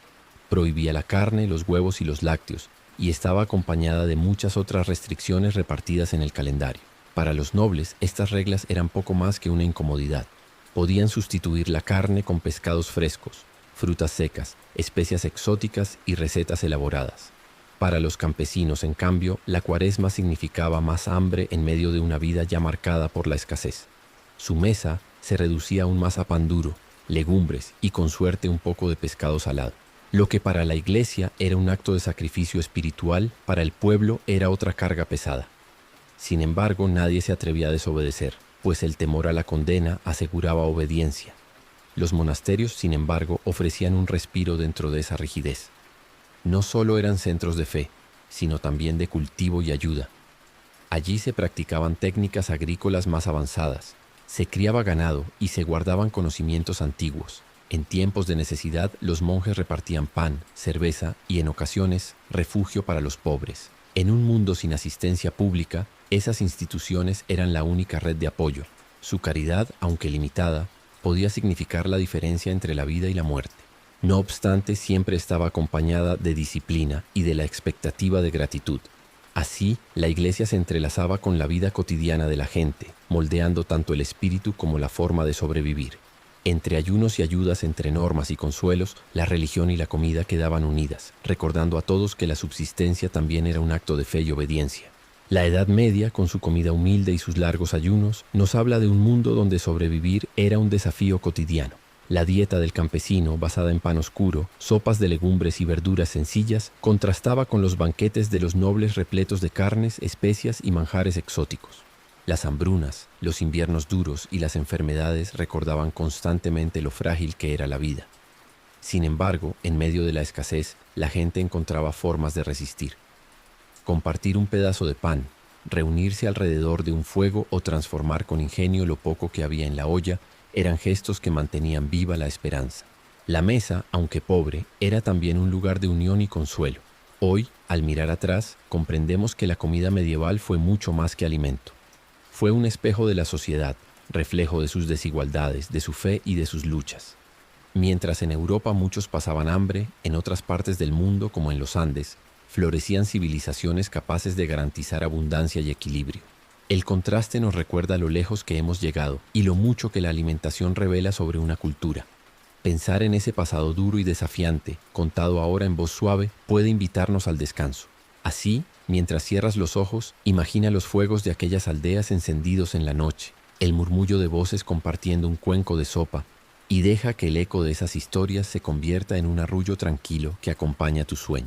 Speaker 1: prohibía la carne, los huevos y los lácteos, y estaba acompañada de muchas otras restricciones repartidas en el calendario. Para los nobles, estas reglas eran poco más que una incomodidad. Podían sustituir la carne con pescados frescos, frutas secas, especias exóticas y recetas elaboradas. Para los campesinos, en cambio, la cuaresma significaba más hambre en medio de una vida ya marcada por la escasez. Su mesa se reducía aún más a pan duro, legumbres y con suerte un poco de pescado salado. Lo que para la iglesia era un acto de sacrificio espiritual, para el pueblo era otra carga pesada. Sin embargo, nadie se atrevía a desobedecer, pues el temor a la condena aseguraba obediencia. Los monasterios, sin embargo, ofrecían un respiro dentro de esa rigidez. No solo eran centros de fe, sino también de cultivo y ayuda. Allí se practicaban técnicas agrícolas más avanzadas, se criaba ganado y se guardaban conocimientos antiguos. En tiempos de necesidad, los monjes repartían pan, cerveza y, en ocasiones, refugio para los pobres. En un mundo sin asistencia pública, esas instituciones eran la única red de apoyo. Su caridad, aunque limitada, podía significar la diferencia entre la vida y la muerte. No obstante, siempre estaba acompañada de disciplina y de la expectativa de gratitud. Así, la iglesia se entrelazaba con la vida cotidiana de la gente, moldeando tanto el espíritu como la forma de sobrevivir. Entre ayunos y ayudas, entre normas y consuelos, la religión y la comida quedaban unidas, recordando a todos que la subsistencia también era un acto de fe y obediencia. La Edad Media, con su comida humilde y sus largos ayunos, nos habla de un mundo donde sobrevivir era un desafío cotidiano. La dieta del campesino, basada en pan oscuro, sopas de legumbres y verduras sencillas, contrastaba con los banquetes de los nobles repletos de carnes, especias y manjares exóticos. Las hambrunas, los inviernos duros y las enfermedades recordaban constantemente lo frágil que era la vida. Sin embargo, en medio de la escasez, la gente encontraba formas de resistir. Compartir un pedazo de pan, reunirse alrededor de un fuego o transformar con ingenio lo poco que había en la olla eran gestos que mantenían viva la esperanza. La mesa, aunque pobre, era también un lugar de unión y consuelo. Hoy, al mirar atrás, comprendemos que la comida medieval fue mucho más que alimento. Fue un espejo de la sociedad, reflejo de sus desigualdades, de su fe y de sus luchas. Mientras en Europa muchos pasaban hambre, en otras partes del mundo, como en los Andes, florecían civilizaciones capaces de garantizar abundancia y equilibrio. El contraste nos recuerda lo lejos que hemos llegado y lo mucho que la alimentación revela sobre una cultura. Pensar en ese pasado duro y desafiante, contado ahora en voz suave, puede invitarnos al descanso. Así, mientras cierras los ojos, imagina los fuegos de aquellas aldeas encendidos en la noche, el murmullo de voces compartiendo un cuenco de sopa, y deja que el eco de esas historias se convierta en un arrullo tranquilo que acompaña tu sueño.